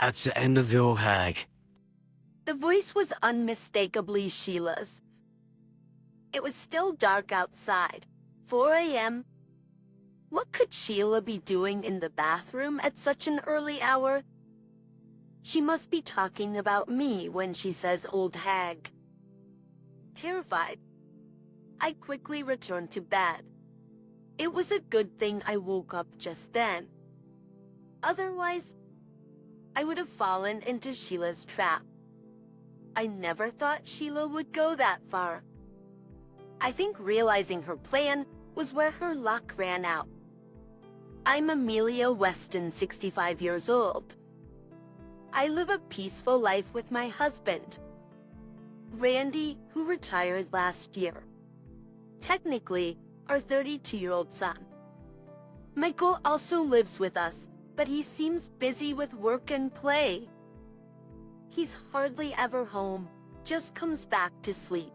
That's the end of the old hag. The voice was unmistakably Sheila's. It was still dark outside, 4 a.m. What could Sheila be doing in the bathroom at such an early hour? She must be talking about me when she says old hag. Terrified, I quickly returned to bed. It was a good thing I woke up just then. Otherwise, I would have fallen into Sheila's trap. I never thought Sheila would go that far. I think realizing her plan was where her luck ran out. I'm Amelia Weston, 65 years old. I live a peaceful life with my husband, Randy, who retired last year. Technically, our 32-year-old son. Michael also lives with us, but he seems busy with work and play. He's hardly ever home, just comes back to sleep.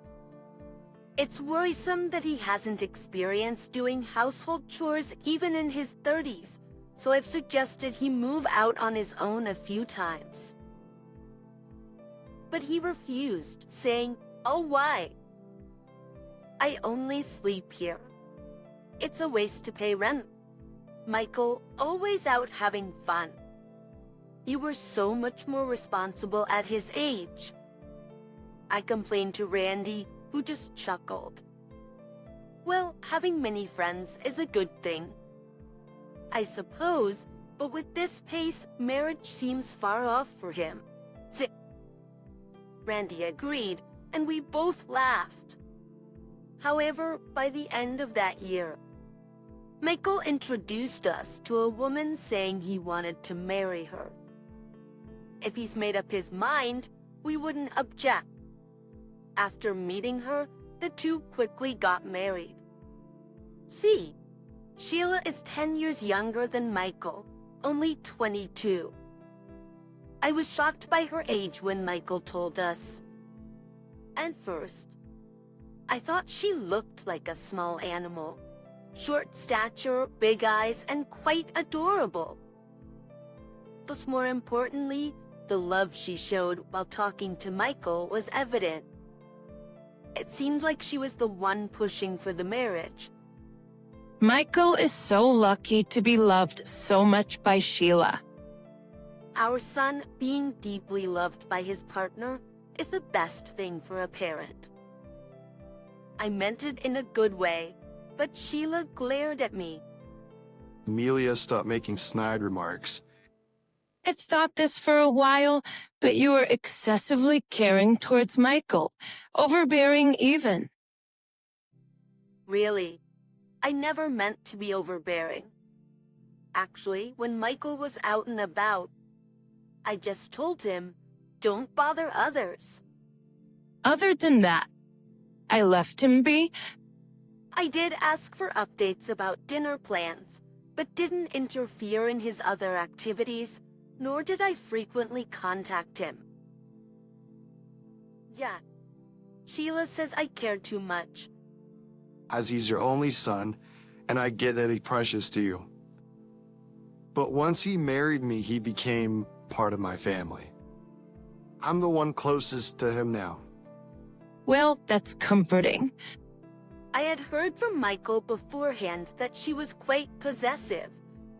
It's worrisome that he hasn't experienced doing household chores even in his 30s, so I've suggested he move out on his own a few times. But he refused, saying, "Oh, why? I only sleep here. It's a waste to pay rent. Michael, always out having fun. You were so much more responsible at his age." I complained to Randy, who just chuckled. Well, having many friends is a good thing, I suppose, but with this pace, marriage seems far off for him. Randy agreed, and we both laughed. However, by the end of that year, Michael introduced us to a woman saying he wanted to marry her. If he's made up his mind, we wouldn't object. After meeting her, the two quickly got married. See, Sheila is 10 years younger than Michael, only 22. I was shocked by her age when Michael told us. At first, I thought she looked like a small animal. Short stature, big eyes, and quite adorable. But more importantly, the love she showed while talking to Michael was evident. It seemed like she was the one pushing for the marriage. Michael is so lucky to be loved so much by Sheila. Our son being deeply loved by his partner is the best thing for a parent. I meant it in a good way, but Sheila glared at me. Amelia, stop making snide remarks. I thought this for a while, but you were excessively caring towards Michael, overbearing even. Really, I never meant to be overbearing. Actually, when Michael was out and about, I just told him, don't bother others. Other than that, I left him be. I did ask for updates about dinner plans, but didn't interfere in his other activities, nor did I frequently contact him. Yeah, Sheila says I care too much. As he's your only son, and I get that he's precious to you. But once he married me, he became part of my family. I'm the one closest to him now. Well, that's comforting. I had heard from Michael beforehand that she was quite possessive,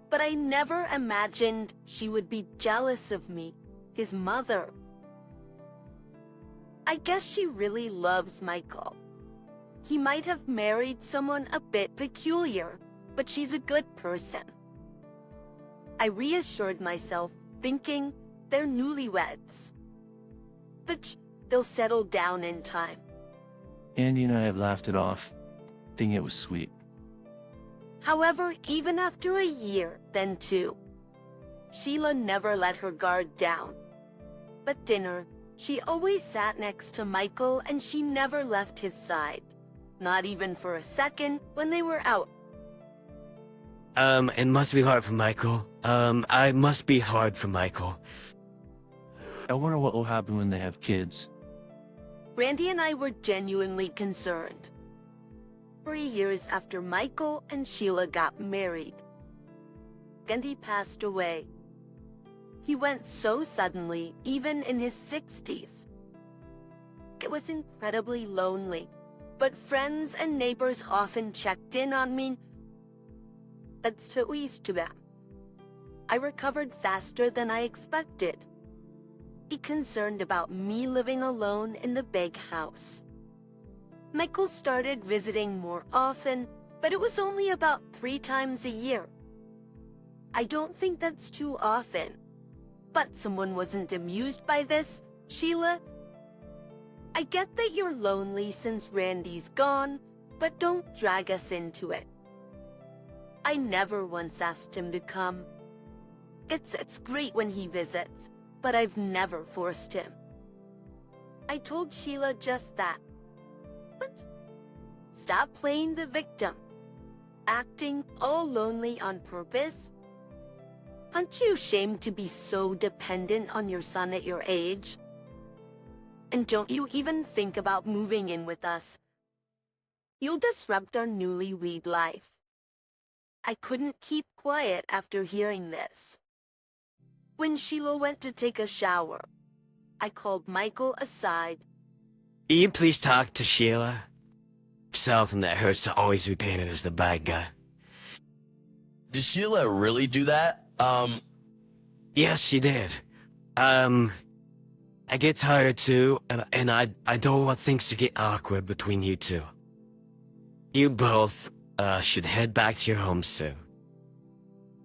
but I never imagined she would be jealous of me, his mother. I guess she really loves Michael. He might have married someone a bit peculiar, but she's a good person. I reassured myself, thinking they're newlyweds. But they'll settle down in time. Andy and I have laughed it off, thinking it was sweet. However, even after a year, then 2, Sheila never let her guard down. At dinner, she always sat next to Michael and she never left his side. Not even for a second when they were out. It must be hard for Michael. I must be hard for Michael. I wonder what will happen when they have kids. Randy and I were genuinely concerned. 3 years after Michael and Sheila got married, Randy passed away. He went so suddenly, even in his 60s. It was incredibly lonely, but friends and neighbors often checked in on me. That's so easy to them. I recovered faster than I expected. He concerned about me living alone in the big house. Michael started visiting more often, but it was only about 3 times a year. I don't think that's too often. But someone wasn't amused by this, Sheila. I get that you're lonely since Randy's gone, but don't drag us into it. I never once asked him to come. It's great when he visits, but I've never forced him. I told Sheila just that. But stop playing the victim. Acting all lonely on purpose. Aren't you ashamed to be so dependent on your son at your age? And don't you even think about moving in with us. You'll disrupt our newlywed life. I couldn't keep quiet after hearing this. When Sheila went to take a shower, I called Michael aside. Will you please talk to Sheila? Something that hurts to always be painted as the bad guy. Did Sheila really do that? Yes, she did. I get tired too, and I don't want things to get awkward between you two. You both, should head back to your homes soon.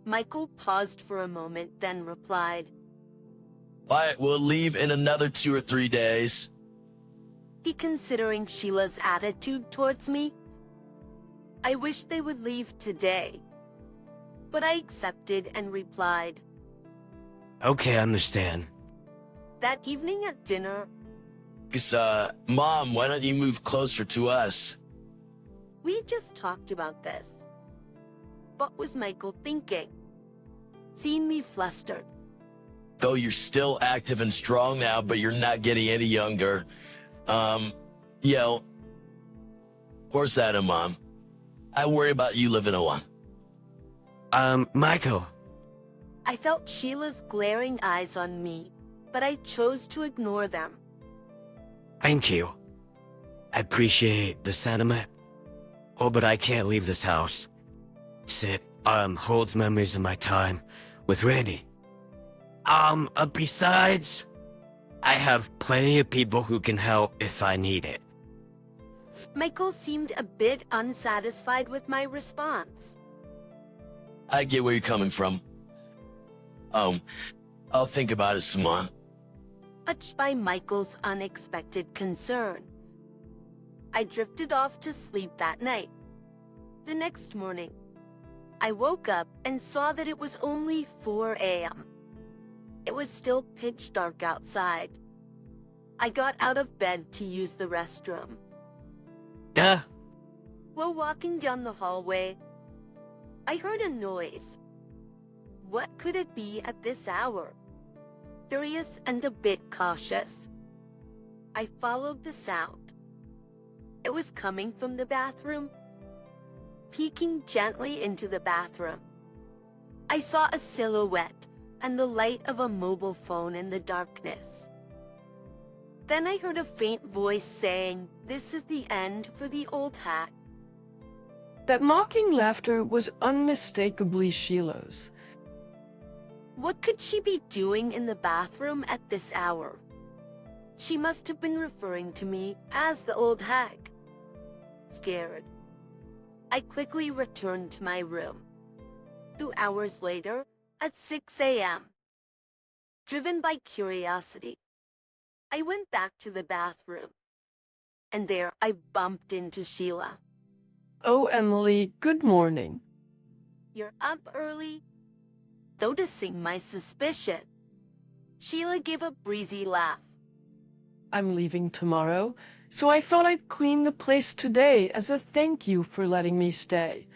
Michael paused for a moment, then replied, Why, we'll leave in another 2 or 3 days. He considering Sheila's attitude towards me? I wish they would leave today. But I accepted and replied. Okay, I understand. That evening at dinner, Mom, why don't you move closer to us? we just talked about this. What was Michael thinking? Seeing me flustered, Though you're still active and strong now, but you're not getting any younger. Where's that, Mom? I worry about you living alone. Michael. I felt Sheila's glaring eyes on me, but I chose to ignore them. Thank you. I appreciate the sentiment. Oh, but I can't leave this house. It holds memories of my time with Randy. Besides, I have plenty of people who can help if I need it. Michael seemed a bit unsatisfied with my response. I get where you're coming from. I'll think about it, Simon. Touched by Michael's unexpected concern, I drifted off to sleep that night. The next morning, I woke up and saw that it was only 4 a.m. It was still pitch dark outside. I got out of bed to use the restroom. While walking down the hallway, I heard a noise. What could it be at this hour? Curious and a bit cautious, I followed the sound. It was coming from the bathroom. Peeking gently into the bathroom, I saw a silhouette and the light of a mobile phone in the darkness. Then I heard a faint voice saying, "This is the end for the old hag." That mocking laughter was unmistakably Sheila's. What could she be doing in the bathroom at this hour? She must have been referring to me as the old hag. Scared, I quickly returned to my room. 2 hours later, at 6 a.m., driven by curiosity, I went back to the bathroom. And there I bumped into Sheila. Oh, Emily, good morning. "You're up early?" Noticing my suspicion, Sheila gave a breezy laugh. I'm leaving tomorrow, so I thought I'd clean the place today as a thank you for letting me stay.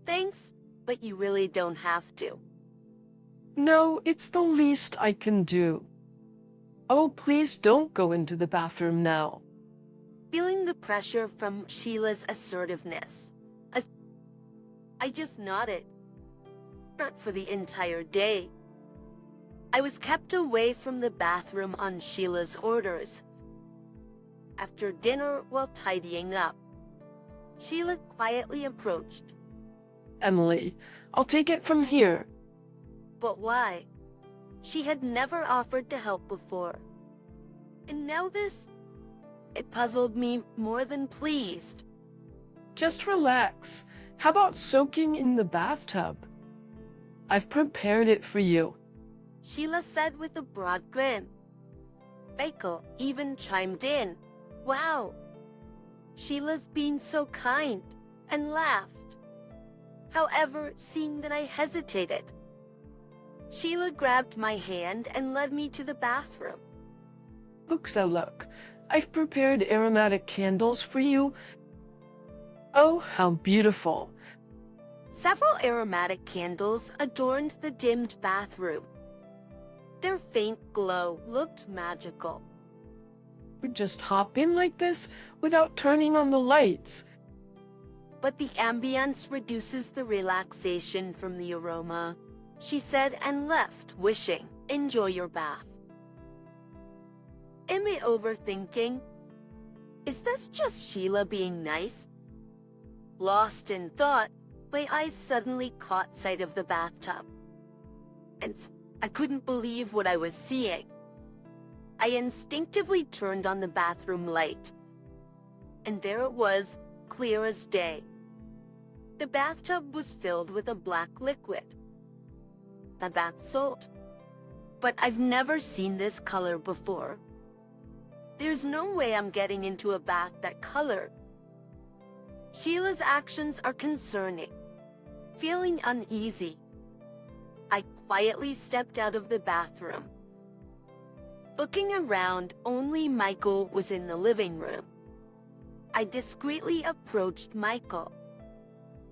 "Thanks, but you really don't have to." No, it's the least I can do. Oh, please don't go into the bathroom now. Feeling the pressure from Sheila's assertiveness, I just nodded. Not for the entire day, I was kept away from the bathroom on Sheila's orders. After dinner, while tidying up, Sheila quietly approached. Emily, I'll take it from here. But why? She had never offered to help before. And now this? It puzzled me more than pleased. Just relax. How about soaking in the bathtub? I've prepared it for you. Sheila said with a broad grin. Michael even chimed in. Wow! Sheila's being so kind, and laughed. However, seeing that I hesitated, Sheila grabbed my hand and led me to the bathroom. Look, I've prepared aromatic candles for you. Oh, how beautiful. Several aromatic candles adorned the dimmed bathroom. Their faint glow looked magical. We just hop in like this without turning on the lights. But the ambience reduces the relaxation from the aroma, she said, and left, wishing, enjoy your bath. Am I overthinking? Is this just Sheila being nice? Lost in thought, my eyes suddenly caught sight of the bathtub. And I couldn't believe what I was seeing. I instinctively turned on the bathroom light. And there it was, clear as day. The bathtub was filled with a black liquid. The bath salt. But I've never seen this color before. There's no way I'm getting into a bath that color. Sheila's actions are concerning. Feeling uneasy, I quietly stepped out of the bathroom. Looking around, only Michael was in the living room. I discreetly approached Michael.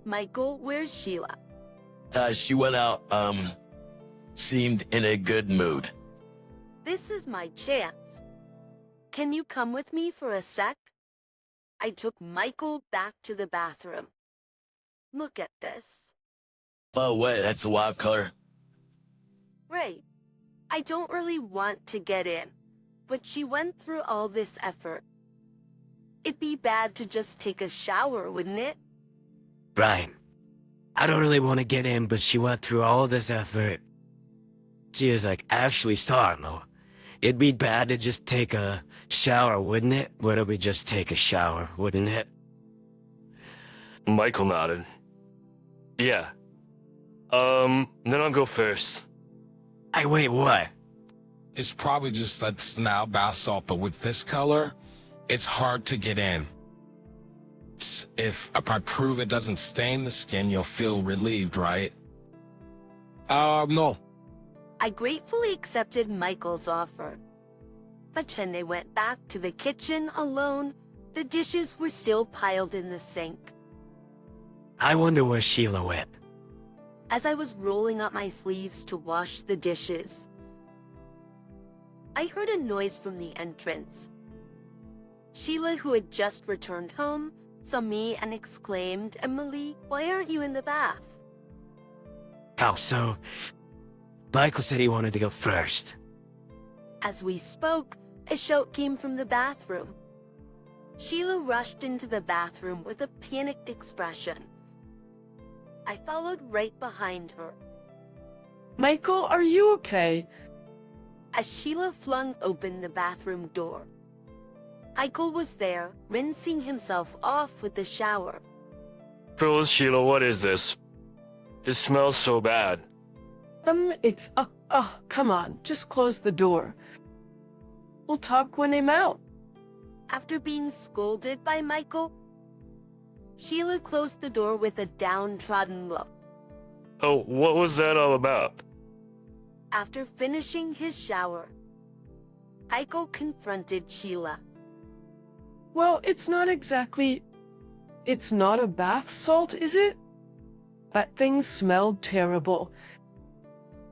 Michael, where's Sheila? She went out, seemed in a good mood. This is my chance. Can you come with me for a sec? I took Michael back to the bathroom. Look at this. Oh, wait, that's a wild color. Right. I don't really want to get in, but she went through all this effort. It'd be bad to just take a shower, wouldn't it? Brian, I don't really want to get in, but she went through all this effort. She is like actually starting though. It'd be bad to just take a shower, wouldn't it? Why don't we just take a shower, wouldn't it? Michael nodded. Yeah. Then I'll go first. Hey, wait, what? It's probably just that now bath salt, but with this color, it's hard to get in. If I prove it doesn't stain the skin, you'll feel relieved, right? No. I gratefully accepted Michael's offer. But when they went back to the kitchen alone, the dishes were still piled in the sink. I wonder where Sheila went. As I was rolling up my sleeves to wash the dishes, I heard a noise from the entrance. Sheila, who had just returned home, saw me and exclaimed, "Emily, why aren't you in the bath?" Oh, so Michael said he wanted to go first. As we spoke, a shout came from the bathroom. Sheila rushed into the bathroom with a panicked expression. I followed right behind her. Michael, are you okay? As Sheila flung open the bathroom door, Michael was there, rinsing himself off with the shower. Rose, Sheila, what is this? It smells so bad. It's, come on, just close the door. We'll talk when I'm out. After being scolded by Michael, Sheila closed the door with a downtrodden look. Oh, what was that all about? After finishing his shower, Michael confronted Sheila. Well, it's not a bath salt, is it? That thing smelled terrible.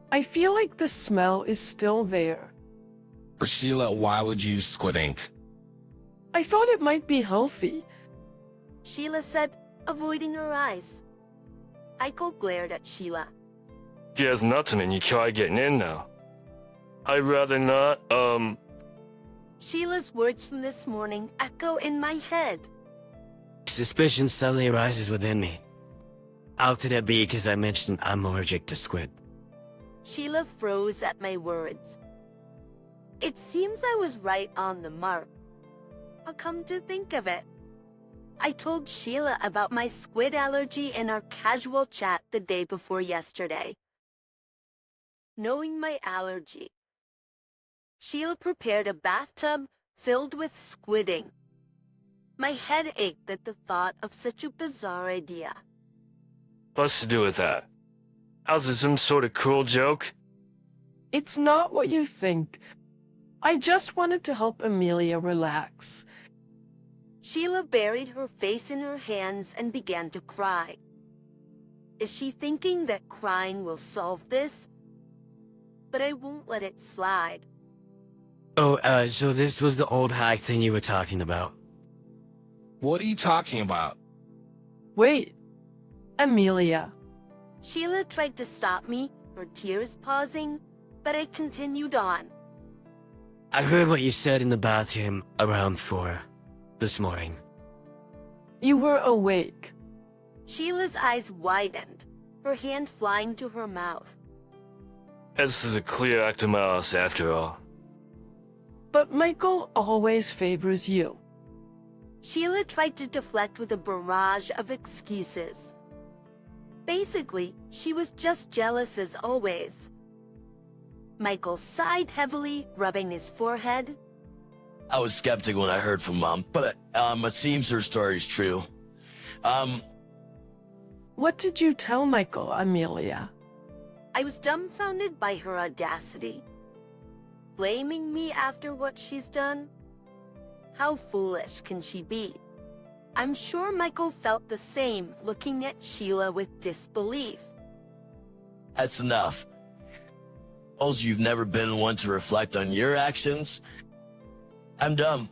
I feel like the smell is still there. For Sheila, why would you use squid ink? I thought it might be healthy. Sheila said, avoiding her eyes. Michael glared at Sheila. He has nothing and you try getting in now. I'd rather not, Sheila's words from this morning echo in my head. Suspicion suddenly arises within me. How could it be because I mentioned I'm allergic to squid? Sheila froze at my words. It seems I was right on the mark. I'll come to think of it, I told Sheila about my squid allergy in our casual chat the day before yesterday. Knowing my allergy, Sheila prepared a bathtub filled with squidding. My head ached at the thought of such a bizarre idea. what's to do with that? How's it some sort of cruel joke? It's not what you think. I just wanted to help Amelia relax. Sheila buried her face in her hands and began to cry. Is she thinking that crying will solve this? But I won't let it slide. Oh, so this was the old hack thing you were talking about. What are you talking about? Wait, Amelia. Sheila tried to stop me, her tears pausing, but I continued on. I heard what you said in the bathroom around 4 this morning. You were awake. Sheila's eyes widened, her hand flying to her mouth. This is a clear act of malice after all. But Michael always favors you. Sheila tried to deflect with a barrage of excuses. Basically, she was just jealous as always. Michael sighed heavily, rubbing his forehead. I was skeptical when I heard from Mom, but it seems her story is true. What did you tell Michael, Amelia? I was dumbfounded by her audacity. Blaming me after what she's done? How foolish can she be? I'm sure Michael felt the same, looking at Sheila with disbelief. That's enough. Also, you've never been one to reflect on your actions. I'm dumb.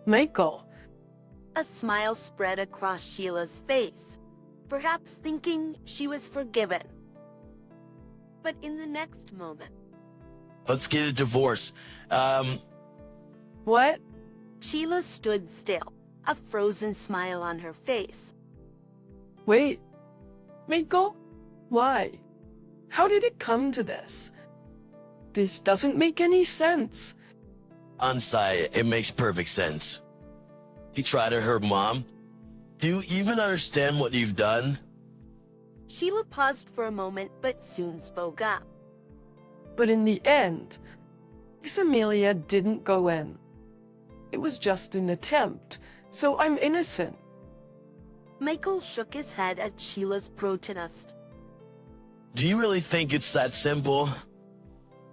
Michael. A smile spread across Sheila's face, perhaps thinking she was forgiven. But in the next moment, Let's get a divorce. What? Sheila stood still, a frozen smile on her face. Wait. Michael? Why? How did it come to this? This doesn't make any sense. Ansai, it makes perfect sense. You try to hurt Mom. Do you even understand what you've done? Sheila paused for a moment, but soon spoke up. But in the end, Miss Amelia didn't go in. It was just an attempt, so I'm innocent. Michael shook his head at Sheila's protest. Do you really think it's that simple?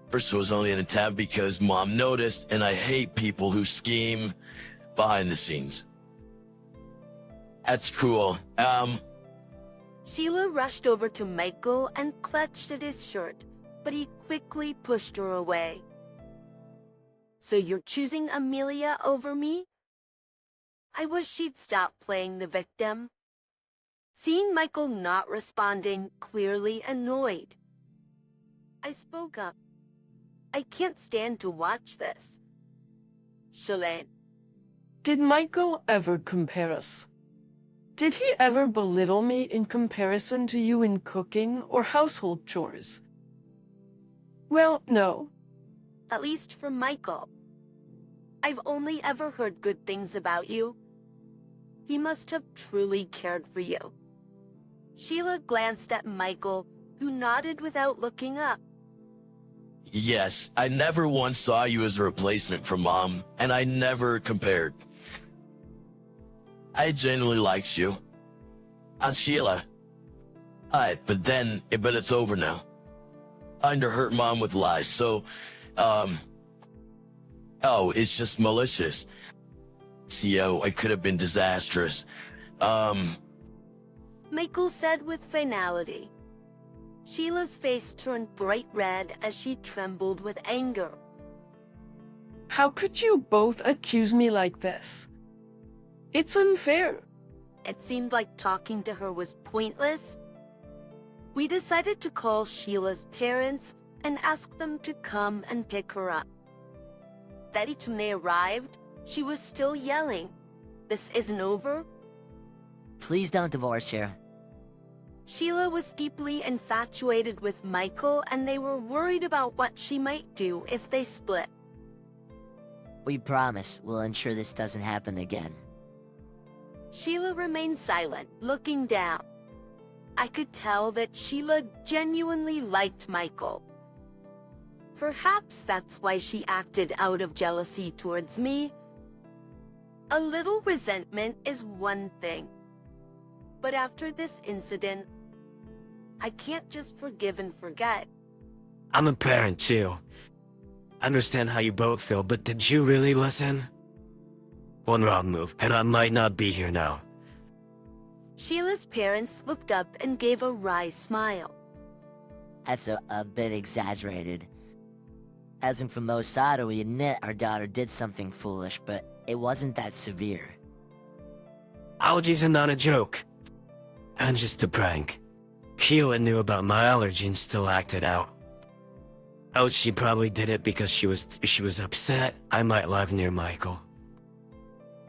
First, it was only an attempt because Mom noticed, and I hate people who scheme behind the scenes. That's cruel. Sheila rushed over to Michael and clutched at his shirt, but he quickly pushed her away. So you're choosing Amelia over me? I wish she'd stop playing the victim. Seeing Michael not responding, clearly annoyed, I spoke up. I can't stand to watch this. Shalane, Did Michael ever compare us? Did he ever belittle me in comparison to you in cooking or household chores? Well, no. at least from Michael. I've only ever heard good things about you. He must have truly cared for you. Sheila glanced at Michael, who nodded without looking up. Yes, I never once saw you as a replacement for Mom, and I never compared. I genuinely liked you. Sheila. But it's over now. I hurt Mom with lies, so, it's just malicious. CO, I could have been disastrous. Michael said with finality. Sheila's face turned bright red as she trembled with anger. How could you both accuse me like this? It's unfair. It seemed like talking to her was pointless. We decided to call Sheila's parents and asked them to come and pick her up. That when they arrived, she was still yelling, "This isn't over?" Please don't divorce her. Sheila was deeply infatuated with Michael, and they were worried about what she might do if they split. We promise we'll ensure this doesn't happen again. Sheila remained silent, looking down. I could tell that Sheila genuinely liked Michael. Perhaps that's why she acted out of jealousy towards me. A little resentment is one thing. But after this incident, I can't just forgive and forget. I'm a parent too. I understand how you both feel, but did you really listen? One wrong move, and I might not be here now. Sheila's parents looked up and gave a wry smile. That's a bit exaggerated. As in from most side, we admit our daughter did something foolish, but it wasn't that severe. Allergies are not a joke. And just a prank. Sheila knew about my allergy and still acted out. Oh, she probably did it because she was upset I might live near Michael.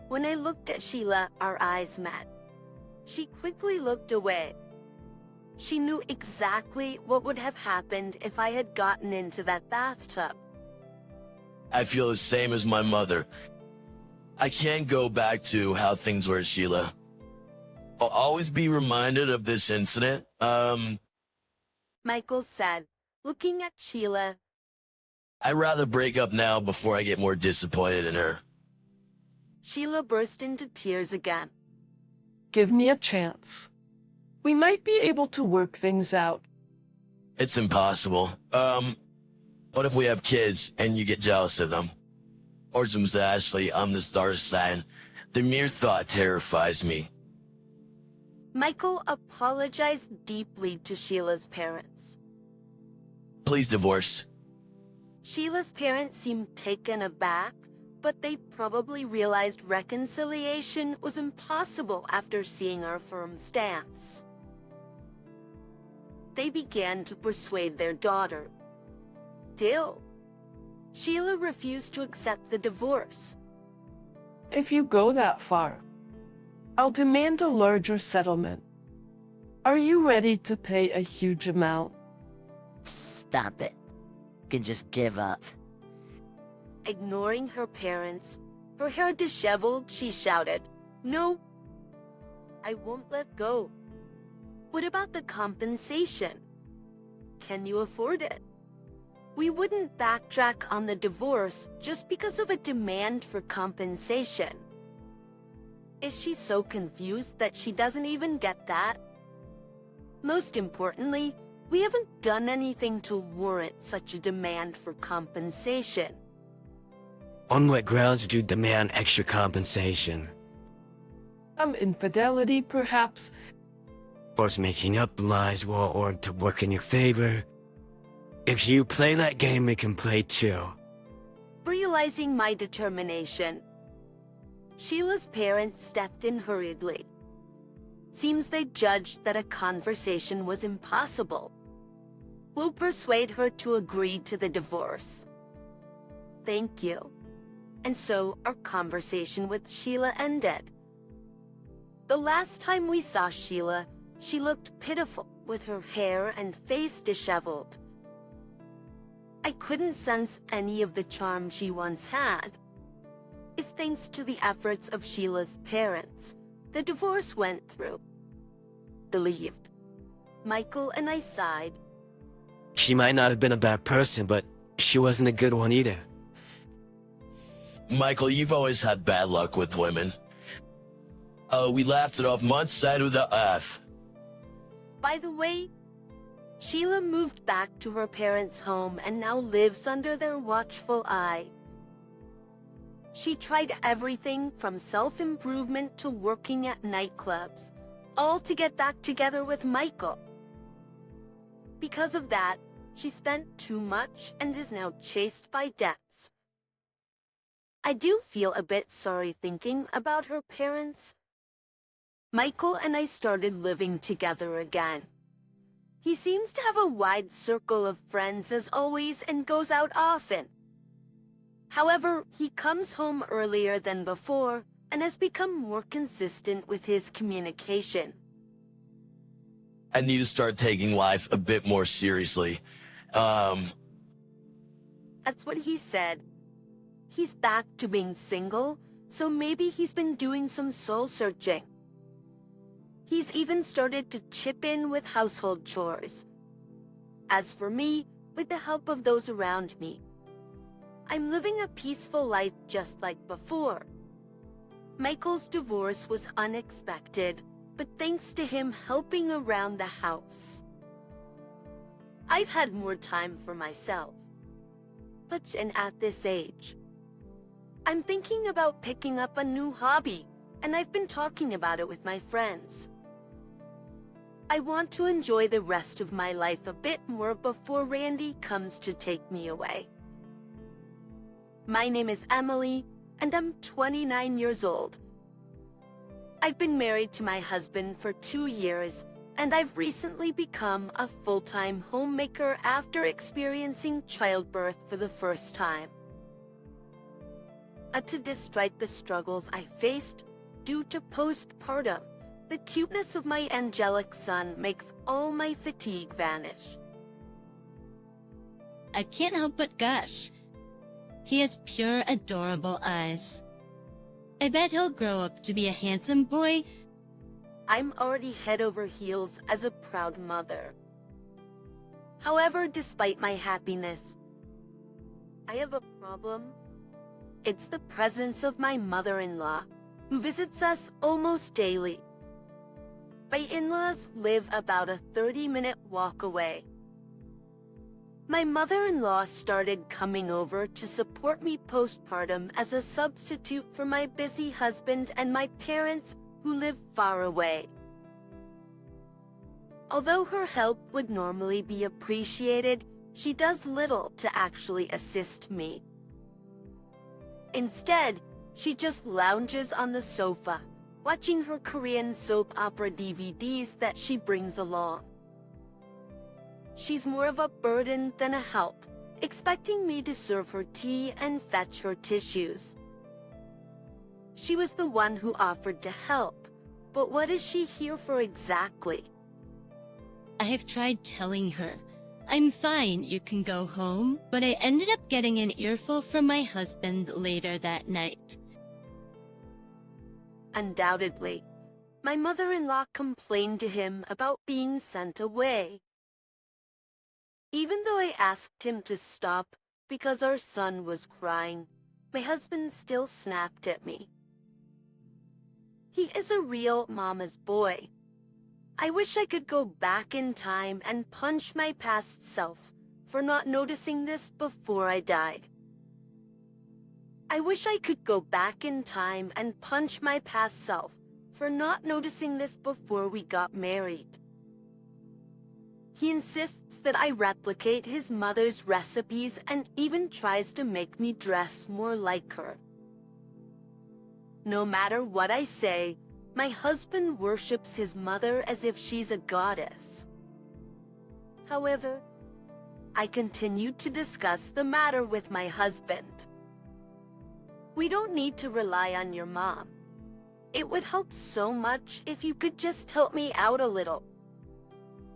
When I looked at Sheila, our eyes met. She quickly looked away. She knew exactly what would have happened if I had gotten into that bathtub. I feel the same as my mother. I can't go back to how things were, Sheila. I'll always be reminded of this incident. Michael said, looking at Sheila. I'd rather break up now before I get more disappointed in her. Sheila burst into tears again. Give me a chance. We might be able to work things out. It's impossible. What if we have kids and you get jealous of them? Or some Ashley, I'm the star sign. The mere thought terrifies me. Michael apologized deeply to Sheila's parents. Please divorce. Sheila's parents seemed taken aback, but they probably realized reconciliation was impossible after seeing our firm stance. They began to persuade their daughter. Still, Sheila refused to accept the divorce. If you go that far, I'll demand a larger settlement. Are you ready to pay a huge amount? Stop it. You can just give up. Ignoring her parents, her hair disheveled, she shouted, "No, I won't let go. What about the compensation? Can you afford it? We wouldn't backtrack on the divorce just because of a demand for compensation." Is she so confused that she doesn't even get that? Most importantly, we haven't done anything to warrant such a demand for compensation. On what grounds do you demand extra compensation? Infidelity, perhaps. Or making up lies or to work in your favor? If you play that game, we can play too. Realizing my determination, Sheila's parents stepped in hurriedly. Seems they judged that a conversation was impossible. We'll persuade her to agree to the divorce. Thank you. And so our conversation with Sheila ended. The last time we saw Sheila, she looked pitiful with her hair and face disheveled. I couldn't sense any of the charm she once had. It's thanks to the efforts of Sheila's parents. The divorce went through. Relieved. Michael and I sighed. She might not have been a bad person, but she wasn't a good one either. Michael, you've always had bad luck with women. We laughed it off months side with the F. By the way, Sheila moved back to her parents' home and now lives under their watchful eye. She tried everything from self-improvement to working at nightclubs, all to get back together with Michael. Because of that, she spent too much and is now chased by debts. I do feel a bit sorry thinking about her parents. Michael and I started living together again. He seems to have a wide circle of friends as always and goes out often. However, he comes home earlier than before and has become more consistent with his communication. I need to start taking life a bit more seriously. That's what he said. He's back to being single, so maybe he's been doing some soul searching. He's even started to chip in with household chores. As for me, with the help of those around me, I'm living a peaceful life just like before. Michael's divorce was unexpected, but thanks to him helping around the house, I've had more time for myself. And at this age, I'm thinking about picking up a new hobby, and I've been talking about it with my friends. I want to enjoy the rest of my life a bit more before Randy comes to take me away. My name is Emily, and I'm 29 years old. I've been married to my husband for 2 years, and I've recently become a full-time homemaker after experiencing childbirth for the first time. Despite the struggles I faced due to postpartum, the cuteness of my angelic son makes all my fatigue vanish. I can't help but gush. He has pure, adorable eyes. I bet he'll grow up to be a handsome boy. I'm already head over heels as a proud mother. However, despite my happiness, I have a problem. It's the presence of my mother-in-law, who visits us almost daily. My in-laws live about a 30-minute walk away. My mother-in-law started coming over to support me postpartum as a substitute for my busy husband and my parents who live far away. Although her help would normally be appreciated, she does little to actually assist me. Instead, she just lounges on the sofa, watching her Korean soap opera DVDs that she brings along. She's more of a burden than a help, expecting me to serve her tea and fetch her tissues. She was the one who offered to help, but what is she here for exactly? I have tried telling her, I'm fine, you can go home, but I ended up getting an earful from my husband later that night. Undoubtedly, my mother-in-law complained to him about being sent away. Even though I asked him to stop because our son was crying, my husband still snapped at me. He is a real mama's boy. I wish I could go back in time and punch my past self for not noticing this before I died. I wish I could go back in time and punch my past self for not noticing this before we got married. He insists that I replicate his mother's recipes and even tries to make me dress more like her. No matter what I say, my husband worships his mother as if she's a goddess. However, I continued to discuss the matter with my husband. We don't need to rely on your mom. It would help so much if you could just help me out a little.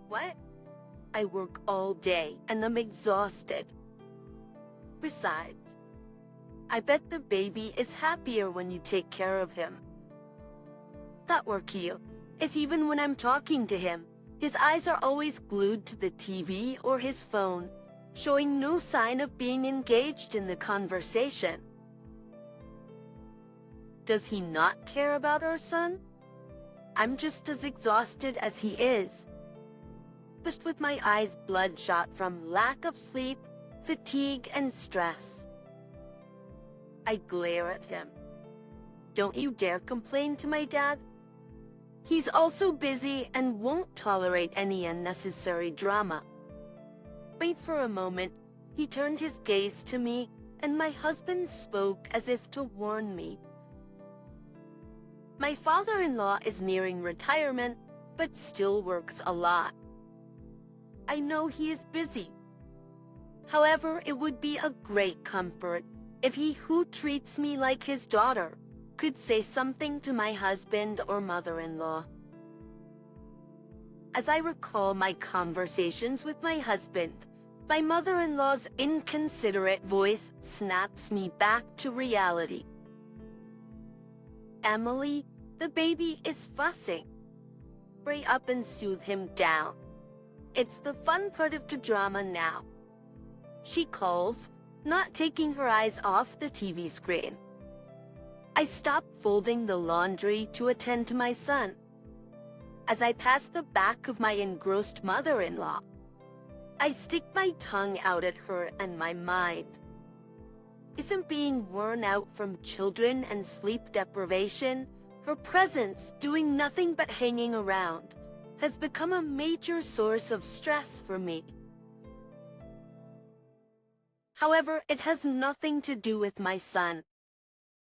What? I work all day and I'm exhausted. Besides, I bet the baby is happier when you take care of him. That work you. It's even when I'm talking to him, his eyes are always glued to the TV or his phone, showing no sign of being engaged in the conversation. Does he not care about our son? I'm just as exhausted as he is. Just with my eyes bloodshot from lack of sleep, fatigue, and stress. I glare at him. Don't you dare complain to my dad. He's also busy and won't tolerate any unnecessary drama. Wait for a moment. He turned his gaze to me, and my husband spoke as if to warn me. My father-in-law is nearing retirement, but still works a lot. I know he is busy. However, it would be a great comfort if he who treats me like his daughter could say something to my husband or mother-in-law. As I recall my conversations with my husband, my mother-in-law's inconsiderate voice snaps me back to reality. Emily, the baby is fussing. Hurry up and soothe him down. It's the fun part of the drama now. She calls, not taking her eyes off the TV screen. I stop folding the laundry to attend to my son. As I pass the back of my engrossed mother-in-law, I stick my tongue out at her and my mind. Isn't being worn out from children and sleep deprivation, her presence doing nothing but hanging around, has become a major source of stress for me. However, it has nothing to do with my son.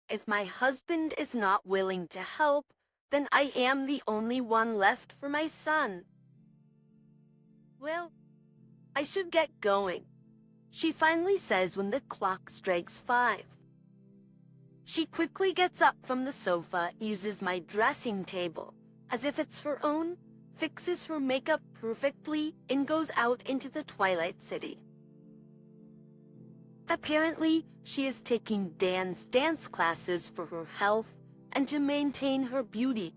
If my husband is not willing to help, then I am the only one left for my son. Well, I should get going, she finally says when the clock strikes 5. She quickly gets up from the sofa, uses my dressing table as if it's her own, fixes her makeup perfectly, and goes out into the Twilight City. Apparently, she is taking Dan's dance classes for her health and to maintain her beauty.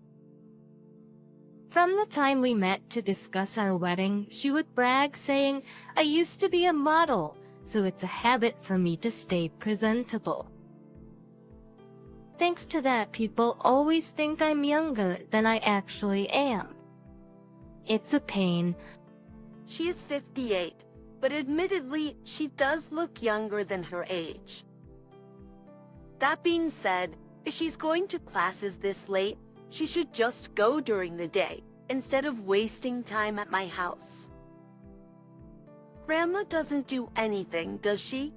From the time we met to discuss our wedding, she would brag saying, "I used to be a model, so it's a habit for me to stay presentable." Thanks to that, people always think I'm younger than I actually am. It's a pain. She is 58, but admittedly, she does look younger than her age. That being said, if she's going to classes this late, she should just go during the day, instead of wasting time at my house. Grandma doesn't do anything, does she?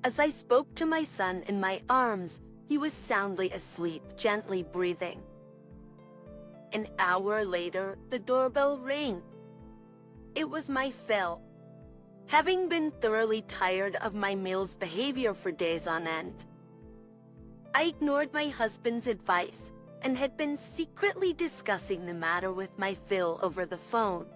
As I spoke to my son in my arms, he was soundly asleep, gently breathing. An hour later, the doorbell rang. It was my Phil. Having been thoroughly tired of my Mill's behavior for days on end, I ignored my husband's advice and had been secretly discussing the matter with my Phil over the phone.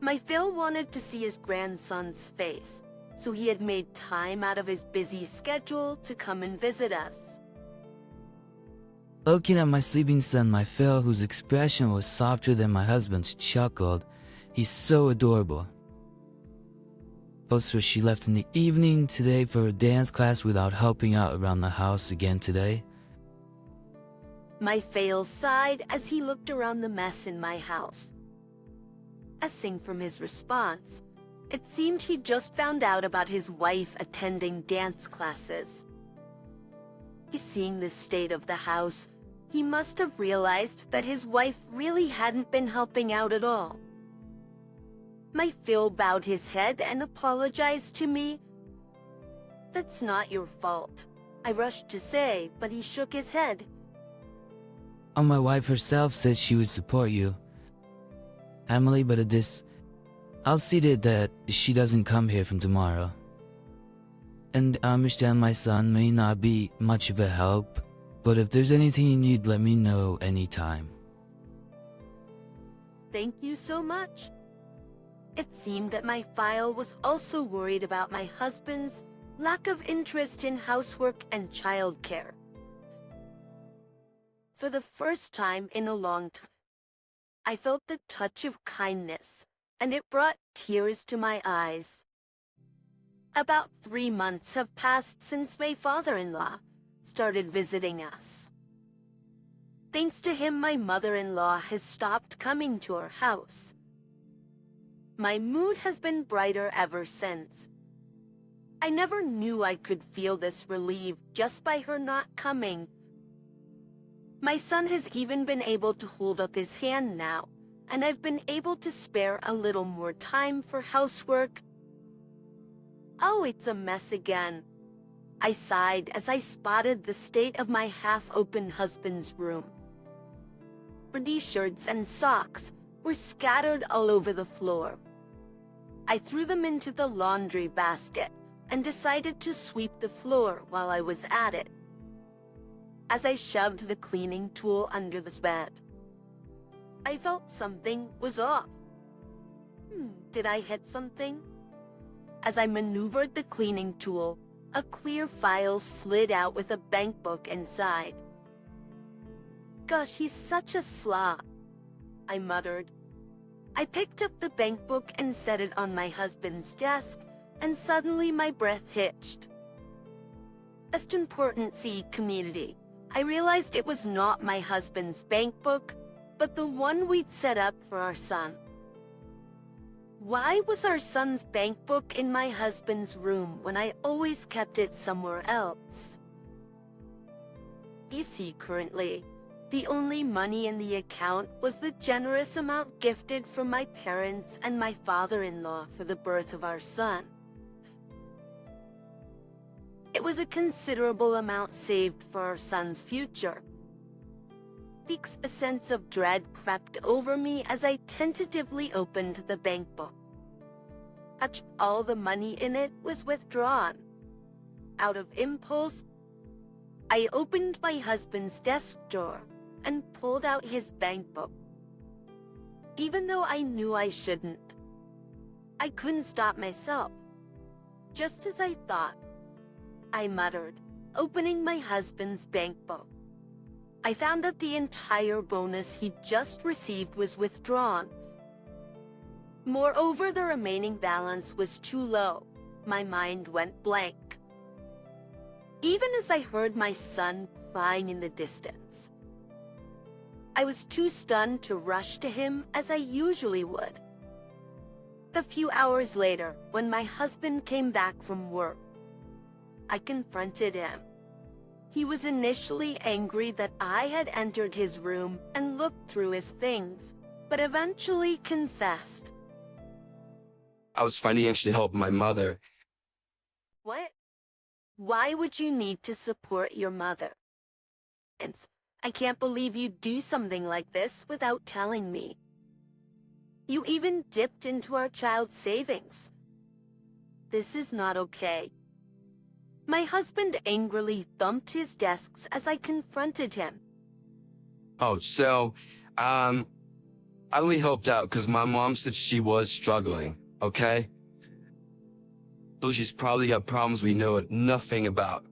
My Phil wanted to see his grandson's face, so he had made time out of his busy schedule to come and visit us. Looking at my sleeping son, my Phil, whose expression was softer than my husband's, chuckled. He's so adorable. Also, she left in the evening today for a dance class without helping out around the house again today. My Phil sighed as he looked around the mess in my house. Guessing from his response, it seemed he'd just found out about his wife attending dance classes. Seeing the state of the house, he must have realized that his wife really hadn't been helping out at all. My Phil bowed his head and apologized to me. "That's not your fault," I rushed to say, but he shook his head. My wife herself said she would support you, Emily, but I'll see to it that she doesn't come here from tomorrow. And I understand my son may not be much of a help, but if there's anything you need, let me know anytime. Thank you so much. It seemed that my file was also worried about my husband's lack of interest in housework and childcare. For the first time in a long time, I felt the touch of kindness, and it brought tears to my eyes. About 3 months have passed since my father-in-law started visiting us. Thanks to him, my mother-in-law has stopped coming to our house. My mood has been brighter ever since. I never knew I could feel this relief just by her not coming. My son has even been able to hold up his hand now, and I've been able to spare a little more time for housework. Oh, it's a mess again. I sighed as I spotted the state of my half-open husband's room. Dirty shirts and socks, were scattered all over the floor. I threw them into the laundry basket and decided to sweep the floor while I was at it. As I shoved the cleaning tool under the bed, I felt something was off. Did I hit something? As I maneuvered the cleaning tool, a clear file slid out with a bank book inside. Gosh, he's such a slob, I muttered. I picked up the bank book and set it on my husband's desk, and suddenly my breath hitched. Most important, community, I realized it was not my husband's bank book, but the one we'd set up for our son. Why was our son's bank book in my husband's room when I always kept it somewhere else? You see, currently, the only money in the account was the generous amount gifted from my parents and my father-in-law for the birth of our son. It was a considerable amount saved for our son's future. A sense of dread crept over me as I tentatively opened the bank book. All the money in it was withdrawn. Out of impulse, I opened my husband's desk drawer and pulled out his bank book. Even though I knew I shouldn't, I couldn't stop myself. Just as I thought, I muttered, opening my husband's bank book. I found that the entire bonus he'd just received was withdrawn. Moreover, the remaining balance was too low. My mind went blank. Even as I heard my son crying in the distance, I was too stunned to rush to him as I usually would. A few hours later, when my husband came back from work, I confronted him. He was initially angry that I had entered his room and looked through his things, but eventually confessed. I was financially helping my mother. What? Why would you need to support your mother? And I can't believe you'd do something like this without telling me. You even dipped into our child's savings. This is not okay. My husband angrily thumped his desks as I confronted him. Oh, so, I only helped out because my mom said she was struggling, okay? So she's probably got problems we know nothing about.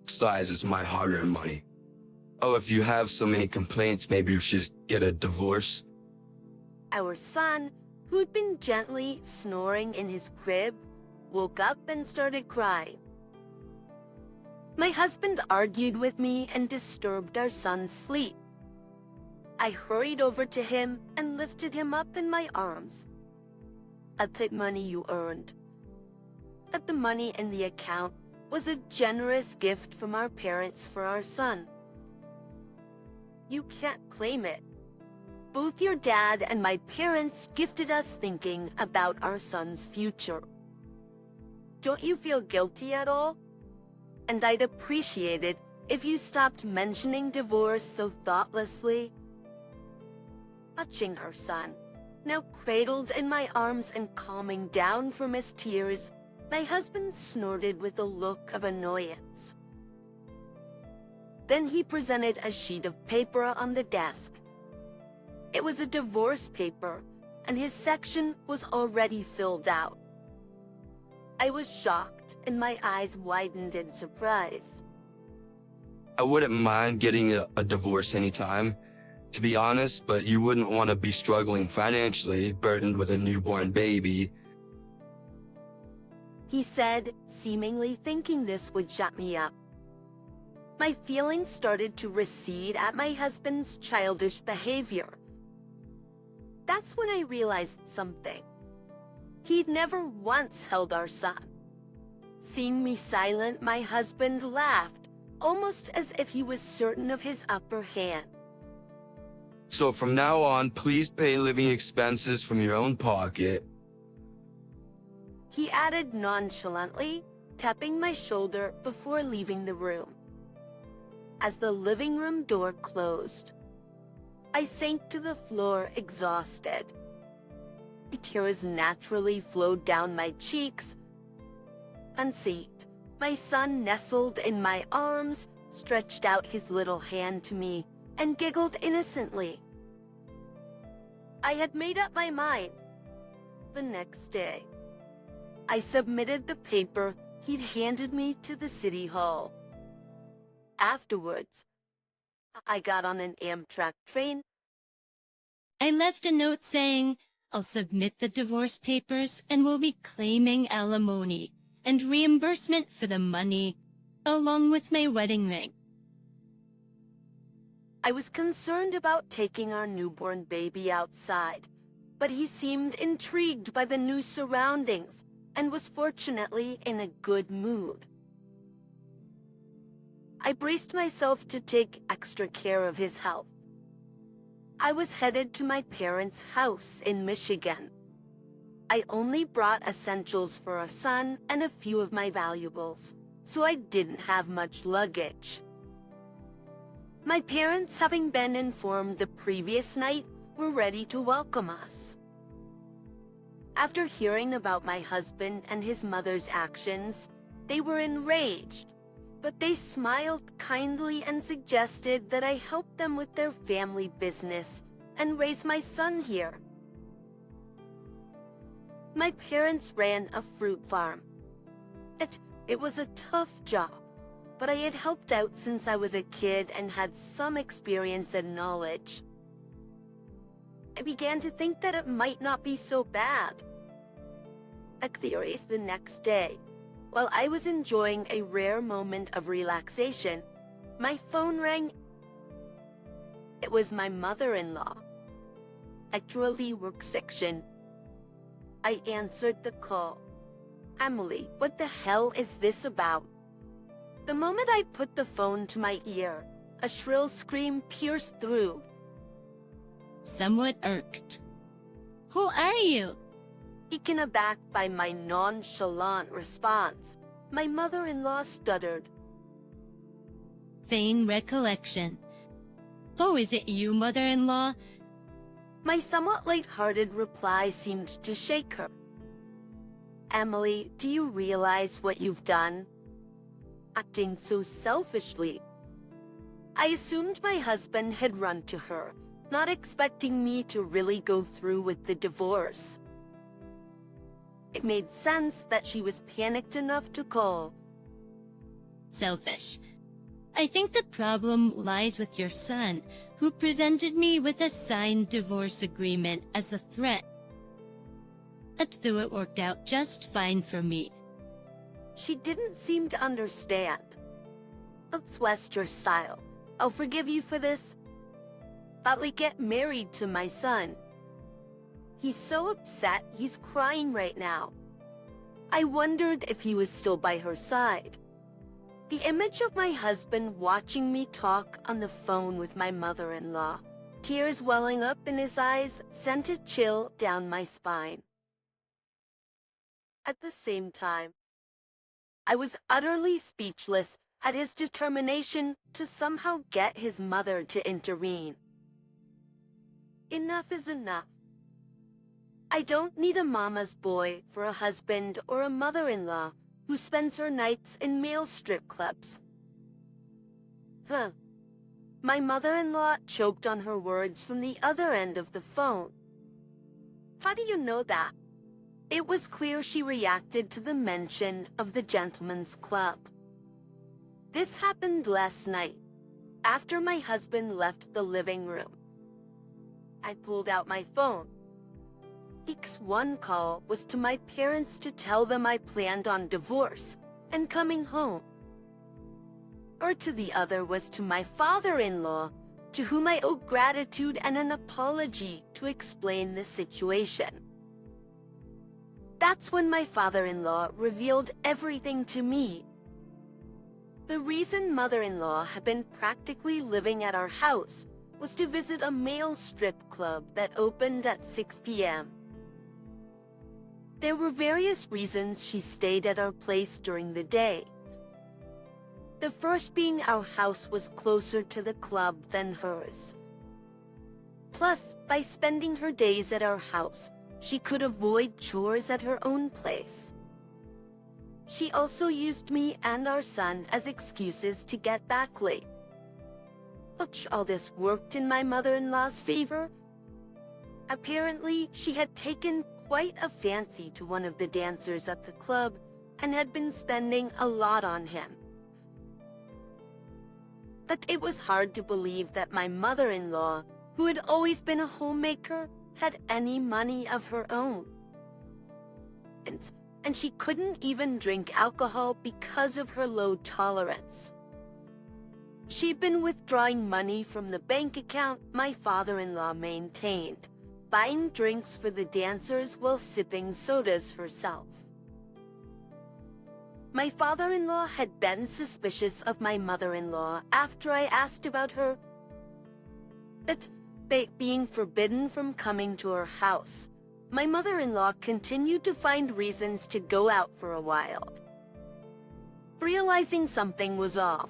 Besides, it's my hard-earned money. Oh, if you have so many complaints, maybe you should just get a divorce. Our son, who'd been gently snoring in his crib, woke up and started crying. My husband argued with me and disturbed our son's sleep. I hurried over to him and lifted him up in my arms. I'll take money you earned. That the money in the account was a generous gift from our parents for our son. You can't claim it. Both your dad and my parents gifted us thinking about our son's future. Don't you feel guilty at all? And I'd appreciate it if you stopped mentioning divorce so thoughtlessly. Touching her son, now cradled in my arms and calming down from his tears, my husband snorted with a look of annoyance. Then he presented a sheet of paper on the desk. It was a divorce paper, and his section was already filled out. I was shocked, and my eyes widened in surprise. I wouldn't mind getting a divorce anytime, to be honest, but you wouldn't want to be struggling financially, burdened with a newborn baby. He said, seemingly thinking this would shut me up. My feelings started to recede at my husband's childish behavior. That's when I realized something. He'd never once held our son. Seeing me silent, my husband laughed, almost as if he was certain of his upper hand. So from now on, please pay living expenses from your own pocket. He added nonchalantly, tapping my shoulder before leaving the room. As the living room door closed, I sank to the floor exhausted. Tears naturally flowed down my cheeks. Unseen, my son nestled in my arms, stretched out his little hand to me, and giggled innocently. I had made up my mind. The next day, I submitted the paper he'd handed me to the city hall. Afterwards, I got on an Amtrak train. I left a note saying, I'll submit the divorce papers and will be claiming alimony and reimbursement for the money, along with my wedding ring. I was concerned about taking our newborn baby outside, but he seemed intrigued by the new surroundings and was fortunately in a good mood. I braced myself to take extra care of his health. I was headed to my parents' house in Michigan. I only brought essentials for our son and a few of my valuables, so I didn't have much luggage. My parents, having been informed the previous night, were ready to welcome us. After hearing about my husband and his mother's actions, they were enraged, but they smiled kindly and suggested that I help them with their family business and raise my son here. My parents ran a fruit farm. It was a tough job, but I had helped out since I was a kid and had some experience and knowledge. I began to think that it might not be so bad. The next day, while I was enjoying a rare moment of relaxation, my phone rang. It was my mother-in-law. Actually, work section. I answered the call. Emily, what the hell is this about? The moment I put the phone to my ear, a shrill scream pierced through. Somewhat irked. Who are you? Taken aback by my nonchalant response, my mother-in-law stuttered. Vain recollection. Oh, is it you, mother-in-law? My somewhat light-hearted reply seemed to shake her. Emily, do you realize what you've done? Acting so selfishly. I assumed my husband had run to her, not expecting me to really go through with the divorce. It made sense that she was panicked enough to call. Selfish. I think the problem lies with your son, who presented me with a signed divorce agreement as a threat. Though it worked out just fine for me. She didn't seem to understand. It's Wester style. I'll forgive you for this. But get married to my son. He's so upset, he's crying right now. I wondered if he was still by her side. The image of my husband watching me talk on the phone with my mother-in-law, tears welling up in his eyes, sent a chill down my spine. At the same time, I was utterly speechless at his determination to somehow get his mother to intervene. Enough is enough. I don't need a mama's boy for a husband or a mother-in-law who spends her nights in male strip clubs. My mother-in-law choked on her words from the other end of the phone. How do you know that? It was clear she reacted to the mention of the gentleman's club. This happened last night, after my husband left the living room. I pulled out my phone. One call was to my parents to tell them I planned on divorce and coming home. Or to the other was to my father-in-law, to whom I owe gratitude and an apology to explain the situation. That's when my father-in-law revealed everything to me. The reason mother-in-law had been practically living at our house was to visit a male strip club that opened at 6 p.m. There were various reasons she stayed at our place during the day. The first being our house was closer to the club than hers. Plus, by spending her days at our house, she could avoid chores at her own place. She also used me and our son as excuses to get back late. But all this worked in my mother-in-law's favor. Apparently, she had taken quite a fancy to one of the dancers at the club and had been spending a lot on him. But it was hard to believe that my mother-in-law, who had always been a homemaker, had any money of her own. And she couldn't even drink alcohol because of her low tolerance. She'd been withdrawing money from the bank account my father-in-law maintained, buying drinks for the dancers while sipping sodas herself. My father-in-law had been suspicious of my mother-in-law after I asked about her being forbidden from coming to her house. My mother-in-law continued to find reasons to go out for a while. Realizing something was off,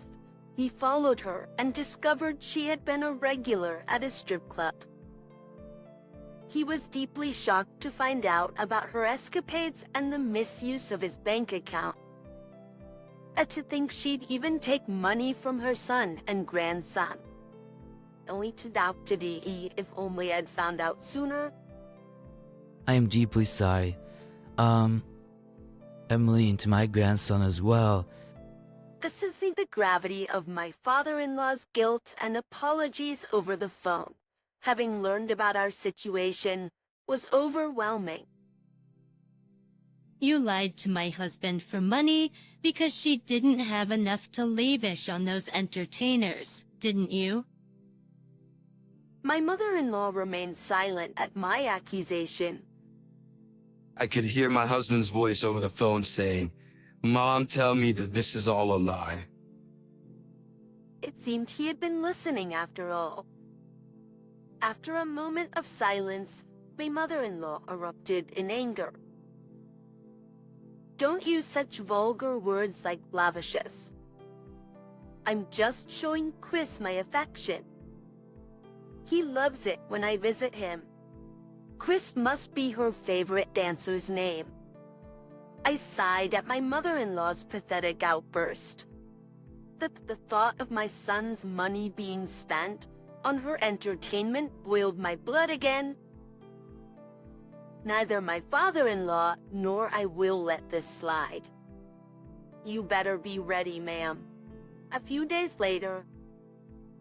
he followed her and discovered she had been a regular at a strip club. He was deeply shocked to find out about her escapades and the misuse of his bank account. To think she'd even take money from her son and grandson. Only to doubt today if only I'd found out sooner. I am deeply sorry. Emily, and to my grandson as well. This is the gravity of my father-in-law's guilt and apologies over the phone, having learned about our situation, was overwhelming. You lied to my husband for money because she didn't have enough to lavish on those entertainers, didn't you? My mother-in-law remained silent at my accusation. I could hear my husband's voice over the phone saying, "Mom, tell me that this is all a lie." It seemed he had been listening after all. After a moment of silence, my mother-in-law erupted in anger. Don't use such vulgar words like lavishes. I'm just showing Chris my affection. He loves it when I visit him. Chris must be her favorite dancer's name. I sighed at my mother-in-law's pathetic outburst. The thought of my son's money being spent on her entertainment boiled my blood again. Neither my father-in-law nor I will let this slide. You better be ready, ma'am. A few days later,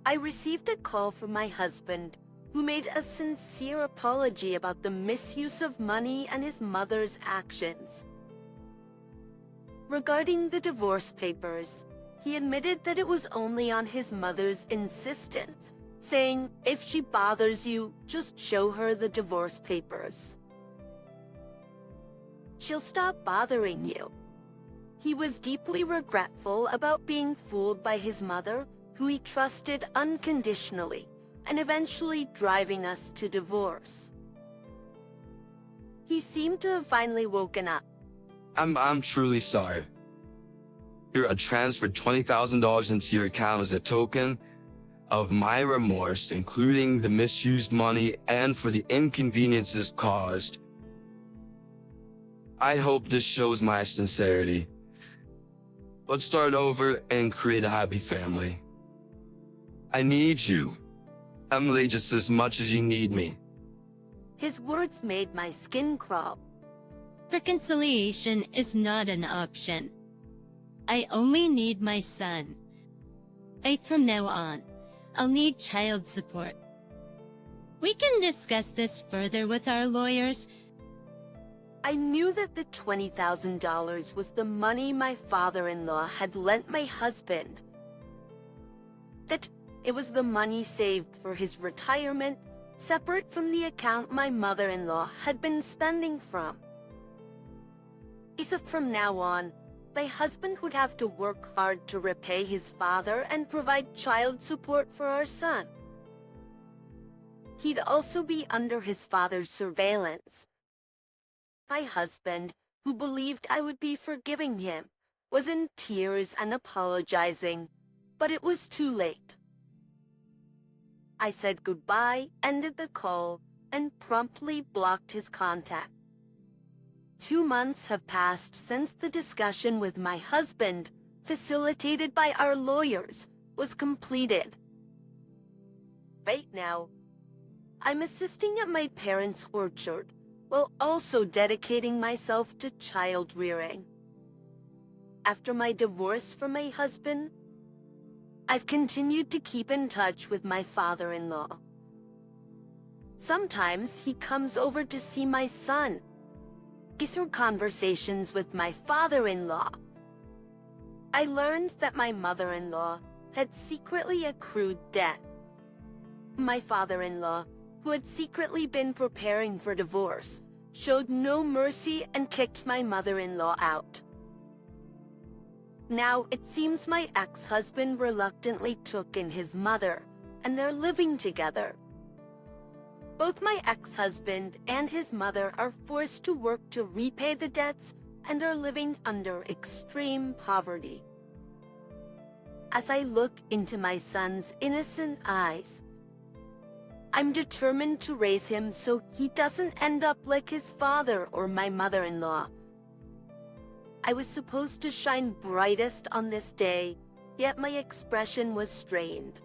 I received a call from my husband, who made a sincere apology about the misuse of money and his mother's actions. Regarding the divorce papers, he admitted that it was only on his mother's insistence, saying, if she bothers you, just show her the divorce papers. She'll stop bothering you. He was deeply regretful about being fooled by his mother, who he trusted unconditionally, and eventually driving us to divorce. He seemed to have finally woken up. I'm truly sorry. Here, I transferred $20,000 into your account as a token of my remorse, including the misused money and for the inconveniences caused. I hope this shows my sincerity. Let's start over and create a happy family. I need you, Emily, just as much as you need me. His words made my skin crawl. Reconciliation is not an option. I only need my son. From now on, I'll need child support. We can discuss this further with our lawyers. I knew that the $20,000 was the money my father-in-law had lent my husband. That it was the money saved for his retirement, separate from the account my mother-in-law had been spending from. So from now on, my husband would have to work hard to repay his father and provide child support for our son. He'd also be under his father's surveillance. My husband, who believed I would be forgiving him, was in tears and apologizing, but it was too late. I said goodbye, ended the call, and promptly blocked his contact. 2 months have passed since the discussion with my husband, facilitated by our lawyers, was completed. Right now, I'm assisting at my parents' orchard, while also dedicating myself to child rearing. After my divorce from my husband, I've continued to keep in touch with my father-in-law. Sometimes he comes over to see my son. Through conversations with my father-in-law, I learned that my mother-in-law had secretly accrued debt. My father-in-law, who had secretly been preparing for divorce, showed no mercy and kicked my mother-in-law out. Now it seems my ex-husband reluctantly took in his mother, and they're living together. Both my ex-husband and his mother are forced to work to repay the debts and are living under extreme poverty. As I look into my son's innocent eyes, I'm determined to raise him so he doesn't end up like his father or my mother-in-law. I was supposed to shine brightest on this day, yet my expression was strained.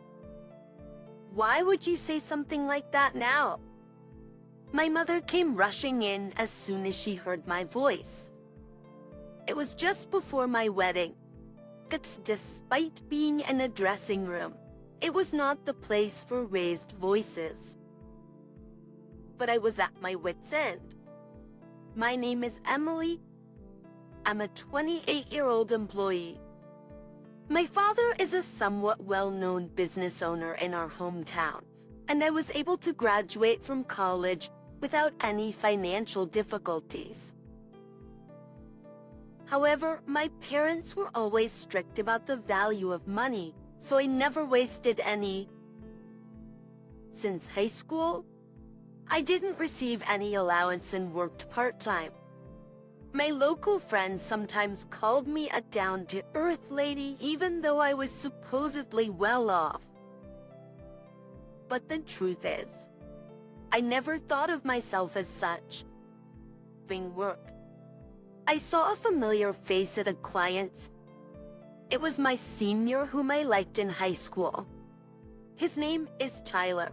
Why would you say something like that now? My mother came rushing in as soon as she heard my voice. It was just before my wedding. Despite being in a dressing room, it was not the place for raised voices. But I was at my wit's end. My name is Emily. I'm a 28-year-old employee. My father is a somewhat well-known business owner in our hometown, and I was able to graduate from college without any financial difficulties. However, my parents were always strict about the value of money, so I never wasted any. Since high school, I didn't receive any allowance and worked part-time. My local friends sometimes called me a down-to-earth lady even though I was supposedly well off. But the truth is, I never thought of myself as such. Having worked, I saw a familiar face at a client's. It was my senior whom I liked in high school. His name is Tyler.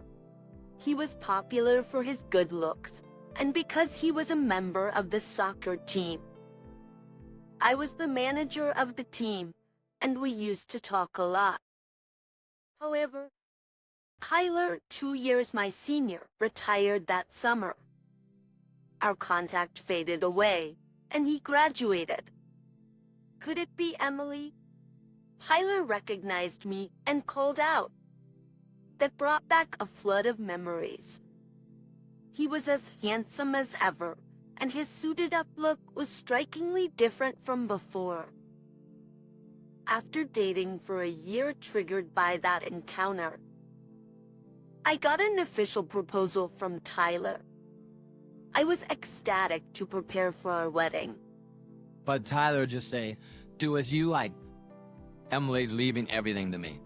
He was popular for his good looks, and because he was a member of the soccer team. I was the manager of the team, and we used to talk a lot. However, Tyler, 2 years my senior, retired that summer. Our contact faded away, and he graduated. Could it be Emily? Tyler recognized me and called out. That brought back a flood of memories. He was as handsome as ever, and his suited-up look was strikingly different from before. After dating for a year triggered by that encounter, I got an official proposal from Tyler. I was ecstatic to prepare for our wedding. But Tyler just say, do as you like. Emily's leaving everything to me.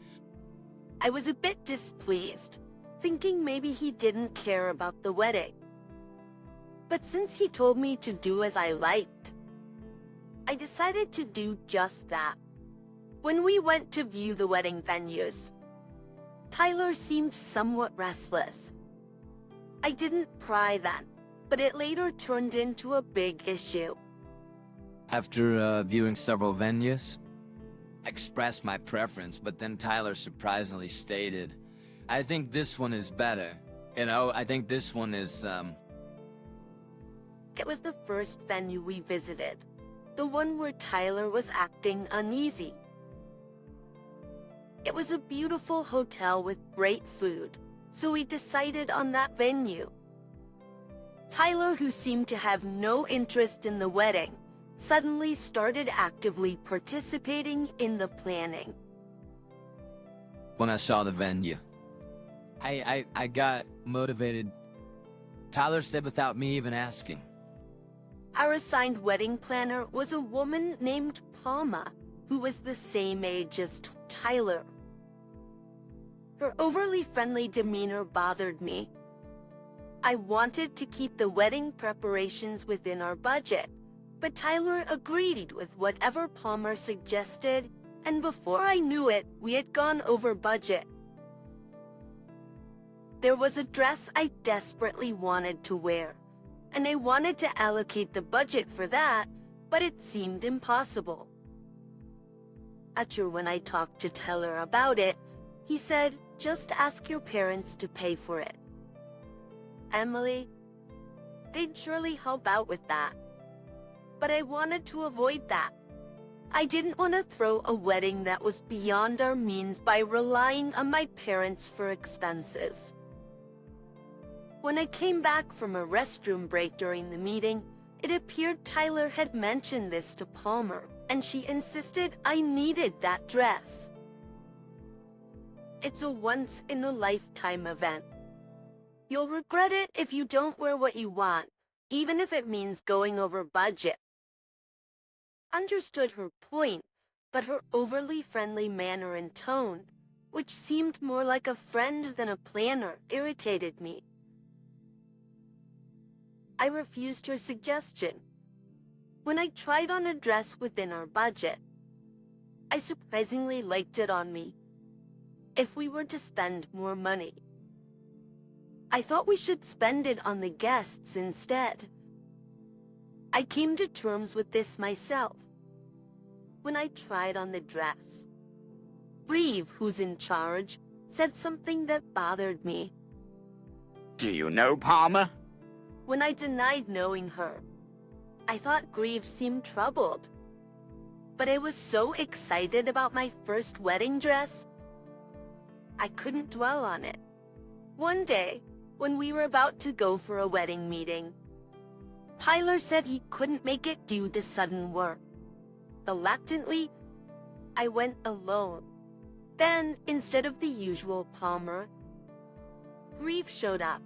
I was a bit displeased, thinking maybe he didn't care about the wedding. But since he told me to do as I liked, I decided to do just that. When we went to view the wedding venues, Tyler seemed somewhat restless. I didn't pry then, but it later turned into a big issue. After viewing several venues, I expressed my preference, but then Tyler surprisingly stated, I think this one is better. You know, I think this one is, It was the first venue we visited, the one where Tyler was acting uneasy. It was a beautiful hotel with great food, so we decided on that venue. Tyler, who seemed to have no interest in the wedding, suddenly started actively participating in the planning. when I saw the venue. I got motivated. Tyler said without me even asking. Our assigned wedding planner was a woman named Palma, who was the same age as Tyler. Her overly friendly demeanor bothered me. I wanted to keep the wedding preparations within our budget, but Tyler agreed with whatever Palmer suggested, and before I knew it, we had gone over budget. There was a dress I desperately wanted to wear, and I wanted to allocate the budget for that, but it seemed impossible. When I talked to Tyler about it, he said, just ask your parents to pay for it. Emily, they'd surely help out with that. But I wanted to avoid that. I didn't want to throw a wedding that was beyond our means by relying on my parents for expenses. When I came back from a restroom break during the meeting, it appeared Tyler had mentioned this to Palmer, and she insisted I needed that dress. It's a once-in-a-lifetime event. You'll regret it if you don't wear what you want, even if it means going over budget. Understood her point, but her overly friendly manner and tone, which seemed more like a friend than a planner, irritated me. I refused her suggestion. When I tried on a dress within our budget, I surprisingly liked it on me. If we were to spend more money, I thought we should spend it on the guests instead. I came to terms with this myself. When I tried on the dress, Reeve, who's in charge, said something that bothered me. Do you know Palmer? When I denied knowing her, I thought Grieve seemed troubled. But I was so excited about my first wedding dress, I couldn't dwell on it. One day, when we were about to go for a wedding meeting, Tyler said he couldn't make it due to sudden work. Reluctantly, I went alone. Then, instead of the usual Palmer, Grieve showed up.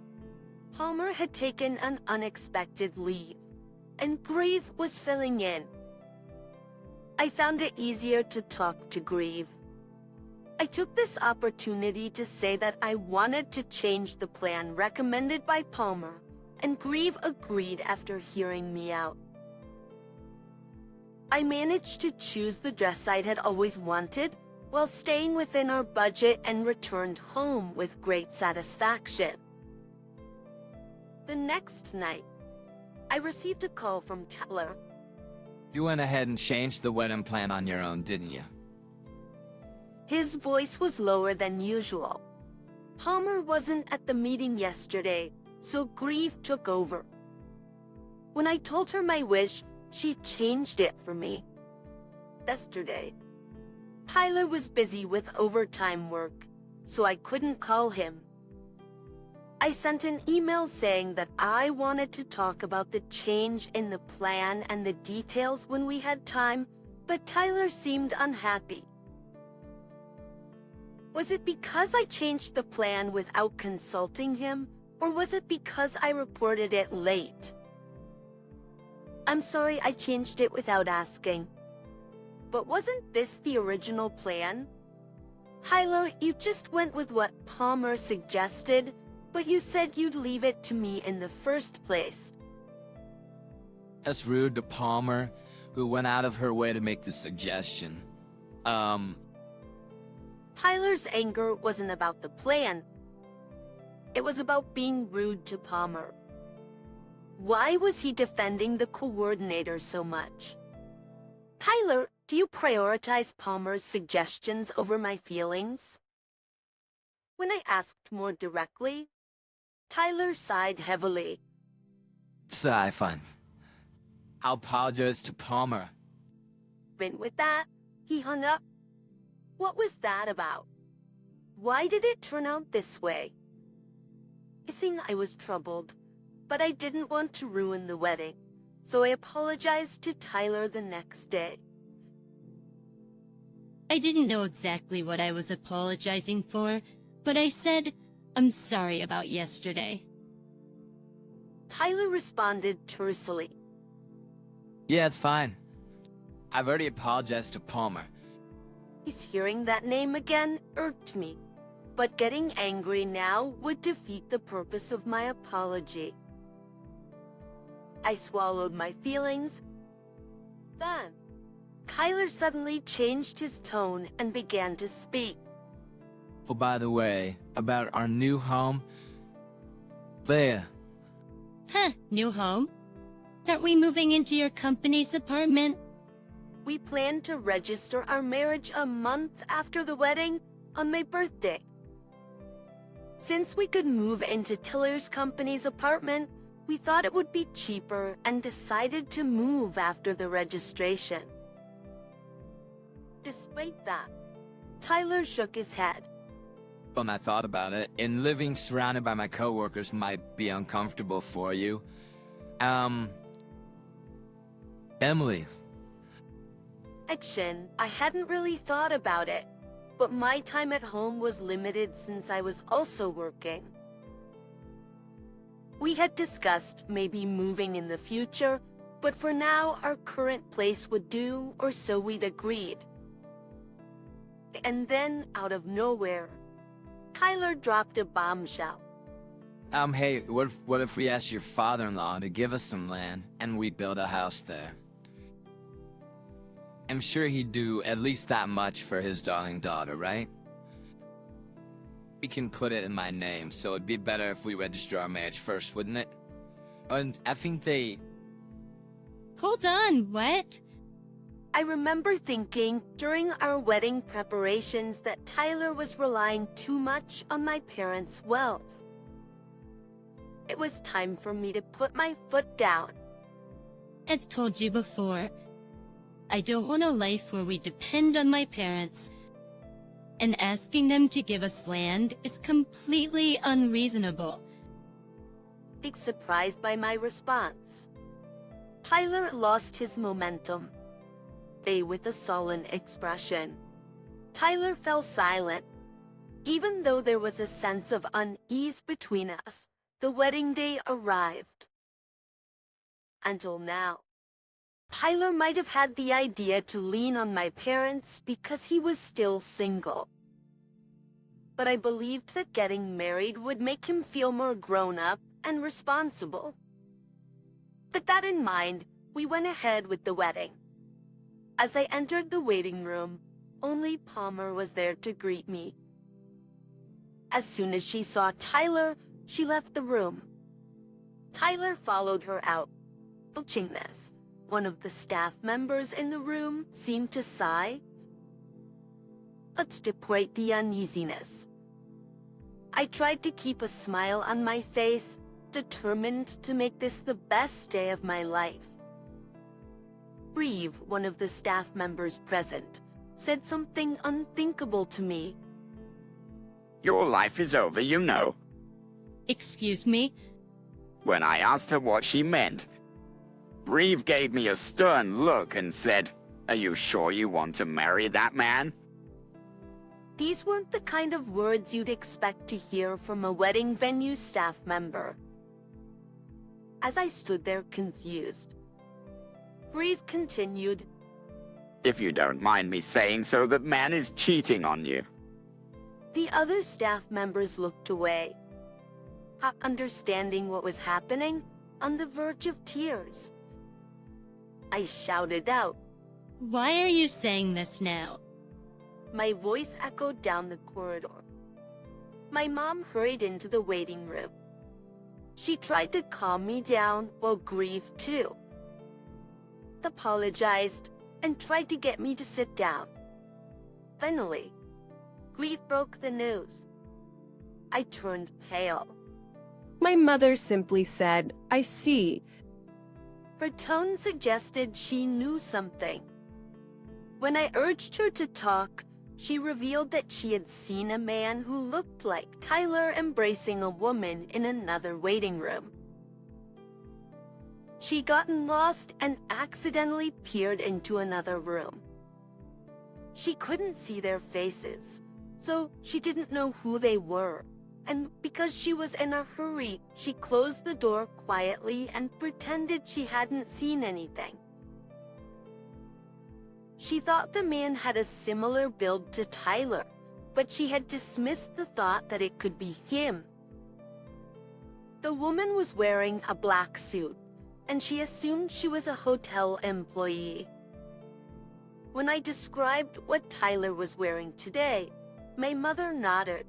Palmer had taken an unexpected leave, and Grieve was filling in. I found it easier to talk to Grieve. I took this opportunity to say that I wanted to change the plan recommended by Palmer, and Grieve agreed after hearing me out. I managed to choose the dress I had always wanted while staying within our budget and returned home with great satisfaction. The next night, I received a call from Tyler. You went ahead and changed the wedding plan on your own, didn't you? His voice was lower than usual. Palmer wasn't at the meeting yesterday, so Grieve took over. When I told her my wish, she changed it for me. Yesterday, Tyler was busy with overtime work, so I couldn't call him. I sent an email saying that I wanted to talk about the change in the plan and the details when we had time, but Tyler seemed unhappy. Was it because I changed the plan without consulting him, or was it because I reported it late? I'm sorry I changed it without asking. But wasn't this the original plan? Tyler, you just went with what Palmer suggested, but you said you'd leave it to me in the first place. That's rude to Palmer, who went out of her way to make the suggestion. Tyler's anger wasn't about the plan. It was about being rude to Palmer. Why was he defending the coordinator so much? Tyler, do you prioritize Palmer's suggestions over my feelings? When I asked more directly, Tyler sighed heavily. Sigh, fine. I'll apologize to Palmer. And with that, he hung up. What was that about? Why did it turn out this way? Guessing I was troubled, but I didn't want to ruin the wedding, so I apologized to Tyler the next day. I didn't know exactly what I was apologizing for, but I said, I'm sorry about yesterday. Tyler responded tersely. Yeah, it's fine. I've already apologized to Palmer. Hearing that name again irked me. But getting angry now would defeat the purpose of my apology. I swallowed my feelings. Then, Tyler suddenly changed his tone and began to speak. Oh, by the way, about our new home. Leia. Huh, new home? Aren't we moving into your company's apartment? We planned to register our marriage a month after the wedding, on my birthday. Since we could move into Tiller's company's apartment, we thought it would be cheaper and decided to move after the registration. Despite that, Tyler shook his head. When I thought about it, and living surrounded by my coworkers might be uncomfortable for you. Emily. Action, I hadn't really thought about it, but my time at home was limited since I was also working. We had discussed maybe moving in the future, but for now our current place would do, or so we'd agreed. And then, out of nowhere, Tyler dropped a bombshell. Hey, what if we asked your father-in-law to give us some land, and we build a house there? I'm sure he'd do at least that much for his darling daughter, right? We can put it in my name, so it'd be better if we register our marriage first, wouldn't it? And I think they... Hold on, what? I remember thinking during our wedding preparations that Tyler was relying too much on my parents' wealth. It was time for me to put my foot down. I've told you before, I don't want a life where we depend on my parents, and asking them to give us land is completely unreasonable. Big surprised by my response. Tyler lost his momentum. With a sullen expression. Tyler fell silent. Even though there was a sense of unease between us, the wedding day arrived. Until now, Tyler might have had the idea to lean on my parents because he was still single. But I believed that getting married would make him feel more grown up and responsible. With that in mind, we went ahead with the wedding. As I entered the waiting room, only Palmer was there to greet me. As soon as she saw Tyler, she left the room. Tyler followed her out. Watching this, one of the staff members in the room seemed to sigh. Let's deploy the uneasiness. I tried to keep a smile on my face, determined to make this the best day of my life. Reeve, one of the staff members present, said something unthinkable to me. Your life is over, you know. Excuse me? When I asked her what she meant, Reeve gave me a stern look and said, "Are you sure you want to marry that man?" These weren't the kind of words you'd expect to hear from a wedding venue staff member. As I stood there confused, Reeve continued, "If you don't mind me saying so, that man is cheating on you." The other staff members looked away, not understanding what was happening, on the verge of tears. I shouted out, Why are you saying this now? My voice echoed down the corridor. My mom hurried into the waiting room. She tried to calm me down while grieved too. Apologized and tried to get me to sit down. Finally, grief broke the news. I turned pale. My mother simply said, "I see." Her tone suggested she knew something. When I urged her to talk, she revealed that she had seen a man who looked like Tyler embracing a woman in another waiting room. She'd gotten lost and accidentally peered into another room. She couldn't see their faces, so she didn't know who they were. And because she was in a hurry, she closed the door quietly and pretended she hadn't seen anything. She thought the man had a similar build to Tyler, but she had dismissed the thought that it could be him. The woman was wearing a black suit, and she assumed she was a hotel employee. When I described what Tyler was wearing today, my mother nodded.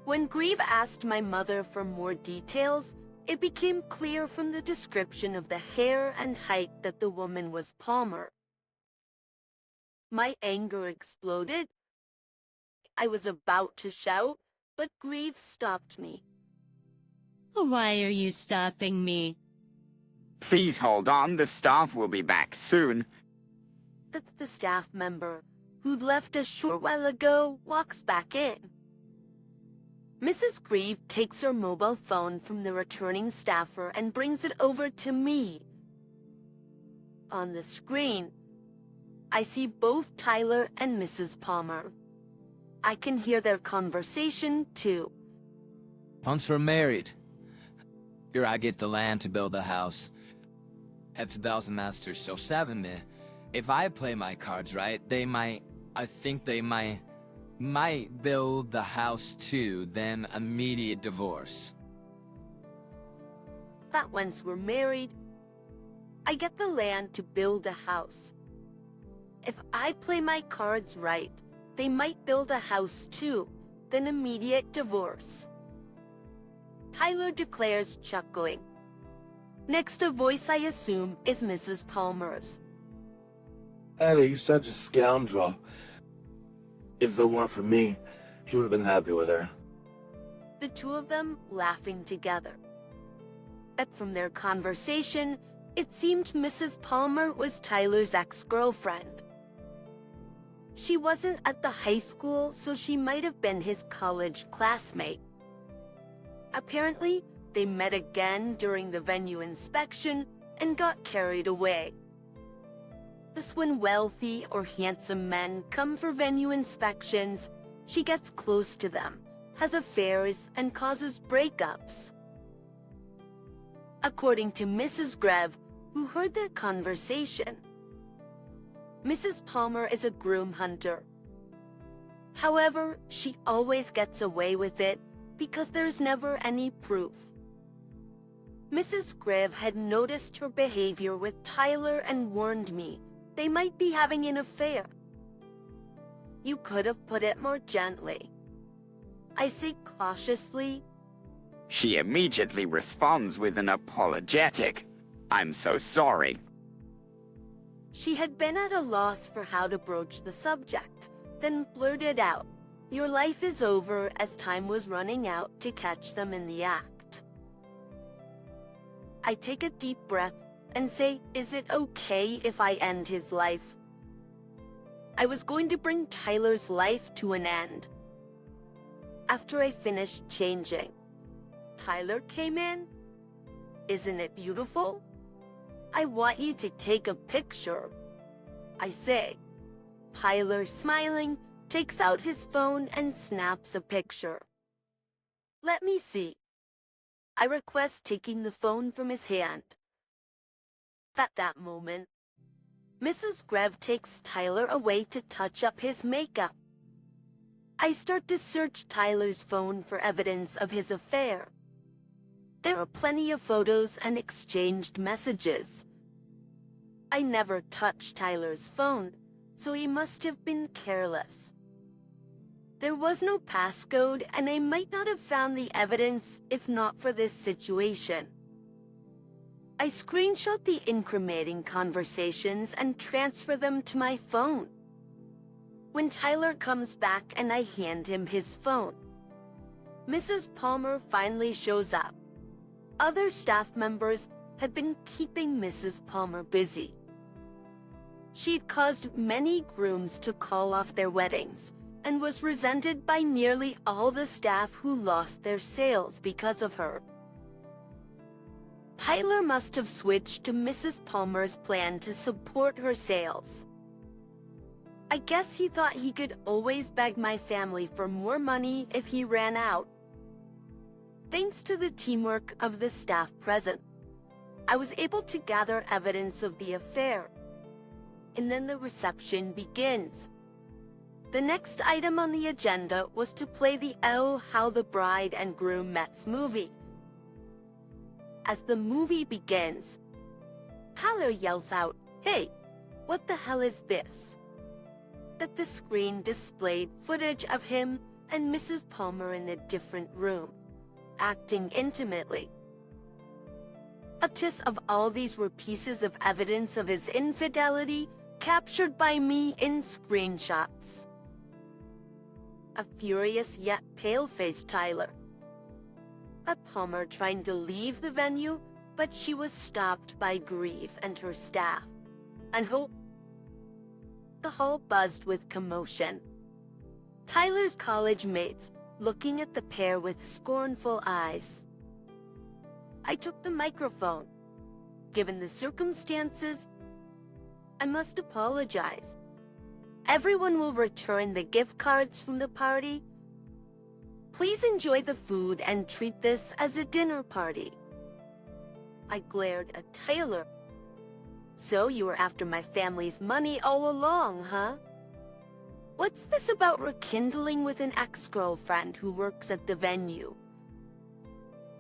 When Grieve asked my mother for more details, it became clear from the description of the hair and height that the woman was Palmer. My anger exploded. I was about to shout, but Grieve stopped me. Why are you stopping me? Please hold on, the staff will be back soon. The staff member, who'd left a short while ago, walks back in. Mrs. Grieve takes her mobile phone from the returning staffer and brings it over to me. On the screen, I see both Tyler and Mrs. Palmer. I can hear their conversation, too. Once we're married, here I get the land to build a house. Have 2,000 masters, so 7 me. If I play my cards right, I think they might build the house too, then immediate divorce. That once we're married, I get the land to build a house. If I play my cards right, they might build a house too, then immediate divorce. Tyler declares, chuckling. Next, a voice I assume is Mrs. Palmer's. Eddie, you're such a scoundrel. If it weren't for me, he would have been happy with her. The two of them laughing together. But from their conversation, it seemed Mrs. Palmer was Tyler's ex-girlfriend. She wasn't at the high school, so she might have been his college classmate. Apparently, they met again during the venue inspection and got carried away. Just when wealthy or handsome men come for venue inspections, she gets close to them, has affairs, and causes breakups. According to Mrs. Grev, who heard their conversation, Mrs. Palmer is a groom hunter. However, she always gets away with it because there's never any proof. Mrs. Grev had noticed her behavior with Tyler and warned me they might be having an affair. You could have put it more gently. I say cautiously. She immediately responds with an apologetic. I'm so sorry. She had been at a loss for how to broach the subject, then blurted out, "Your life is over," as time was running out to catch them in the act. I take a deep breath and say, "Is it okay if I end his life?" I was going to bring Tyler's life to an end. After I finished changing, Tyler came in. "Isn't it beautiful? I want you to take a picture," I say. Tyler, smiling, takes out his phone and snaps a picture. "Let me see." I request, taking the phone from his hand. At that moment, Mrs. Grev takes Tyler away to touch up his makeup. I start to search Tyler's phone for evidence of his affair. There are plenty of photos and exchanged messages. I never touched Tyler's phone, so he must have been careless. There was no passcode, and I might not have found the evidence if not for this situation. I screenshot the incriminating conversations and transfer them to my phone. When Tyler comes back and I hand him his phone, Mrs. Palmer finally shows up. Other staff members had been keeping Mrs. Palmer busy. She'd caused many grooms to call off their weddings and was resented by nearly all the staff who lost their sales because of her. Tyler must have switched to Mrs. Palmer's plan to support her sales. I guess he thought he could always beg my family for more money if he ran out. Thanks to the teamwork of the staff present, I was able to gather evidence of the affair. And then the reception begins. The next item on the agenda was to play the Oh, How the Bride and Groom Met's movie. As the movie begins, Tyler yells out, "Hey, what the hell is this?" That the screen displayed footage of him and Mrs. Palmer in a different room, acting intimately. A test of all these were pieces of evidence of his infidelity captured by me in screenshots. A furious yet pale-faced Tyler. A Palmer trying to leave the venue, but she was stopped by Grieve and her staff, and the hall buzzed with commotion. Tyler's college mates looking at the pair with scornful eyes. I took the microphone. Given the circumstances, I must apologize. Everyone will return the gift cards from the party. Please enjoy the food and treat this as a dinner party. I glared at Tyler. So you were after my family's money all along, huh? What's this about rekindling with an ex-girlfriend who works at the venue?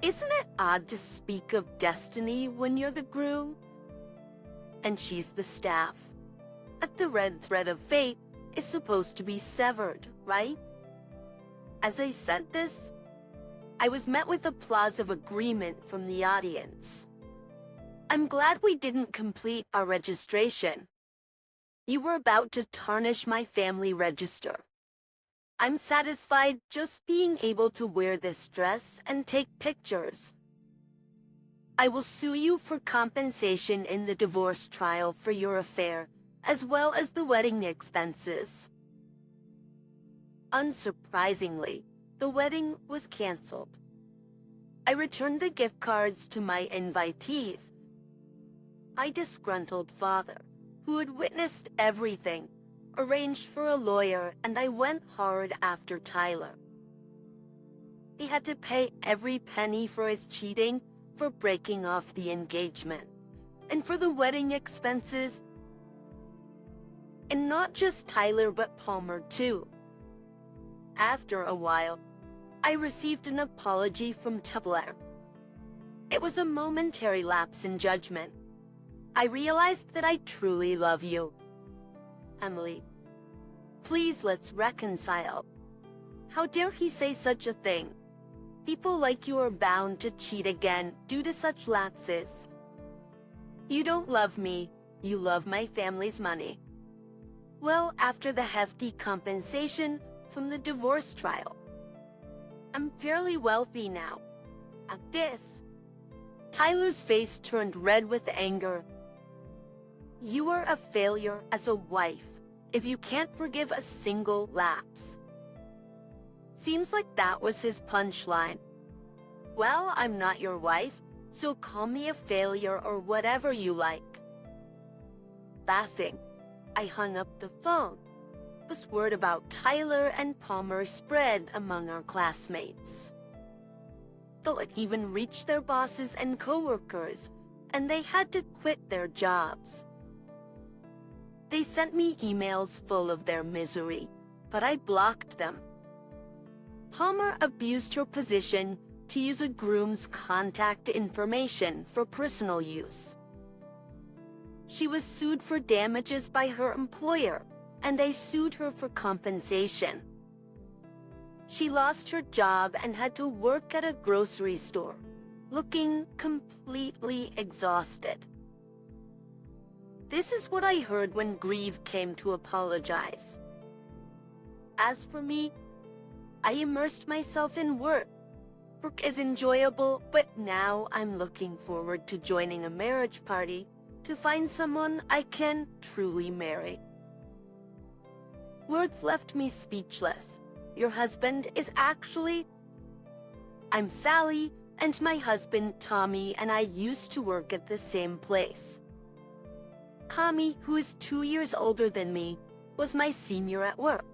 Isn't it odd to speak of destiny when you're the groom? And she's the staff. That the red thread of fate is supposed to be severed, right? As I said this, I was met with applause of agreement from the audience. I'm glad we didn't complete our registration. You were about to tarnish my family register. I'm satisfied just being able to wear this dress and take pictures. I will sue you for compensation in the divorce trial for your affair, as well as the wedding expenses. Unsurprisingly, the wedding was canceled. I returned the gift cards to my invitees. My disgruntled father, who had witnessed everything, arranged for a lawyer, and I went hard after Tyler. He had to pay every penny for his cheating, for breaking off the engagement, and for the wedding expenses. And not just Tyler, but Palmer too. After a while, I received an apology from Tyler. It was a momentary lapse in judgment. I realized that I truly love you. Emily, please let's reconcile. How dare he say such a thing? People like you are bound to cheat again due to such lapses. You don't love me, you love my family's money. Well, after the hefty compensation from the divorce trial, I'm fairly wealthy now. At this, Tyler's face turned red with anger. You are a failure as a wife if you can't forgive a single lapse. Seems like that was his punchline. Well, I'm not your wife, so call me a failure or whatever you like. Laughing, I hung up the phone. This word about Tyler and Palmer spread among our classmates. Though it even reached their bosses and coworkers, and they had to quit their jobs. They sent me emails full of their misery, but I blocked them. Palmer abused her position to use a groom's contact information for personal use. She was sued for damages by her employer, and they sued her for compensation. She lost her job and had to work at a grocery store, looking completely exhausted. This is what I heard when Grieve came to apologize. As for me, I immersed myself in work. Work is enjoyable, but now I'm looking forward to joining a marriage party to find someone I can truly marry. Words left me speechless. Your husband is actually... I'm Sally, and my husband Tommy and I used to work at the same place. Tommy, who is 2 years older than me, was my senior at work.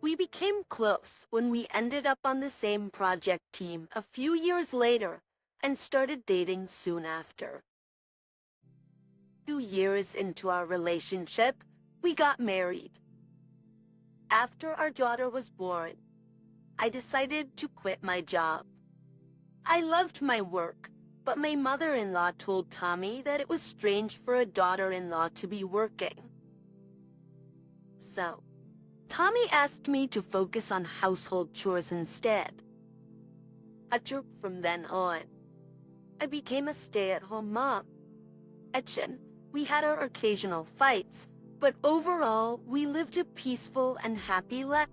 We became close when we ended up on the same project team a few years later and started dating soon after. 2 years into our relationship, we got married. after our daughter was born, I decided to quit my job. I loved my work, but my mother-in-law told Tommy that it was strange for a daughter-in-law to be working. So, Tommy asked me to focus on household chores instead. From then on, I became a stay-at-home mom. We had our occasional fights, but overall, we lived a peaceful and happy life.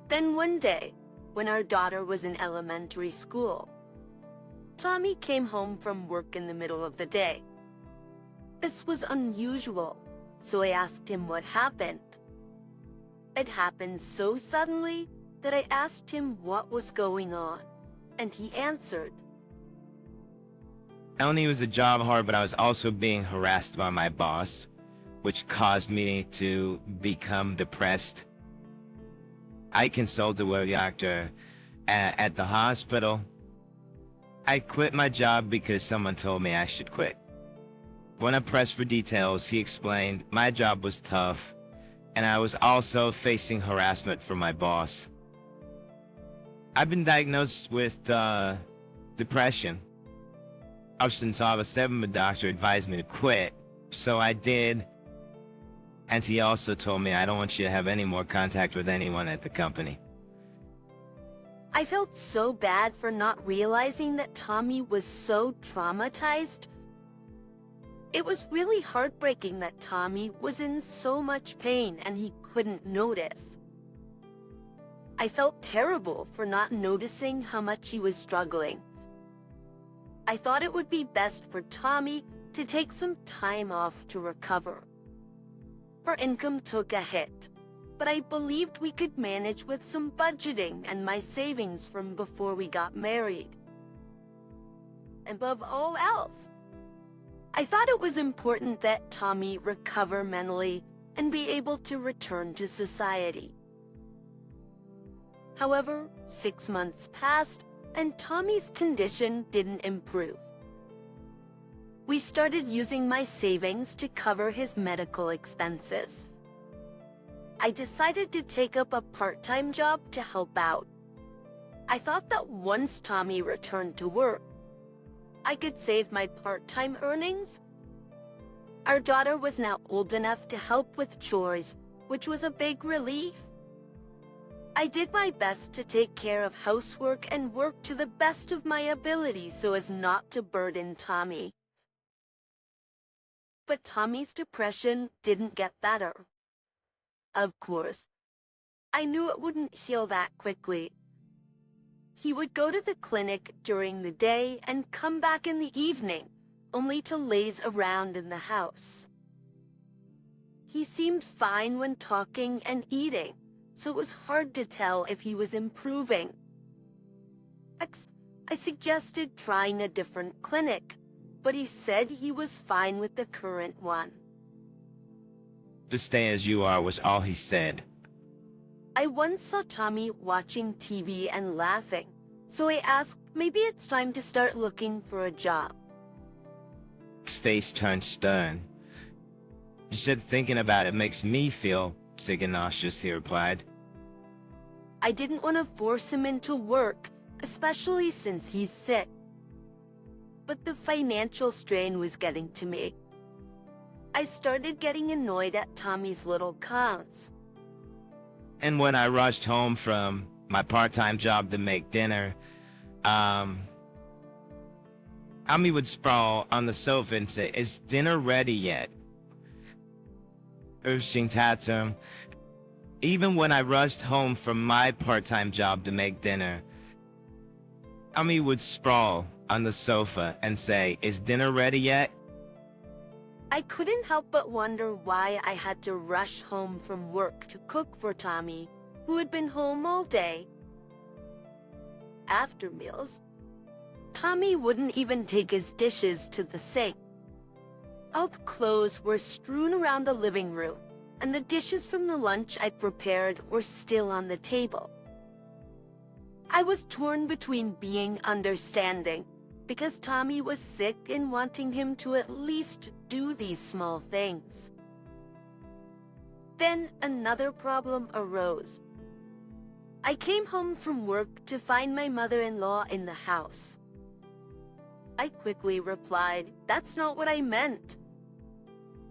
Then one day, when our daughter was in elementary school, Tommy came home from work in the middle of the day. This was unusual, so I asked him what happened. It happened so suddenly that I asked him what was going on, and he answered. Not only was the job hard, but I was also being harassed by my boss, which caused me to become depressed. I consulted with a doctor at the hospital. I quit my job because someone told me I should quit. When I pressed for details, he explained my job was tough, and I was also facing harassment from my boss. I've been diagnosed with depression. Since I was 7, the doctor advised me to quit, so I did. And he also told me, I don't want you to have any more contact with anyone at the company. I felt so bad for not realizing that Tommy was so traumatized. It was really heartbreaking that Tommy was in so much pain and he couldn't notice. I felt terrible for not noticing how much he was struggling. I thought it would be best for Tommy to take some time off to recover. Our income took a hit, but I believed we could manage with some budgeting and my savings from before we got married. Above all else, I thought it was important that Tommy recover mentally and be able to return to society. However, 6 months passed and Tommy's condition didn't improve. We started using my savings to cover his medical expenses. I decided to take up a part-time job to help out. I thought that once Tommy returned to work, I could save my part-time earnings. Our daughter was now old enough to help with chores, which was a big relief. I did my best to take care of housework and work to the best of my ability so as not to burden Tommy. But Tommy's depression didn't get better. Of course, I knew it wouldn't heal that quickly. He would go to the clinic during the day and come back in the evening, only to laze around in the house. He seemed fine when talking and eating, so it was hard to tell if he was improving. I suggested trying a different clinic, but he said he was fine with the current one. Just stay as you are was all he said. I once saw Tommy watching TV and laughing, so I asked maybe it's time to start looking for a job. His face turned stern. You said thinking about it makes me feel sick and nauseous, he replied. I didn't want to force him into work, especially since he's sick. But the financial strain was getting to me. I started getting annoyed at Tommy's little cons. And when I rushed home from my part-time job to make dinner, Tommy would sprawl on the sofa and say, "Is dinner ready yet?" Urging him. Even when I rushed home from my part-time job to make dinner, Tommy would sprawl on the sofa and say, "Is dinner ready yet?" I couldn't help but wonder why I had to rush home from work to cook for Tommy, who had been home all day. After meals, Tommy wouldn't even take his dishes to the sink. Old clothes were strewn around the living room, and the dishes from the lunch I prepared were still on the table. I was torn between being understanding, because Tommy was sick and wanting him to at least do these small things. Then another problem arose. I came home from work to find my mother-in-law in the house. I quickly replied, "That's not what I meant."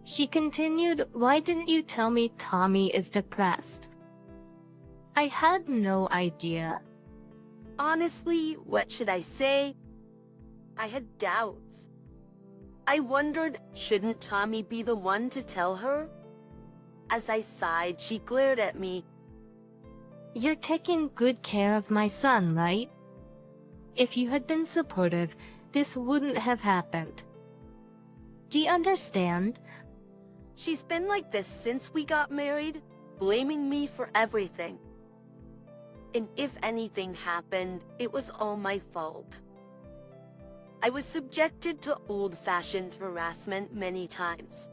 She continued, "Why didn't you tell me Tommy is depressed?" I had no idea. Honestly, what should I say? I had doubts. I wondered, shouldn't Tommy be the one to tell her? As I sighed, she glared at me. You're taking good care of my son, right? If you had been supportive, this wouldn't have happened. Do you understand? She's been like this since we got married, blaming me for everything. And if anything happened, it was all my fault. I was subjected to old-fashioned harassment many times.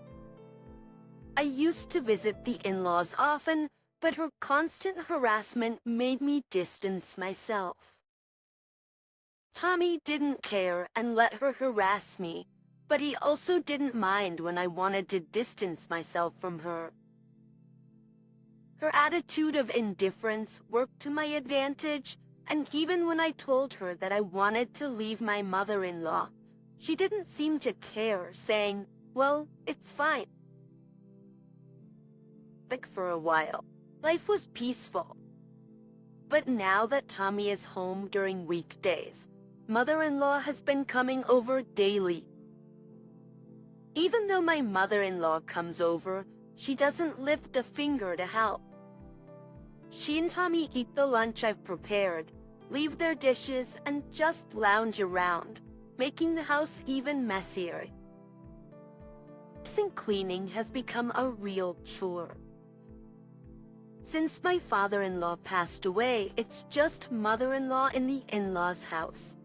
I used to visit the in-laws often, but her constant harassment made me distance myself. Tommy didn't care and let her harass me, but he also didn't mind when I wanted to distance myself from her. Her attitude of indifference worked to my advantage, and even when I told her that I wanted to leave my mother-in-law, she didn't seem to care, saying, "Well, it's fine." But for a while, life was peaceful. But now that Tommy is home during weekdays, mother-in-law has been coming over daily. Even though my mother-in-law comes over, she doesn't lift a finger to help. She and Tommy eat the lunch I've prepared, leave their dishes, and just lounge around, making the house even messier. Cleaning has become a real chore. Since my father-in-law passed away, it's just mother-in-law in the in-laws' house.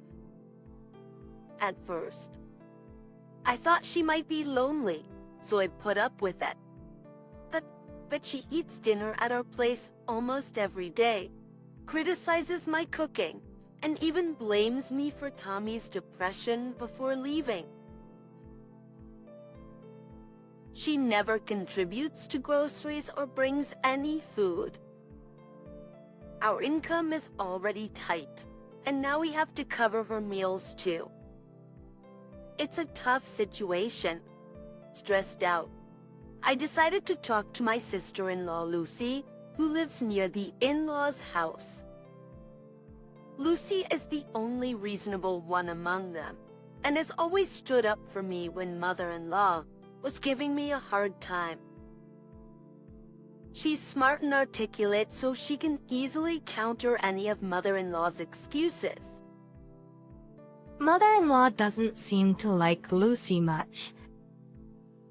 At first, I thought she might be lonely, so I put up with it. But she eats dinner at our place almost every day, criticizes my cooking, and even blames me for Tommy's depression before leaving. She never contributes to groceries or brings any food. Our income is already tight, and now we have to cover her meals too. It's a tough situation. Stressed out, I decided to talk to my sister-in-law Lucy, who lives near the in-laws' house. Lucy is the only reasonable one among them, and has always stood up for me when mother-in-law was giving me a hard time. She's smart and articulate, so she can easily counter any of mother-in-law's excuses. Mother-in-law doesn't seem to like Lucy much.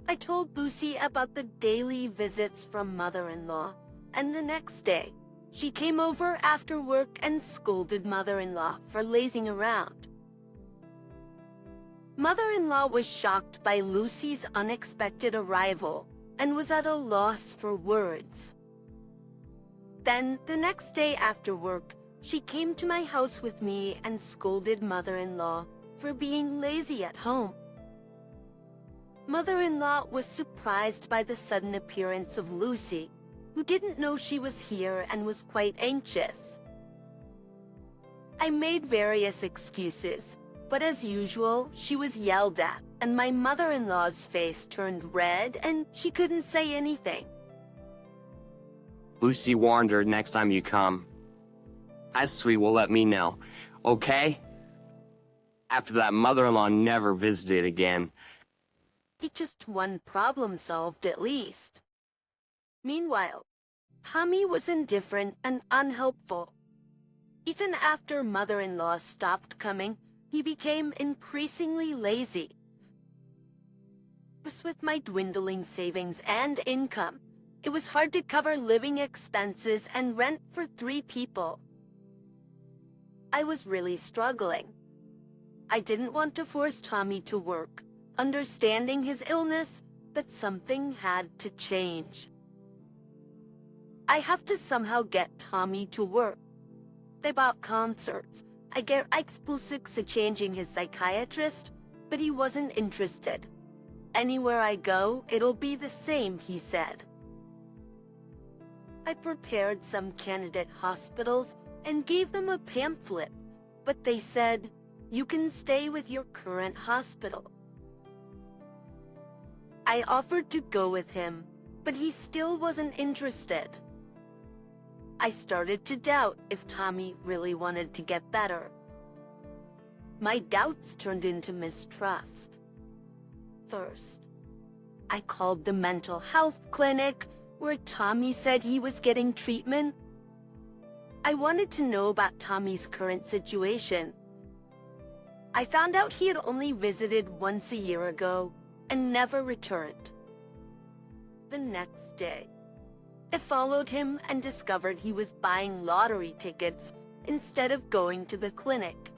I told Lucy about the daily visits from mother-in-law, and the next day, she came over after work and scolded mother-in-law for lazing around. Mother-in-law was shocked by Lucy's unexpected arrival and was at a loss for words. Then, the next day after work, she came to my house with me and scolded mother-in-law for being lazy at home. Mother-in-law was surprised by the sudden appearance of Lucy, who didn't know she was here and was quite anxious. I made various excuses, but as usual, she was yelled at, and my mother-in-law's face turned red and she couldn't say anything. Lucy warned her next time you come. Ashley will let me know, okay? After that, mother-in-law never visited again. Just one problem solved at least. Meanwhile, Tommy was indifferent and unhelpful. Even after mother-in-law stopped coming, he became increasingly lazy. With my dwindling savings and income, it was hard to cover living expenses and rent for 3 people. I was really struggling. I didn't want to force Tommy to work, understanding his illness, but something had to change. I have to somehow get Tommy to work. They bought concerts. I get expulsive changing his psychiatrist, but he wasn't interested. Anywhere I go, it'll be the same, he said. I prepared some candidate hospitals and gave them a pamphlet, but they said, "You can stay with your current hospital." I offered to go with him, but he still wasn't interested. I started to doubt if Tommy really wanted to get better. My doubts turned into mistrust. First, I called the mental health clinic where Tommy said he was getting treatment. I wanted to know about Tommy's current situation. I found out he had only visited once a year ago and never returned. The next day, I followed him and discovered he was buying lottery tickets instead of going to the clinic.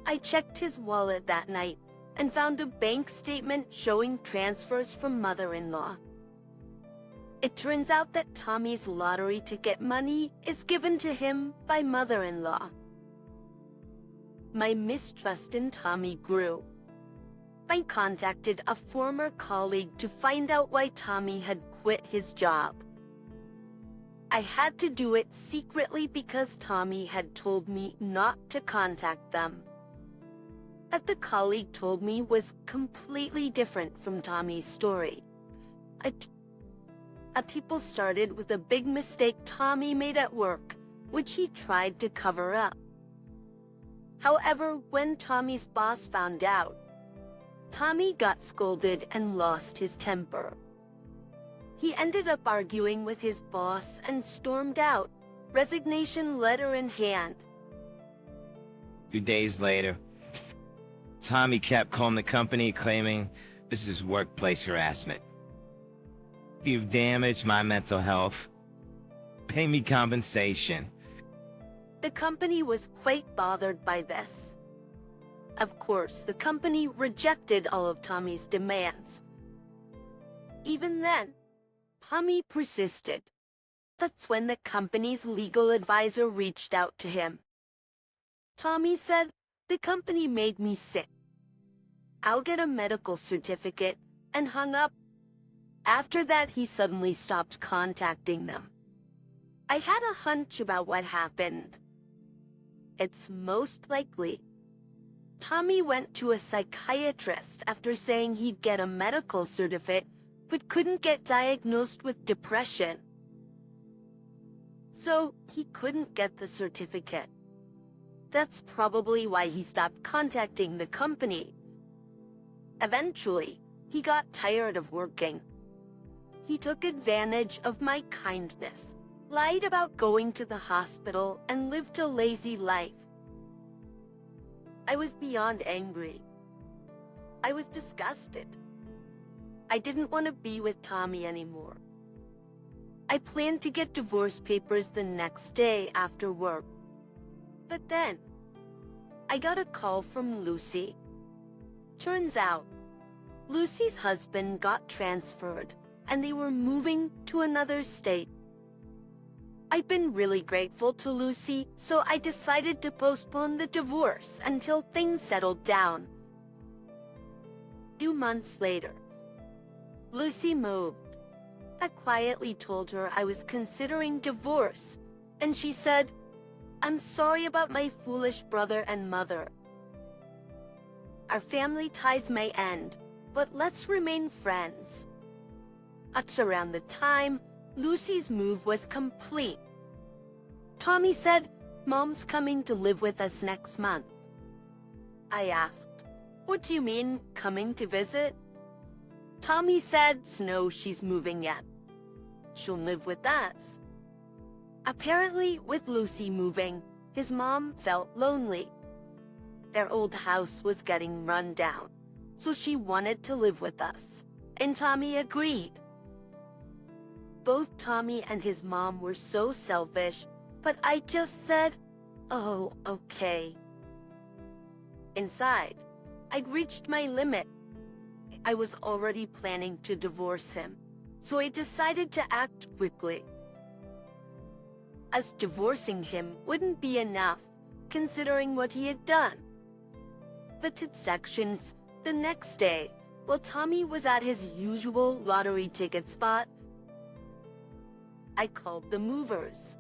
I checked his wallet that night and found a bank statement showing transfers from mother-in-law. It turns out that Tommy's lottery ticket money is given to him by mother-in-law. My mistrust in Tommy grew. I contacted a former colleague to find out why Tommy had quit his job. I had to do it secretly because Tommy had told me not to contact them. That the colleague told me was completely different from Tommy's story. People started with a big mistake Tommy made at work, which he tried to cover up. However, when Tommy's boss found out, Tommy got scolded and lost his temper. He ended up arguing with his boss and stormed out, resignation letter in hand. 2 days later, Tommy kept calling the company claiming this is workplace harassment. You've damaged my mental health. Pay me compensation. The company was quite bothered by this. Of course, the company rejected all of Tommy's demands. Even then, Tommy persisted. That's when the company's legal advisor reached out to him. Tommy said, "The company made me sick. I'll get a medical certificate," and hung up. After that, he suddenly stopped contacting them. I had a hunch about what happened. It's most likely Tommy went to a psychiatrist after saying he'd get a medical certificate, but couldn't get diagnosed with depression. So he couldn't get the certificate. That's probably why he stopped contacting the company. Eventually, he got tired of working. He took advantage of my kindness, lied about going to the hospital, and lived a lazy life. I was beyond angry. I was disgusted. I didn't want to be with Tommy anymore. I planned to get divorce papers the next day after work. But then, I got a call from Lucy. Turns out, Lucy's husband got transferred, and they were moving to another state. I've been really grateful to Lucy, so I decided to postpone the divorce until things settled down. 2 months later, Lucy moved. I quietly told her I was considering divorce, and she said, "I'm sorry about my foolish brother and mother. Our family ties may end, but let's remain friends." At around the time Lucy's move was complete, Tommy said, "Mom's coming to live with us next month." I asked, "What do you mean, coming to visit?" Tommy said, "No, she's moving yet. She'll live with us." Apparently, with Lucy moving, his mom felt lonely. Their old house was getting run down, so she wanted to live with us, and Tommy agreed. Both Tommy and his mom were so selfish, but I just said, "Oh, okay." Inside, I'd reached my limit. I was already planning to divorce him, so I decided to act quickly. As divorcing him wouldn't be enough, considering what he had done. But to sections, the next day, while Tommy was at his usual lottery ticket spot, I called the movers.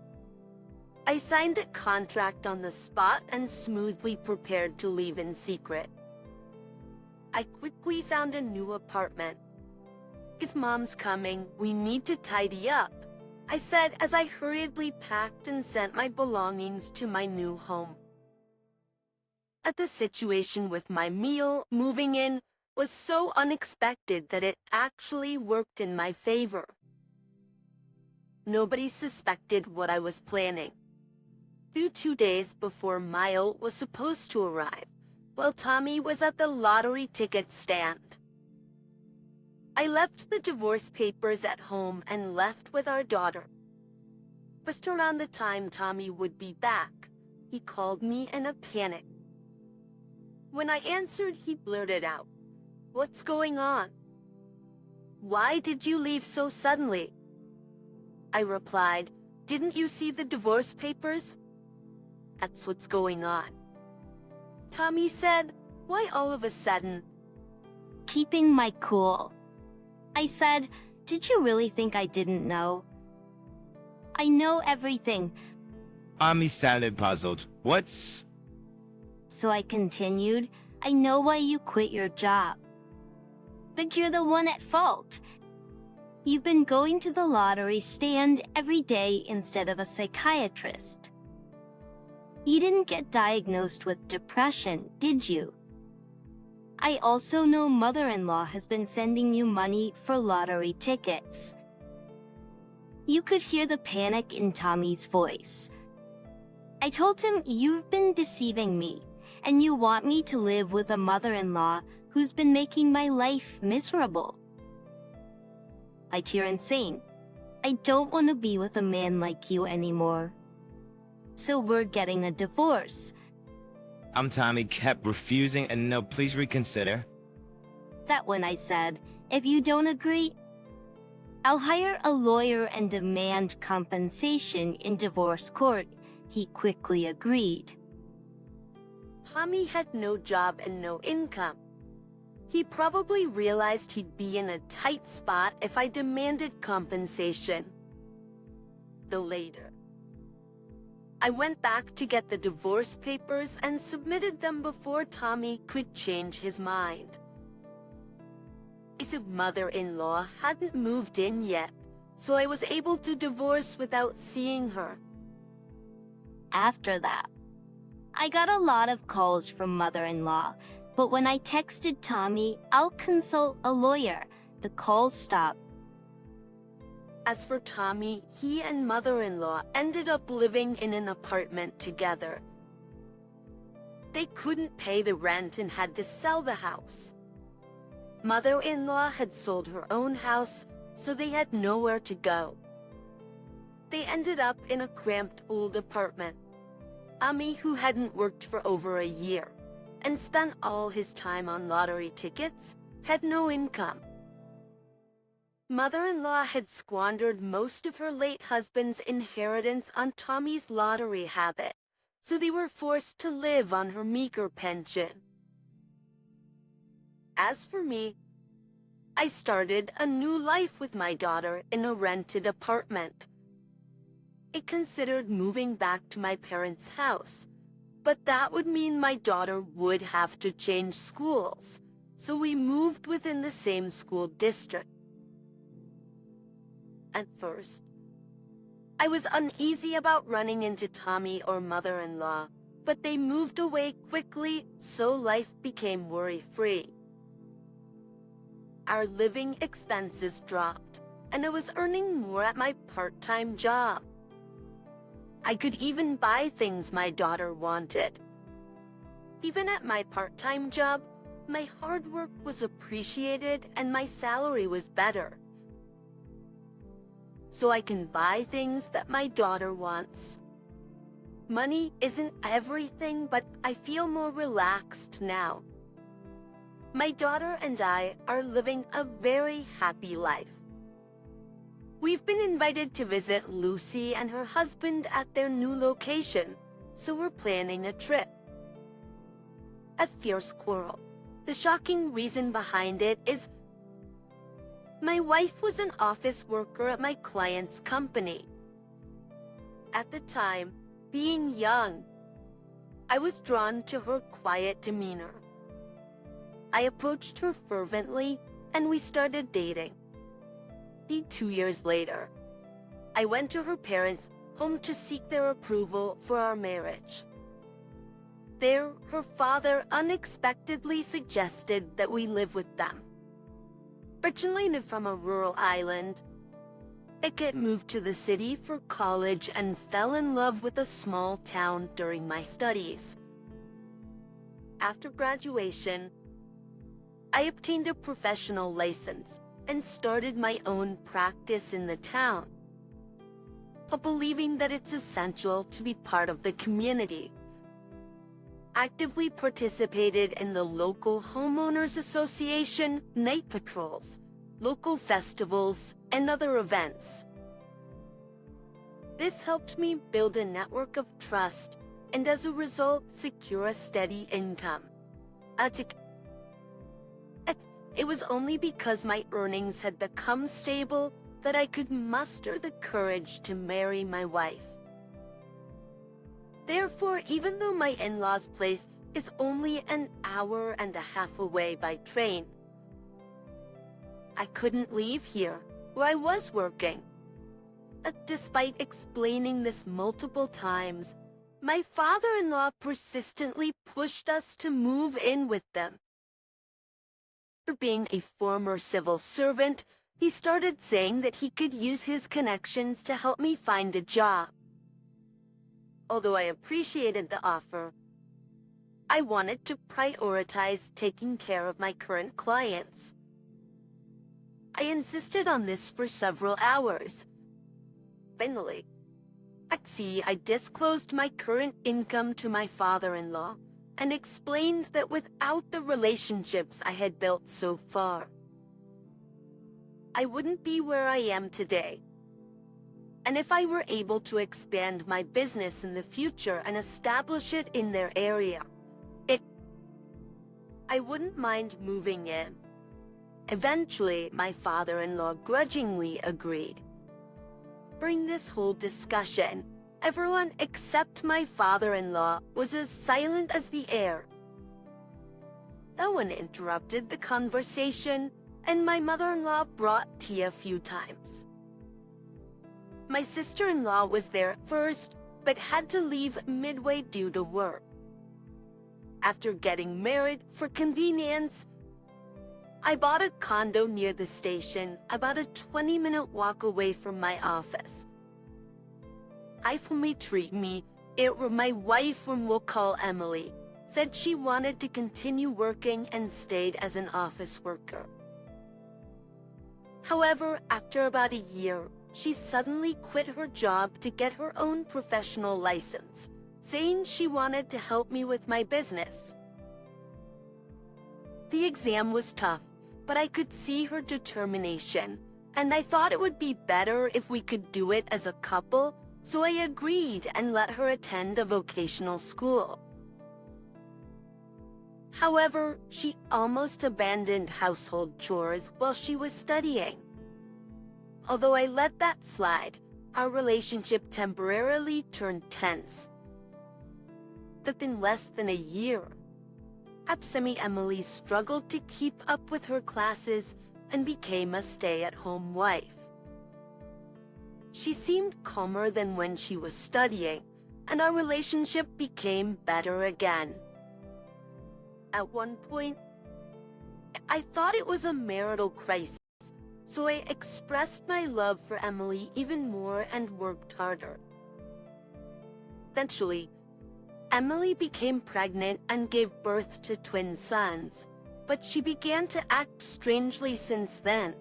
I signed a contract on the spot and smoothly prepared to leave in secret. I quickly found a new apartment. If Mom's coming, we need to tidy up, I said as I hurriedly packed and sent my belongings to my new home. The situation with my meal moving in was so unexpected that it actually worked in my favor. Nobody suspected what I was planning. 2 days before Mile was supposed to arrive, while Tommy was at the lottery ticket stand. I left the divorce papers at home and left with our daughter. Just around the time Tommy would be back, he called me in a panic. When I answered, he blurted out, "What's going on? Why did you leave so suddenly?" I replied, "Didn't you see the divorce papers? That's what's going on." Tommy said, "Why all of a sudden?" Keeping my cool. I said, "Did you really think I didn't know? I know everything." Ami sounded puzzled. What's... So I continued, "I know why you quit your job. But you're the one at fault. You've been going to the lottery stand every day instead of a psychiatrist. You didn't get diagnosed with depression, did you? I also know mother-in-law has been sending you money for lottery tickets." You could hear the panic in Tommy's voice. I told him, "You've been deceiving me, and you want me to live with a mother-in-law who's been making my life miserable. You're insane. I don't want to be with a man like you anymore. So we're getting a divorce." Tommy kept refusing, and no, please reconsider. That when I said, "If you don't agree, I'll hire a lawyer and demand compensation in divorce court," he quickly agreed. Tommy had no job and no income. He probably realized he'd be in a tight spot if I demanded compensation. Though later, I went back to get the divorce papers and submitted them before Tommy could change his mind. His mother-in-law hadn't moved in yet, so I was able to divorce without seeing her. After that, I got a lot of calls from mother-in-law, but when I texted Tommy, "I'll consult a lawyer," the calls stopped. As for Tommy, he and mother-in-law ended up living in an apartment together. They couldn't pay the rent and had to sell the house. Mother-in-law had sold her own house, so they had nowhere to go. They ended up in a cramped old apartment. Ami, who hadn't worked for over a year and spent all his time on lottery tickets, had no income. Mother-in-law had squandered most of her late husband's inheritance on Tommy's lottery habit, so they were forced to live on her meager pension. As for me, I started a new life with my daughter in a rented apartment. I considered moving back to my parents' house, but that would mean my daughter would have to change schools, so we moved within the same school district. At first, I was uneasy about running into Tommy or mother-in-law, but they moved away quickly, so life became worry-free. Our living expenses dropped, and I was earning more at my part-time job. I could even buy things my daughter wanted. Even at my part-time job, my hard work was appreciated and my salary was better. So I can buy things that my daughter wants. Money isn't everything, but I feel more relaxed now. My daughter and I are living a very happy life. We've been invited to visit Lucy and her husband at their new location, so we're planning a trip. A fierce quarrel. The shocking reason behind it is My wife was an office worker at my client's company. At the time, being young, I was drawn to her quiet demeanor. I approached her fervently, and we started dating. 2 years later, I went to her parents' home to seek their approval for our marriage. There, her father unexpectedly suggested that we live with them. Originally from a rural island, I moved to the city for college and fell in love with a small town during my studies. After graduation, I obtained a professional license and started my own practice in the town, believing that it's essential to be part of the community. Actively participated in the local homeowners association, night patrols, local festivals, and other events. This helped me build a network of trust and as a result secure a steady income. It was only because my earnings had become stable that I could muster the courage to marry my wife. Therefore, even though my in-laws' place is only an hour and a half away by train, I couldn't leave here, where I was working. Despite explaining this multiple times, my father-in-law persistently pushed us to move in with them. For being a former civil servant, he started saying that he could use his connections to help me find a job. Although I appreciated the offer, I wanted to prioritize taking care of my current clients. I insisted on this for several hours. Finally, I disclosed my current income to my father-in-law and explained that without the relationships I had built so far, I wouldn't be where I am today. And if I were able to expand my business in the future and establish it in their area, I wouldn't mind moving in. Eventually, my father-in-law grudgingly agreed. During this whole discussion, everyone except my father-in-law was as silent as the air. No one interrupted the conversation, and my mother-in-law brought tea a few times. My sister-in-law was there first, but had to leave midway due to work. After getting married, for convenience, I bought a condo near the station, about a 20-minute walk away from my office. My wife, whom we'll call Emily, said she wanted to continue working and stayed as an office worker. However, after about a year, she suddenly quit her job to get her own professional license, saying she wanted to help me with my business. The exam was tough, but I could see her determination, and I thought it would be better if we could do it as a couple, so I agreed and let her attend a vocational school. However, she almost abandoned household chores while she was studying. Although I let that slide, our relationship temporarily turned tense. Within less than a year, Emily struggled to keep up with her classes and became a stay-at-home wife. She seemed calmer than when she was studying, and our relationship became better again. At one point, I thought it was a marital crisis, so I expressed my love for Emily even more and worked harder. Eventually, Emily became pregnant and gave birth to twin sons, but she began to act strangely since then.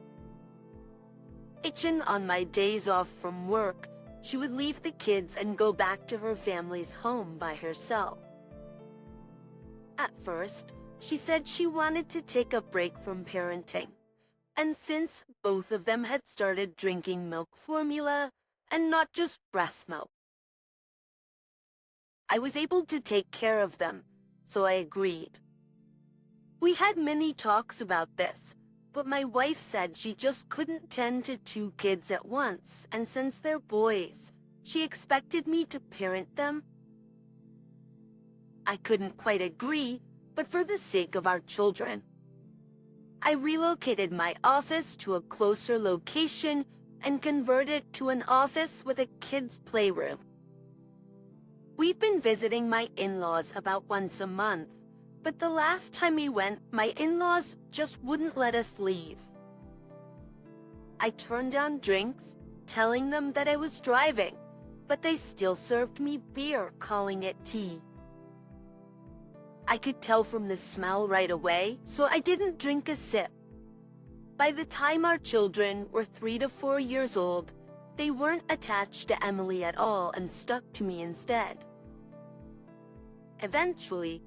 On my days off from work, she would leave the kids and go back to her family's home by herself. At first, she said she wanted to take a break from parenting, and since both of them had started drinking milk formula and not just breast milk, I was able to take care of them, so I agreed. We had many talks about this, but my wife said she just couldn't tend to 2 kids at once, and since they're boys, she expected me to parent them. I couldn't quite agree, but for the sake of our children, I relocated my office to a closer location and converted it to an office with a kids' playroom. We've been visiting my in-laws about once a month, but the last time we went, my in-laws just wouldn't let us leave. I turned down drinks, telling them that I was driving, but they still served me beer, calling it tea. I could tell from the smell right away, so I didn't drink a sip. By the time our children were 3 to 4 years old, they weren't attached to Emily at all and stuck to me instead. Eventually,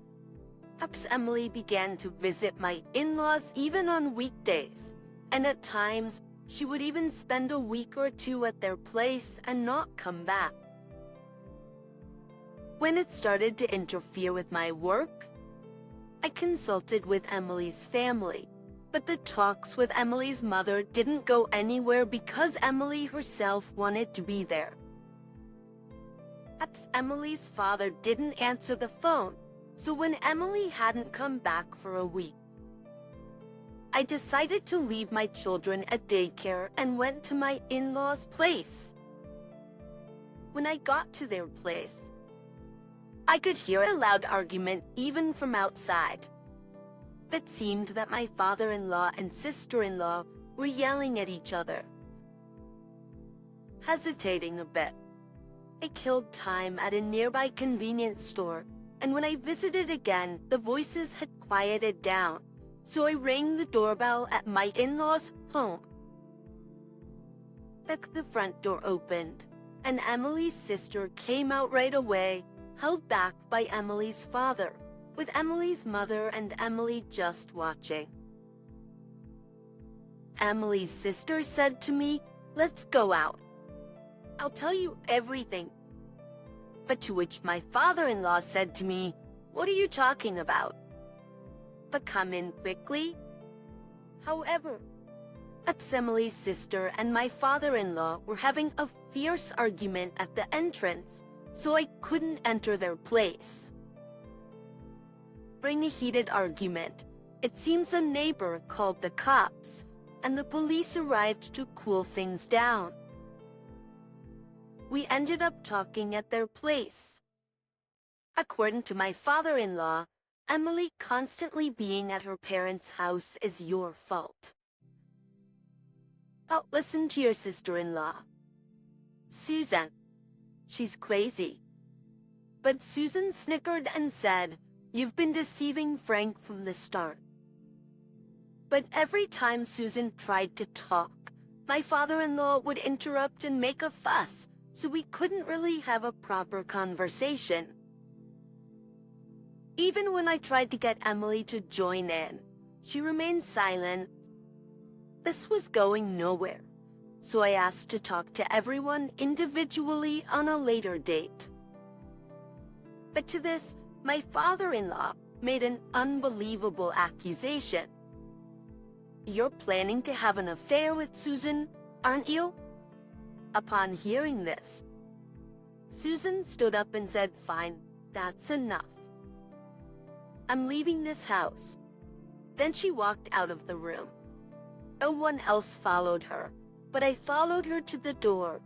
perhaps Emily began to visit my in-laws even on weekdays, and at times she would even spend a week or 2 at their place and not come back. When it started to interfere with my work, I consulted with Emily's family, but the talks with Emily's mother didn't go anywhere because Emily herself wanted to be there. Perhaps Emily's father didn't answer the phone, so when Emily hadn't come back for a week, I decided to leave my children at daycare and went to my in-laws' place. When I got to their place, I could hear a loud argument even from outside. It seemed that my father-in-law and sister-in-law were yelling at each other. Hesitating a bit, I killed time at a nearby convenience store, and when I visited again, the voices had quieted down, so I rang the doorbell at my in-laws' home. The front door opened, and Emily's sister came out right away, held back by Emily's father, with Emily's mother and Emily just watching. Emily's sister said to me, "Let's go out. I'll tell you everything." But to which my father-in-law said to me, "What are you talking about? But come in quickly." However, Emily's sister and my father-in-law were having a fierce argument at the entrance, so I couldn't enter their place. During a heated argument, it seems a neighbor called the cops, and the police arrived to cool things down. We ended up talking at their place. According to my father-in-law, Emily constantly being at her parents' house is your fault. I'll listen to your sister-in-law, Susan. She's crazy. But Susan snickered and said, "You've been deceiving Frank from the start." But every time Susan tried to talk, my father-in-law would interrupt and make a fuss, so we couldn't really have a proper conversation. Even when I tried to get Emily to join in, she remained silent. This was going nowhere, so I asked to talk to everyone individually on a later date. But to this, my father-in-law made an unbelievable accusation. "You're planning to have an affair with Susan, aren't you?" Upon hearing this, Susan stood up and said, "Fine, that's enough. I'm leaving this house." Then she walked out of the room. No one else followed her, but I followed her to the door.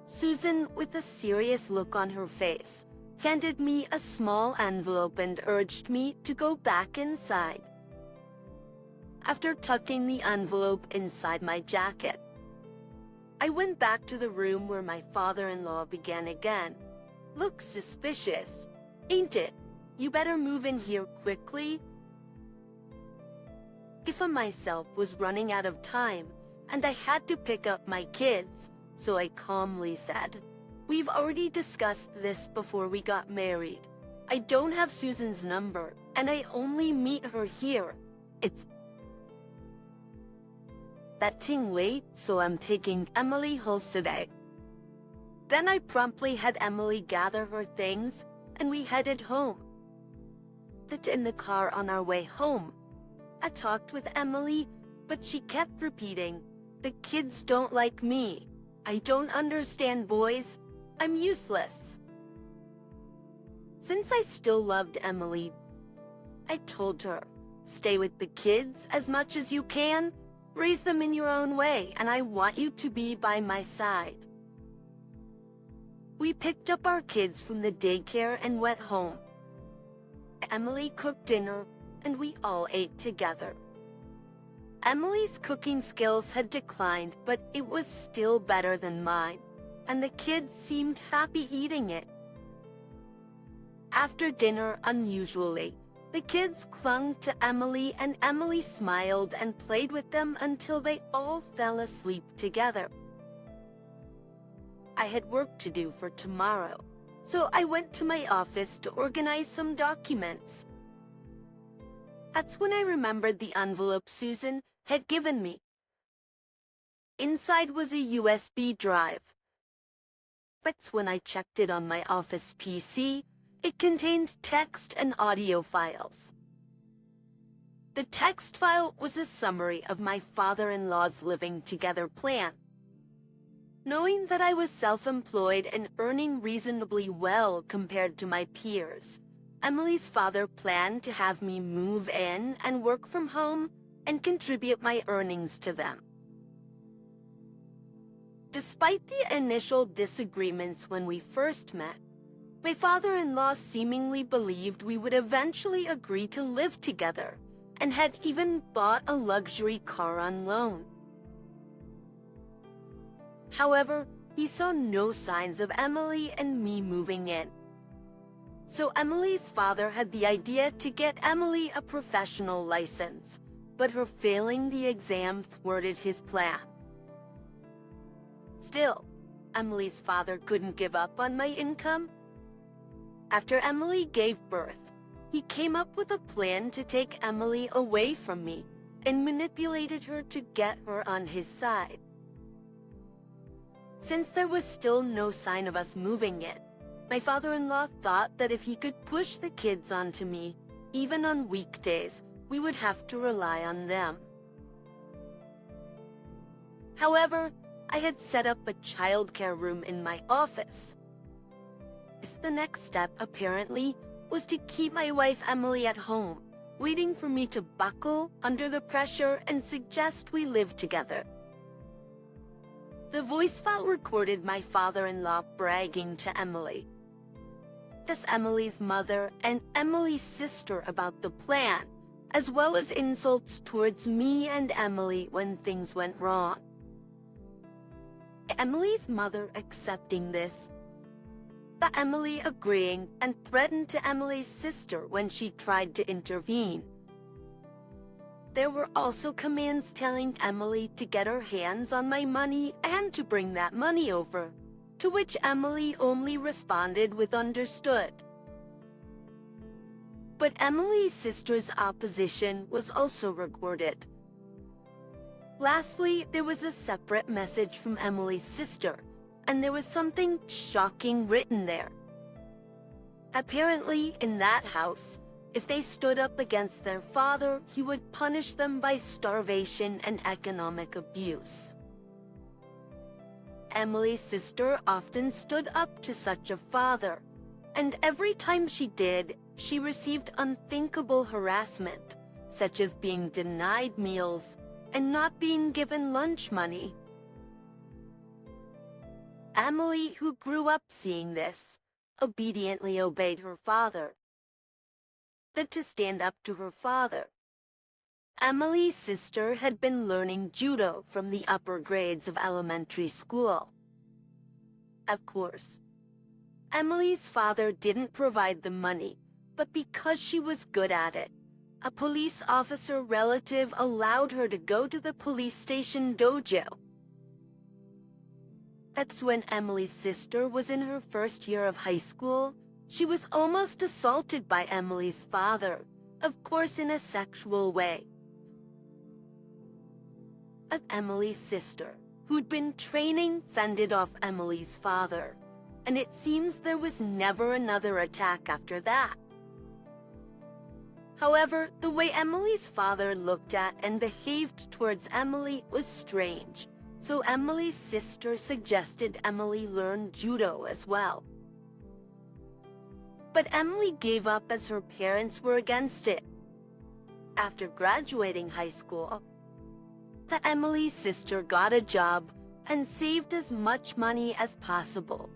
Susan, with a serious look on her face, handed me a small envelope and urged me to go back inside. After tucking the envelope inside my jacket, I went back to the room where my father-in-law began again. "Looks suspicious, ain't it? You better move in here quickly." I myself was running out of time, and I had to pick up my kids, so I calmly said, "We've already discussed this before we got married. I don't have Susan's number, and I only meet her here. It's getting late, so I'm taking Emily home today." Then I promptly had Emily gather her things, and we headed home. In the car on our way home, I talked with Emily, But she kept repeating, "The kids don't like me. I don't understand boys. I'm useless." Since I still loved Emily, I told her, "Stay with the kids as much as you can. Raise them in your own way, and I want you to be by my side." We picked up our kids from the daycare and went home. Emily cooked dinner, and we all ate together. Emily's cooking skills had declined, but it was still better than mine, and the kids seemed happy eating it. After dinner, unusually, the kids clung to Emily, and Emily smiled and played with them until they all fell asleep together. I had work to do for tomorrow, so I went to my office to organize some documents. That's when I remembered the envelope Susan had given me. Inside was a USB drive. But when I checked it on my office PC, it contained text and audio files. The text file was a summary of my father-in-law's living together plan. Knowing that I was self-employed and earning reasonably well compared to my peers, Emily's father planned to have me move in and work from home and contribute my earnings to them. Despite the initial disagreements when we first met, my father-in-law seemingly believed we would eventually agree to live together and had even bought a luxury car on loan. However, he saw no signs of Emily and me moving in. So Emily's father had the idea to get Emily a professional license, but her failing the exam thwarted his plan. Still, Emily's father couldn't give up on my income. After Emily gave birth, he came up with a plan to take Emily away from me and manipulated her to get her on his side. Since there was still no sign of us moving in, my father-in-law thought that if he could push the kids onto me, even on weekdays, we would have to rely on them. However, I had set up a childcare room in my office. The next step, apparently, was to keep my wife Emily at home, waiting for me to buckle under the pressure and suggest we live together. The voice file recorded my father-in-law bragging to Emily, to Emily's mother and Emily's sister about the plan, as well as insults towards me and Emily when things went wrong. Emily's mother accepting this, but Emily agreeing and threatened to Emily's sister when she tried to intervene. There were also commands telling Emily to get her hands on my money and to bring that money over, to which Emily only responded with understood. But Emily's sister's opposition was also recorded. Lastly, there was a separate message from Emily's sister, and there was something shocking written there. Apparently, in that house, if they stood up against their father, he would punish them by starvation and economic abuse. Emily's sister often stood up to such a father, and every time she did, she received unthinkable harassment, such as being denied meals and not being given lunch money. Emily, who grew up seeing this, obediently obeyed her father. But to stand up to her father. Emily's sister had been learning judo from the upper grades of elementary school. Of course, Emily's father didn't provide the money, but because she was good at it, a police officer relative allowed her to go to the police station dojo. That's when Emily's sister was in her first year of high school. She was almost assaulted by Emily's father, of course in a sexual way. But Emily's sister, who'd been training, fended off Emily's father, and it seems there was never another attack after that. However, the way Emily's father looked at and behaved towards Emily was strange, so Emily's sister suggested Emily learn judo as well. But Emily gave up as her parents were against it. After graduating high school, Emily's sister got a job and saved as much money as possible.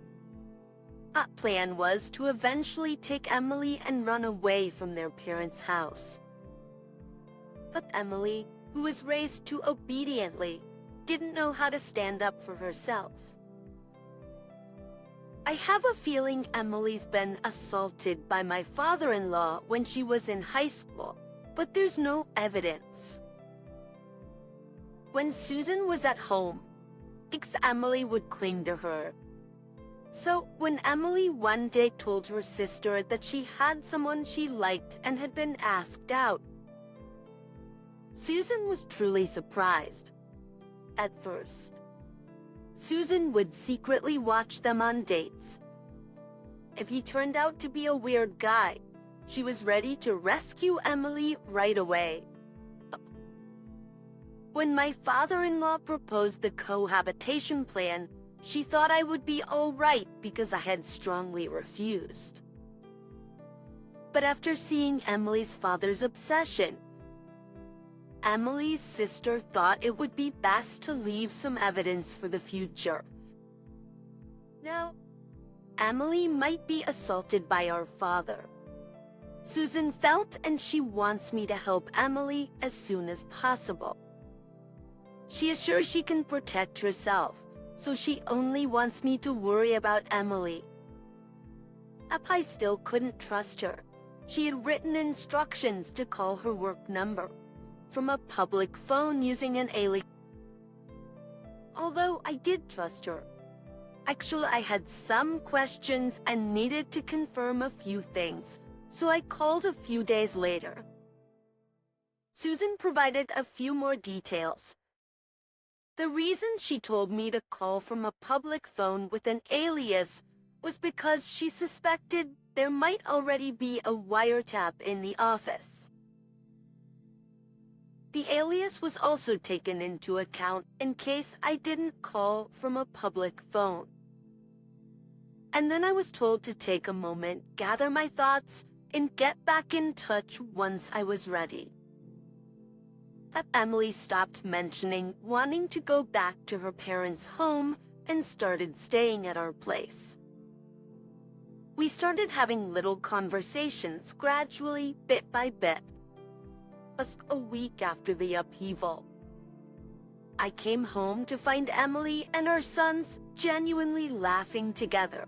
Our plan was to eventually take Emily and run away from their parents' house. But Emily, who was raised too obediently, didn't know how to stand up for herself. I have a feeling Emily's been assaulted by my father-in-law when she was in high school, but there's no evidence. When Susan was at home, Emily would cling to her. So when Emily one day told her sister that she had someone she liked and had been asked out, Susan was truly surprised. At first, Susan would secretly watch them on dates. If he turned out to be a weird guy, she was ready to rescue Emily right away. When my father-in-law proposed the cohabitation plan, she thought I would be all right because I had strongly refused. But after seeing Emily's father's obsession, Emily's sister thought it would be best to leave some evidence for the future. Now, Emily might be assaulted by our father. Susan felt and she wants me to help Emily as soon as possible. She is sure she can protect herself, so she only wants me to worry about Emily. I still couldn't trust her. She had written instructions to call her work number from a public phone using an alien. Although I did trust her, actually I had some questions and needed to confirm a few things, so I called a few days later. Susan provided a few more details. The reason she told me to call from a public phone with an alias was because she suspected there might already be a wiretap in the office. The alias was also taken into account in case I didn't call from a public phone. And then I was told to take a moment, gather my thoughts, and get back in touch once I was ready. Emily stopped mentioning wanting to go back to her parents' home and started staying at our place. We started having little conversations gradually, bit by bit. A week after the upheaval, I came home to find Emily and her sons genuinely laughing together.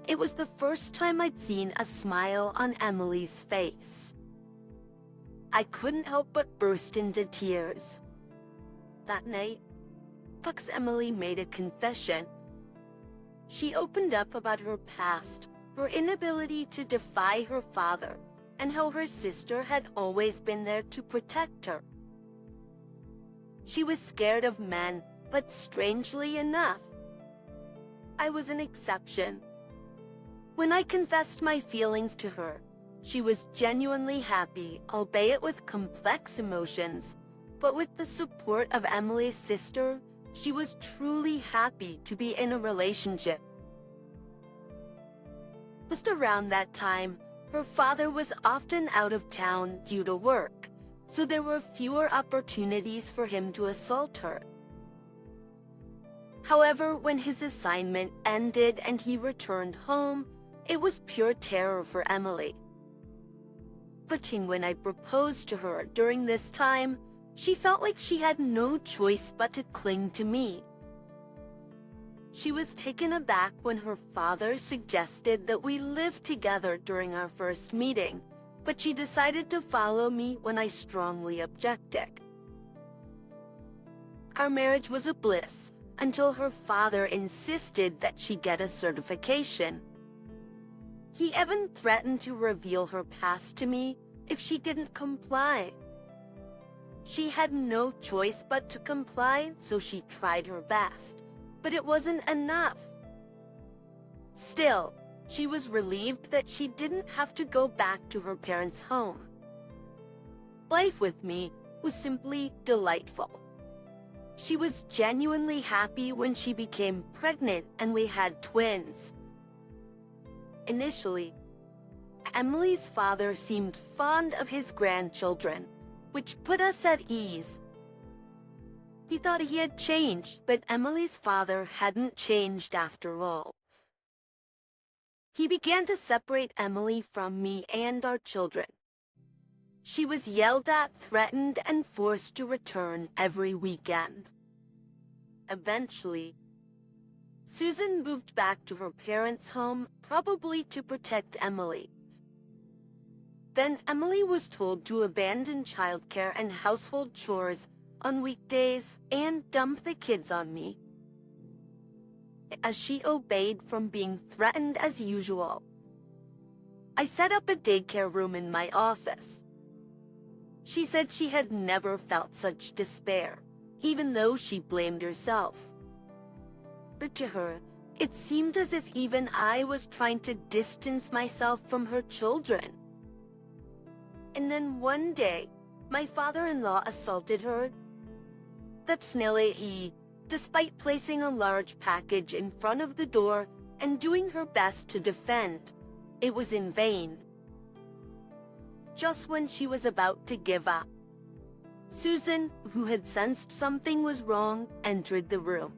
It was the first time I'd seen a smile on Emily's face. I couldn't help but burst into tears. That night, Emily made a confession. She opened up about her past, her inability to defy her father, and how her sister had always been there to protect her. She was scared of men, but strangely enough, I was an exception. When I confessed my feelings to her, she was genuinely happy, albeit with complex emotions, but with the support of Emily's sister, she was truly happy to be in a relationship. Just around that time, her father was often out of town due to work, so there were fewer opportunities for him to assault her. However, when his assignment ended and he returned home, it was pure terror for Emily. But when I proposed to her during this time, she felt like she had no choice but to cling to me. She was taken aback when her father suggested that we live together during our first meeting, but she decided to follow me when I strongly objected. Our marriage was a bliss until her father insisted that she get a certification. He even threatened to reveal her past to me if she didn't comply. She had no choice but to comply, so she tried her best, but it wasn't enough. Still, She was relieved that she didn't have to go back to her parents' home. Life with me was simply delightful. She was genuinely happy when she became pregnant and we had twins. Initially, Emily's father seemed fond of his grandchildren, which put us at ease. He thought he had changed, but Emily's father hadn't changed after all. He began to separate Emily from me and our children. She was yelled at, threatened, and forced to return every weekend. Eventually, Susan moved back to her parents' home, probably to protect Emily. Then Emily was told to abandon childcare and household chores on weekdays and dump the kids on me. As she obeyed from being threatened as usual, I set up a daycare room in my office. She said she had never felt such despair, even though she blamed herself. But to her, it seemed as if even I was trying to distance myself from her children. And then one day, my father-in-law assaulted her. That's Snelle, despite placing a large package in front of the door and doing her best to defend. It was in vain. Just when she was about to give up, Susan, who had sensed something was wrong, entered the room.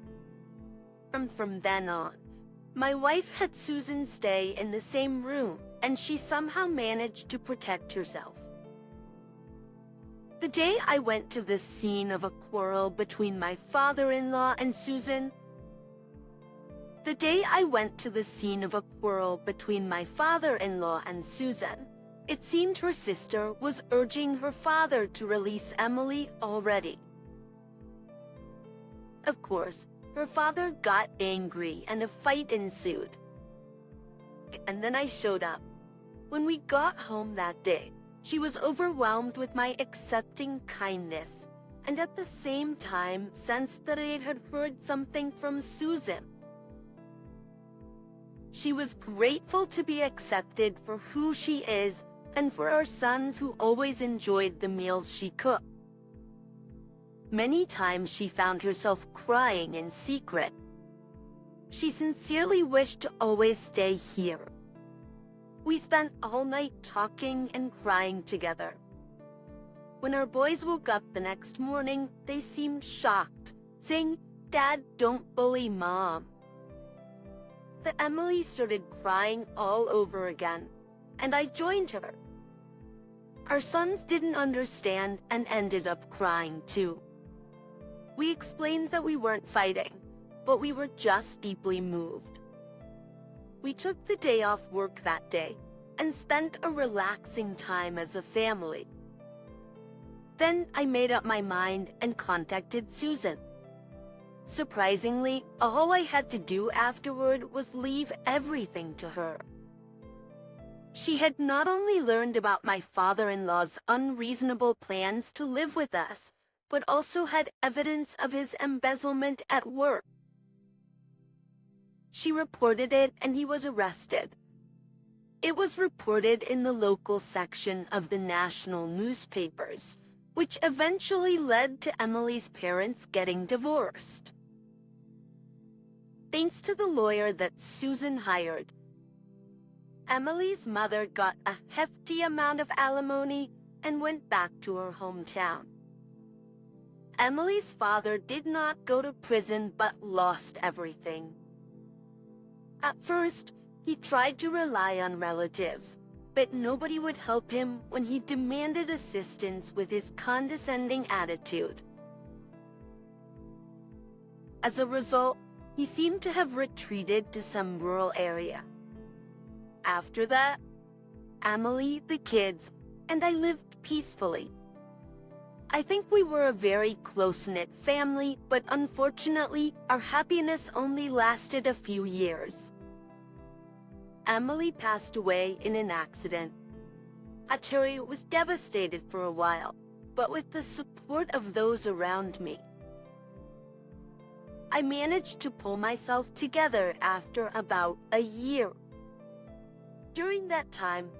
From then on, my wife had Susan stay in the same room, and she somehow managed to protect herself. The day I went to the scene of a quarrel between my father-in-law and Susan, it seemed her sister was urging her father to release Emily already. Of course, her father got angry and a fight ensued. And then I showed up. When we got home that day, she was overwhelmed with my accepting kindness, and at the same time sensed that I had heard something from Susan. She was grateful to be accepted for who she is and for our sons who always enjoyed the meals she cooked. Many times she found herself crying in secret. She sincerely wished to always stay here. We spent all night talking and crying together. When our boys woke up the next morning, they seemed shocked, saying, "Dad, don't bully Mom." But Emily started crying all over again, and I joined her. Our sons didn't understand and ended up crying too. We explained that we weren't fighting, but we were just deeply moved. We took the day off work that day and spent a relaxing time as a family. Then I made up my mind and contacted Susan. Surprisingly, all I had to do afterward was leave everything to her. She had not only learned about my father-in-law's unreasonable plans to live with us, but also had evidence of his embezzlement at work. She reported it and he was arrested. It was reported in the local section of the national newspapers, which eventually led to Emily's parents getting divorced. Thanks to the lawyer that Susan hired, Emily's mother got a hefty amount of alimony and went back to her hometown. Emily's father did not go to prison but lost everything. At first, he tried to rely on relatives, but nobody would help him when he demanded assistance with his condescending attitude. As a result, he seemed to have retreated to some rural area. After that, Emily, the kids, and I lived peacefully. I think we were a very close-knit family, but unfortunately, our happiness only lasted a few years. Emily passed away in an accident. Terry was devastated for a while, but with the support of those around me, I managed to pull myself together after about a year. During that time,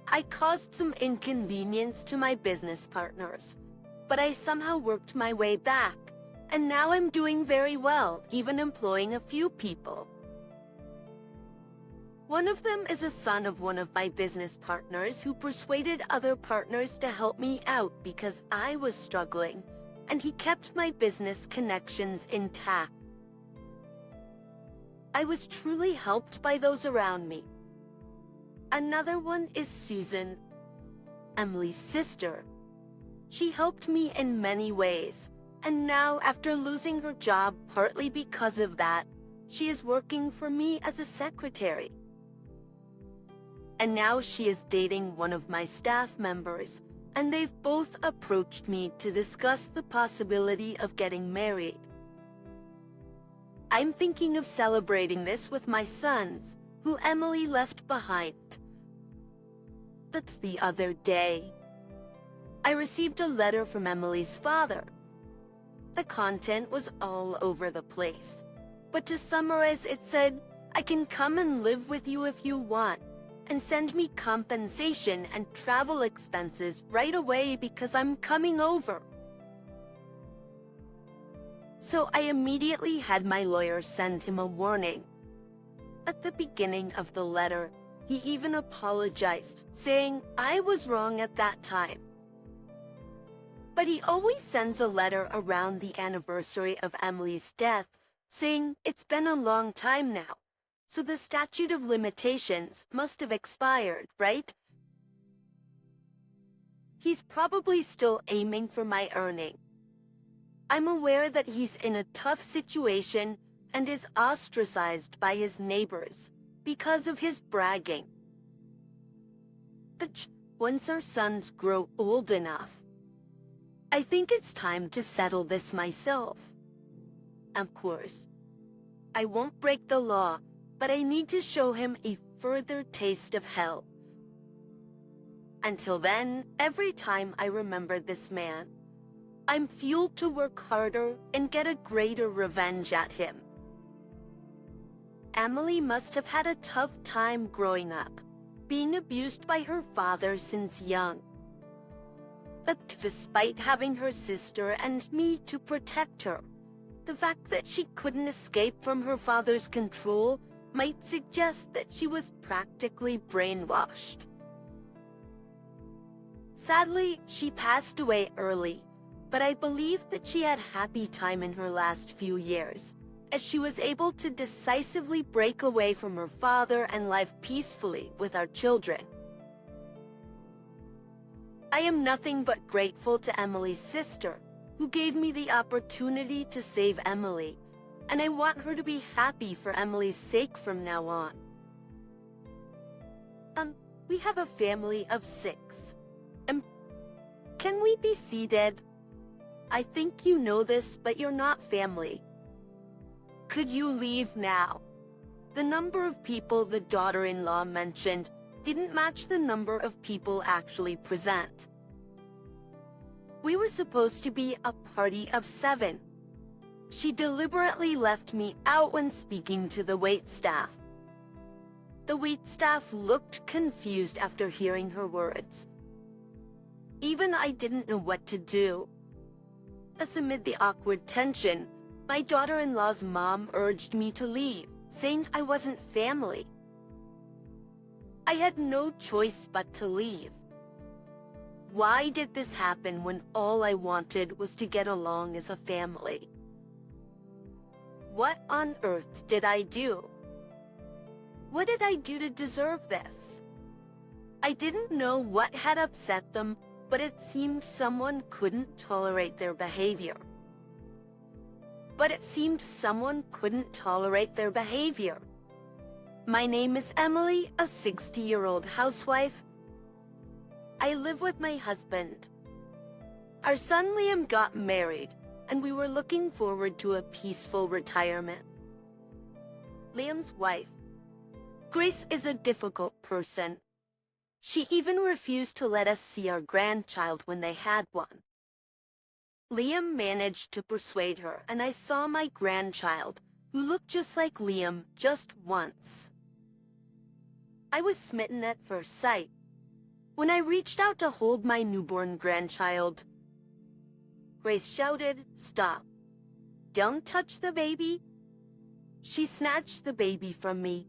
I caused some inconvenience to my business partners, but I somehow worked my way back, and now I'm doing very well, even employing a few people. One of them is a son of one of my business partners who persuaded other partners to help me out because I was struggling, and he kept my business connections intact. I was truly helped by those around me. Another one is Susan, Emily's sister. She helped me in many ways, and now after losing her job partly because of that, she is working for me as a secretary. And now she is dating one of my staff members, and they've both approached me to discuss the possibility of getting married. I'm thinking of celebrating this with my sons, who Emily left behind. That's the other day. I received a letter from Emily's father. The content was all over the place, but to summarize, it said, "I can come and live with you if you want, and send me compensation and travel expenses right away because I'm coming over." So I immediately had my lawyer send him a warning. At the beginning of the letter, he even apologized, saying I was wrong at that time. But he always sends a letter around the anniversary of Emily's death, saying it's been a long time now, so the statute of limitations must have expired, right? He's probably still aiming for my earning. I'm aware that he's in a tough situation and is ostracized by his neighbors because of his bragging. But once our sons grow old enough, I think it's time to settle this myself. Of course, I won't break the law, but I need to show him a further taste of hell. Until then, every time I remember this man, I'm fueled to work harder and get a greater revenge at him. Emily must have had a tough time growing up, being abused by her father since young. But despite having her sister and me to protect her, the fact that she couldn't escape from her father's control might suggest that she was practically brainwashed. Sadly, she passed away early, but I believe that she had a happy time in her last few years, as she was able to decisively break away from her father and live peacefully with our children. I am nothing but grateful to Emily's sister, who gave me the opportunity to save Emily, and I want her to be happy for Emily's sake from now on. We have a family of 6. Can we be seated? I think you know this, but you're not family. Could you leave now? The number of people the daughter-in-law mentioned didn't match the number of people actually present. We were supposed to be a party of 7. She deliberately left me out when speaking to the waitstaff. The waitstaff looked confused after hearing her words. Even I didn't know what to do. As amid the awkward tension, my daughter-in-law's mom urged me to leave, saying I wasn't family. I had no choice but to leave. Why did this happen when all I wanted was to get along as a family? What on earth did I do? What did I do to deserve this? I didn't know what had upset them, but it seemed someone couldn't tolerate their behavior. My name is Emily, a 60-year-old housewife. I live with my husband. Our son Liam got married, and we were looking forward to a peaceful retirement. Liam's wife, Grace, is a difficult person. She even refused to let us see our grandchild when they had one. Liam managed to persuade her, and I saw my grandchild, who looked just like Liam, just once. I was smitten at first sight. When I reached out to hold my newborn grandchild, Grace shouted, "Stop. Don't touch the baby." She snatched the baby from me.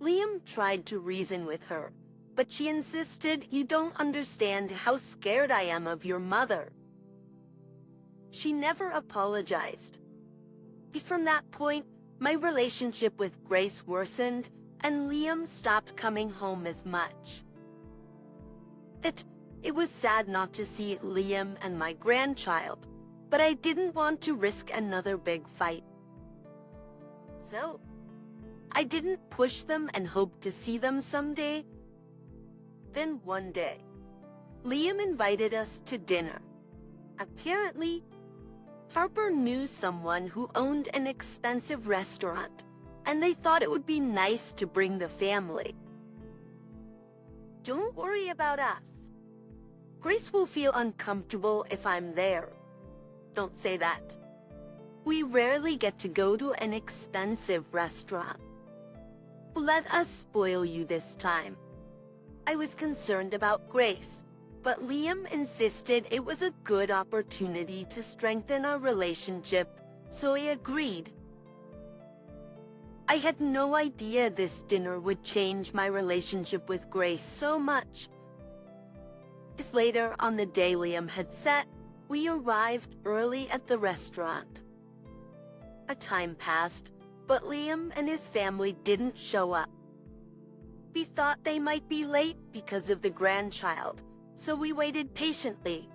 Liam tried to reason with her, but she insisted, "You don't understand how scared I am of your mother." She never apologized. From that point, my relationship with Grace worsened, and Liam stopped coming home as much. It was sad not to see Liam and my grandchild, but I didn't want to risk another big fight. So, I didn't push them and hoped to see them someday. Then one day, Liam invited us to dinner. Apparently, Harper knew someone who owned an expensive restaurant, and they thought it would be nice to bring the family. "Don't worry about us. Grace will feel uncomfortable if I'm there." "Don't say that. We rarely get to go to an expensive restaurant. Let us spoil you this time." I was concerned about Grace, but Liam insisted it was a good opportunity to strengthen our relationship, so I agreed. I had no idea this dinner would change my relationship with Grace so much. Later, on the day Liam had set, we arrived early at the restaurant. A time passed, but Liam and his family didn't show up. We thought they might be late because of the grandchild, so we waited patiently.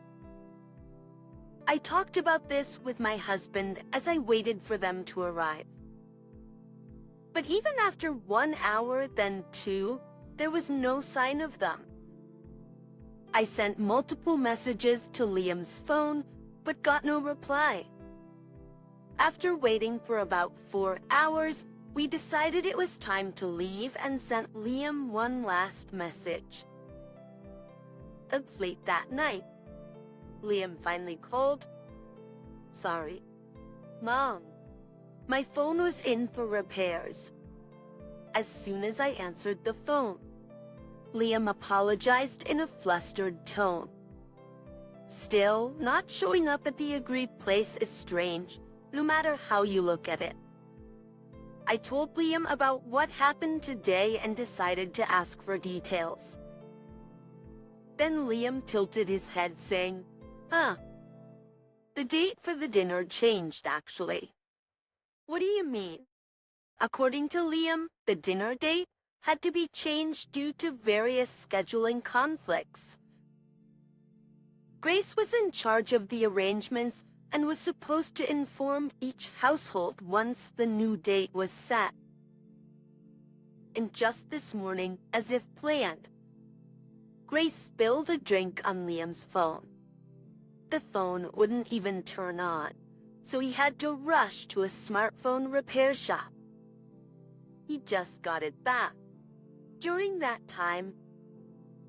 I talked about this with my husband as I waited for them to arrive. But even after 1 hour, then 2, there was no sign of them. I sent multiple messages to Liam's phone, but got no reply. After waiting for about 4 hours, we decided it was time to leave and sent Liam one last message. It's late that night. Liam finally called. "Sorry, Mom. My phone was in for repairs." As soon as I answered the phone, Liam apologized in a flustered tone. Still, not showing up at the agreed place is strange, no matter how you look at it. I told Liam about what happened today and decided to ask for details. Then Liam tilted his head, saying, The date for the dinner changed, actually." "What do you mean?" According to Liam, the dinner date had to be changed due to various scheduling conflicts. Grace was in charge of the arrangements and was supposed to inform each household once the new date was set. And just this morning, as if planned, Grace spilled a drink on Liam's phone. The phone wouldn't even turn on, so he had to rush to a smartphone repair shop. He just got it back. During that time,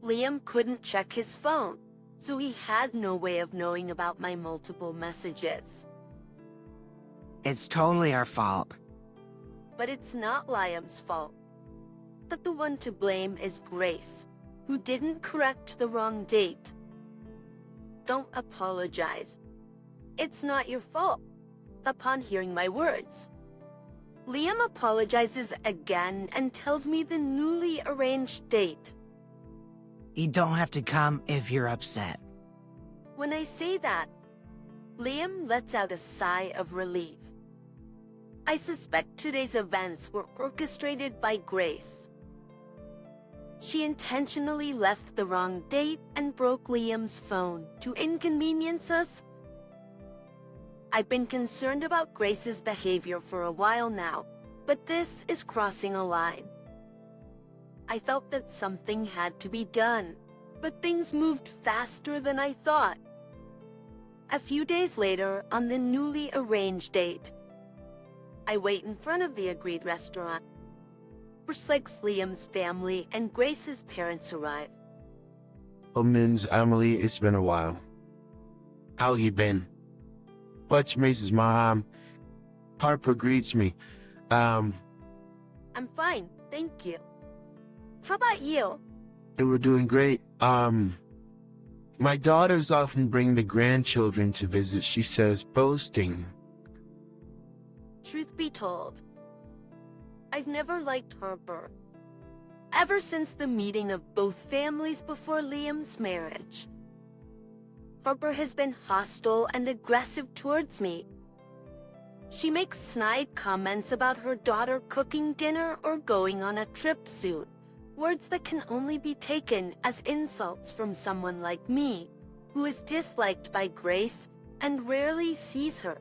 Liam couldn't check his phone, so he had no way of knowing about my multiple messages. It's totally our fault. But it's not Liam's fault. But the one to blame is Grace, who didn't correct the wrong date. Don't apologize. It's not your fault. Upon hearing my words, Liam apologizes again and tells me the newly arranged date. You don't have to come if you're upset. When I say that, Liam lets out a sigh of relief. I suspect today's events were orchestrated by Grace. She intentionally left the wrong date and broke Liam's phone to inconvenience us. I've been concerned about Grace's behavior for a while now, but this is crossing a line. I felt that something had to be done, but things moved faster than I thought. A few days later, on the newly arranged date, I wait in front of the agreed restaurant. Liam's family and Grace's parents arrive. "Oh, Mims, Emily, it's been a while. How you been?" "What's Mrs. Mom?" Harper greets me. I'm fine, thank you. How about you? They were doing great. My daughters often bring the grandchildren to visit. She says boasting. Truth be told, I've never liked Harper. Ever since the meeting of both families before Liam's marriage. Harper has been hostile and aggressive towards me. She makes snide comments about her daughter cooking dinner or going on a trip soon. Words that can only be taken as insults from someone like me, who is disliked by Grace and rarely sees her.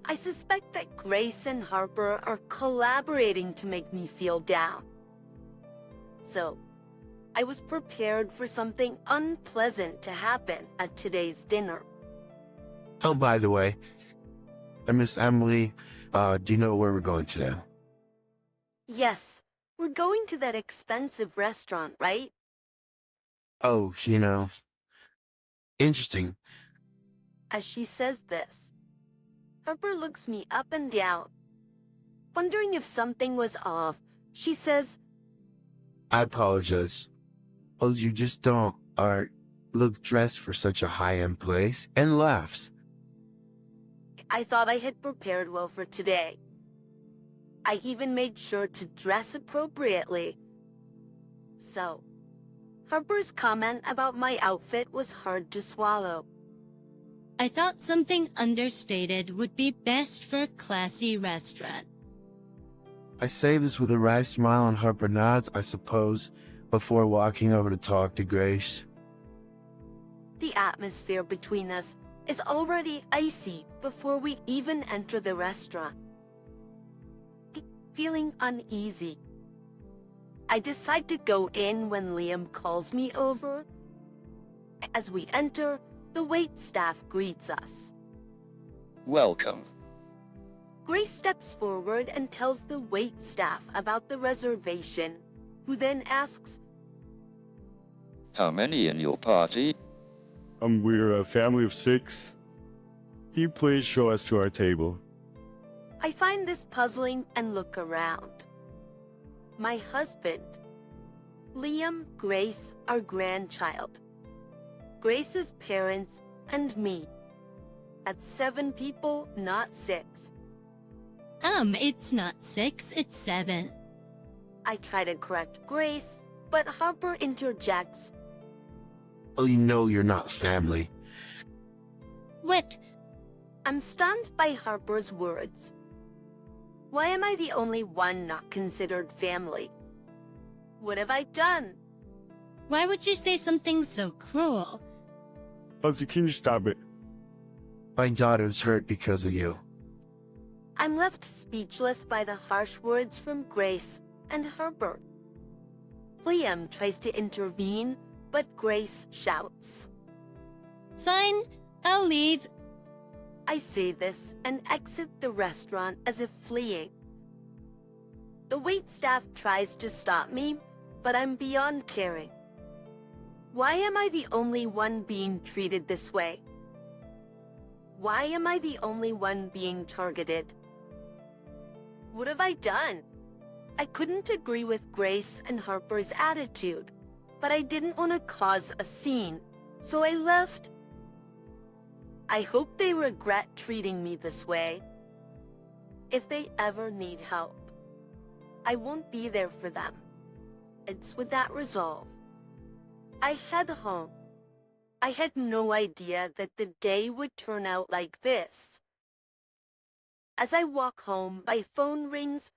I suspect that Grace and Harper are collaborating to make me feel down. So, I was prepared for something unpleasant to happen at today's dinner. Oh, by the way, Miss Emily, do you know where we're going today? Yes, we're going to that expensive restaurant, right? Oh, interesting. As she says this, Harper looks me up and down. Wondering if something was off, she says, I apologize. Oh, you just don't look dressed for such a high-end place, and laughs. I thought I had prepared well for today. I even made sure to dress appropriately. So, Harper's comment about my outfit was hard to swallow. I thought something understated would be best for a classy restaurant. I say this with a wry smile, and Harper nods, I suppose, before walking over to talk to Grace. The atmosphere between us is already icy before we even enter the restaurant. Feeling uneasy, I decide to go in when Liam calls me over. As we enter, the waitstaff greets us. Welcome. Grace steps forward and tells the waitstaff about the reservation, who then asks, How many in your party? We're a family of 6. Can you please show us to our table? I find this puzzling and look around. My husband, Liam, Grace, our grandchild, Grace's parents, and me. That's 7 people, not 6. It's not 6, it's 7. I try to correct Grace, but Harper interjects. Oh, you know you're not family. What? I'm stunned by Harper's words. Why am I the only one not considered family? What have I done? Why would you say something so cruel? Elsie, can you stop it? My daughter's hurt because of you. I'm left speechless by the harsh words from Grace and Harper. Liam tries to intervene, but Grace shouts. Fine, I'll leave. I say this and exit the restaurant as if fleeing. The waitstaff tries to stop me, but I'm beyond caring. Why am I the only one being treated this way? Why am I the only one being targeted? What have I done? I couldn't agree with Grace and Harper's attitude, but I didn't want to cause a scene, so I left. I hope they regret treating me this way. If they ever need help, I won't be there for them. It's with that resolve. I head home. I had no idea that the day would turn out like this. As I walk home, my phone rings.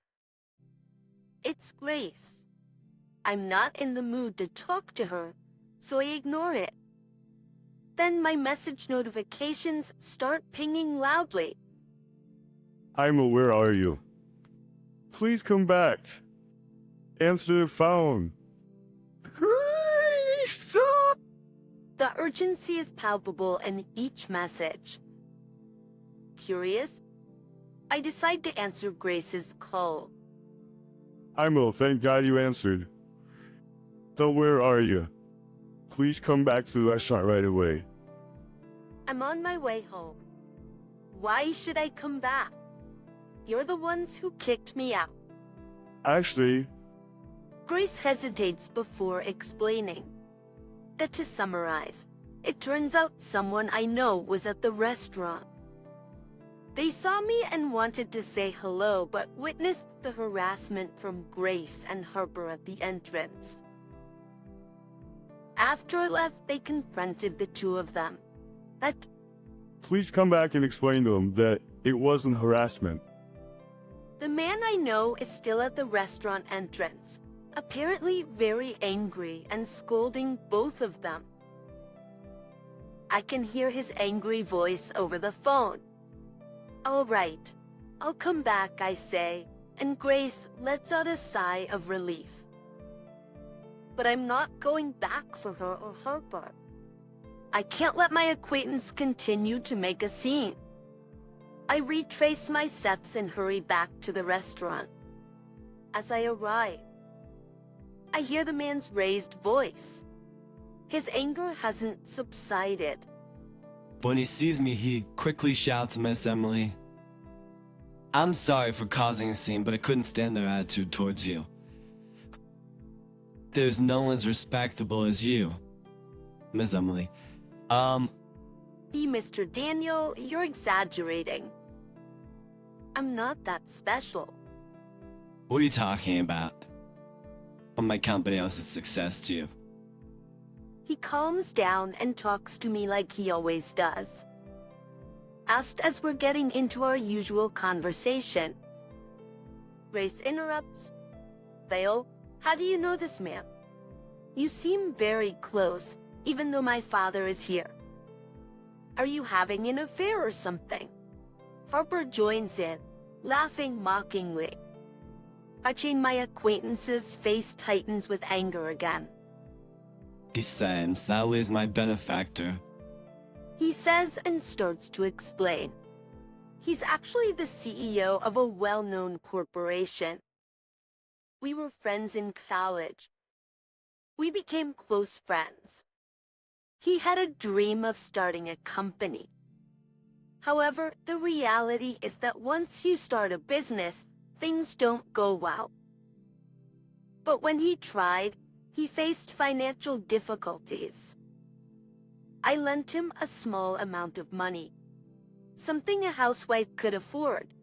It's Grace. I'm not in the mood to talk to her, so I ignore it. Then my message notifications start pinging loudly. Imo, where are you? Please come back. Answer the phone. Grace! The urgency is palpable in each message. Curious, I decide to answer Grace's call. Imo, thank God you answered. So where are you? Please come back to the restaurant right away. I'm on my way home. Why should I come back? You're the ones who kicked me out. Actually, Grace hesitates before explaining. That to summarize, it turns out someone I know was at the restaurant. They saw me and wanted to say hello, but witnessed the harassment from Grace and Harper at the entrance. After I left, they confronted the two of them. Please come back and explain to them that it wasn't harassment. The man I know is still at the restaurant entrance, apparently very angry and scolding both of them. I can hear his angry voice over the phone. All right, I'll come back, I say, and Grace lets out a sigh of relief. But I'm not going back for her or Harper. I can't let my acquaintance continue to make a scene. I retrace my steps and hurry back to the restaurant. As I arrive, I hear the man's raised voice. His anger hasn't subsided. When he sees me, he quickly shouts, "Miss Emily, I'm sorry for causing a scene, but I couldn't stand their attitude towards you. There's no one as respectable as you, Miss Emily. Mr. Daniel, you're exaggerating. I'm not that special." What are you talking about? What my company else is success to you? He calms down and talks to me like he always does. Asked as we're getting into our usual conversation. Grace interrupts. "Vale, how do you know this man? You seem very close, even though my father is here. Are you having an affair or something?" Harper joins in, laughing mockingly. Watching my acquaintance's face tightens with anger again. Besides, that is my benefactor. He says and starts to explain. He's actually the CEO of a well-known corporation. We were friends in college. We became close friends. He had a dream of starting a company. However, the reality is that once you start a business, things don't go well. But when he tried, he faced financial difficulties. I lent him a small amount of money, something a housewife could afford.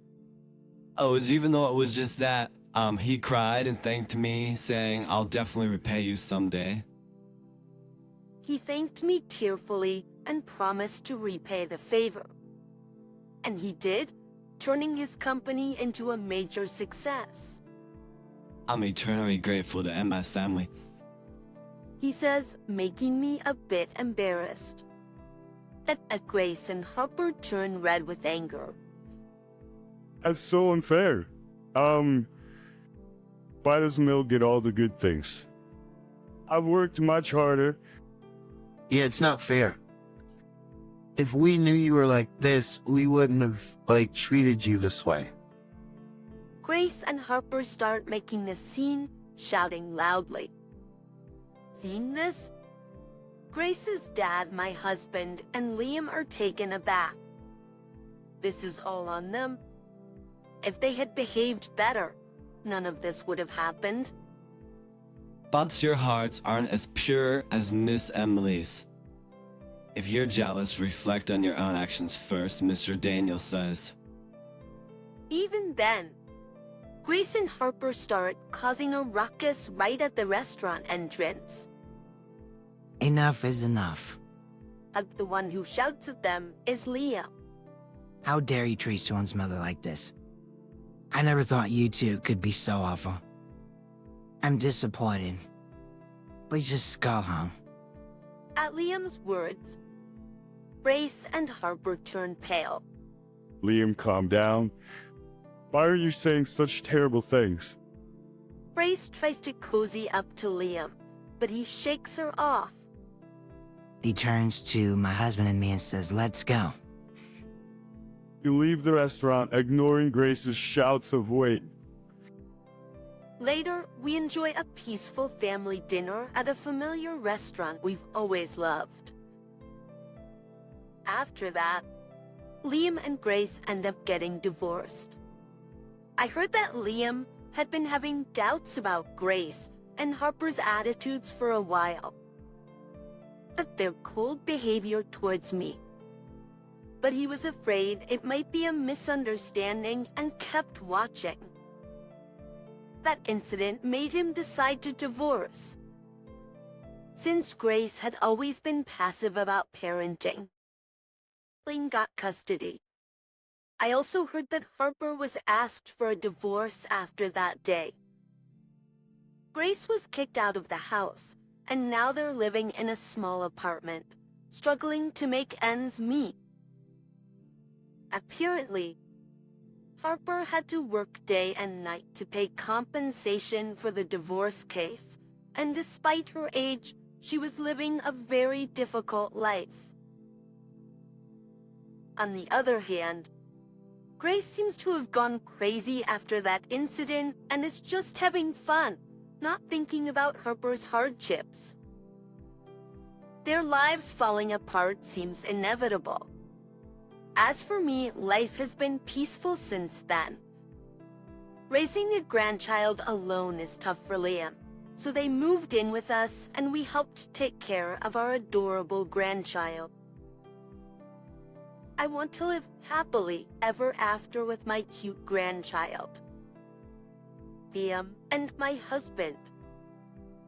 Oh, even though it was just that, he cried and thanked me, saying, "I'll definitely repay you someday." He thanked me tearfully and promised to repay the favor. And he did, turning his company into a major success. I'm eternally grateful to MS Family. He says, making me a bit embarrassed. At Grace and Harper turn red with anger. That's so unfair. Why does Mill get all the good things? I've worked much harder. Yeah, it's not fair. If we knew you were like this, we wouldn't have, treated you this way. Grace and Harper start making this scene, shouting loudly. Seeing this, Grace's dad, my husband, and Liam are taken aback. This is all on them. If they had behaved better, none of this would have happened. But your hearts aren't as pure as Miss Emily's. If you're jealous, reflect on your own actions first, Mr. Daniel says. Even then, Grace and Harper start causing a ruckus right at the restaurant entrance. Enough is enough. The one who shouts at them is Liam. How dare you treat someone's mother like this? I never thought you two could be so awful. I'm disappointed. Please just go home. At Liam's words, Grace and Harper turn pale. Liam, calm down. Why are you saying such terrible things? Grace tries to cozy up to Liam, but he shakes her off. He turns to my husband and me and says, "Let's go." You leave the restaurant, ignoring Grace's shouts of wait. Later, we enjoy a peaceful family dinner at a familiar restaurant we've always loved. After that, Liam and Grace end up getting divorced. I heard that Liam had been having doubts about Grace and Harper's attitudes for a while. But their cold behavior towards me. But he was afraid it might be a misunderstanding and kept watching. That incident made him decide to divorce. Since Grace had always been passive about parenting, Lane got custody. I also heard that Harper was asked for a divorce after that day. Grace was kicked out of the house, and now they're living in a small apartment, struggling to make ends meet. Apparently, Harper had to work day and night to pay compensation for the divorce case, and despite her age, she was living a very difficult life. On the other hand, Grace seems to have gone crazy after that incident and is just having fun, not thinking about Harper's hardships. Their lives falling apart seems inevitable. As for me, life has been peaceful since then. Raising a grandchild alone is tough for Liam, so they moved in with us and we helped take care of our adorable grandchild. I want to live happily ever after with my cute grandchild, Liam, and my husband.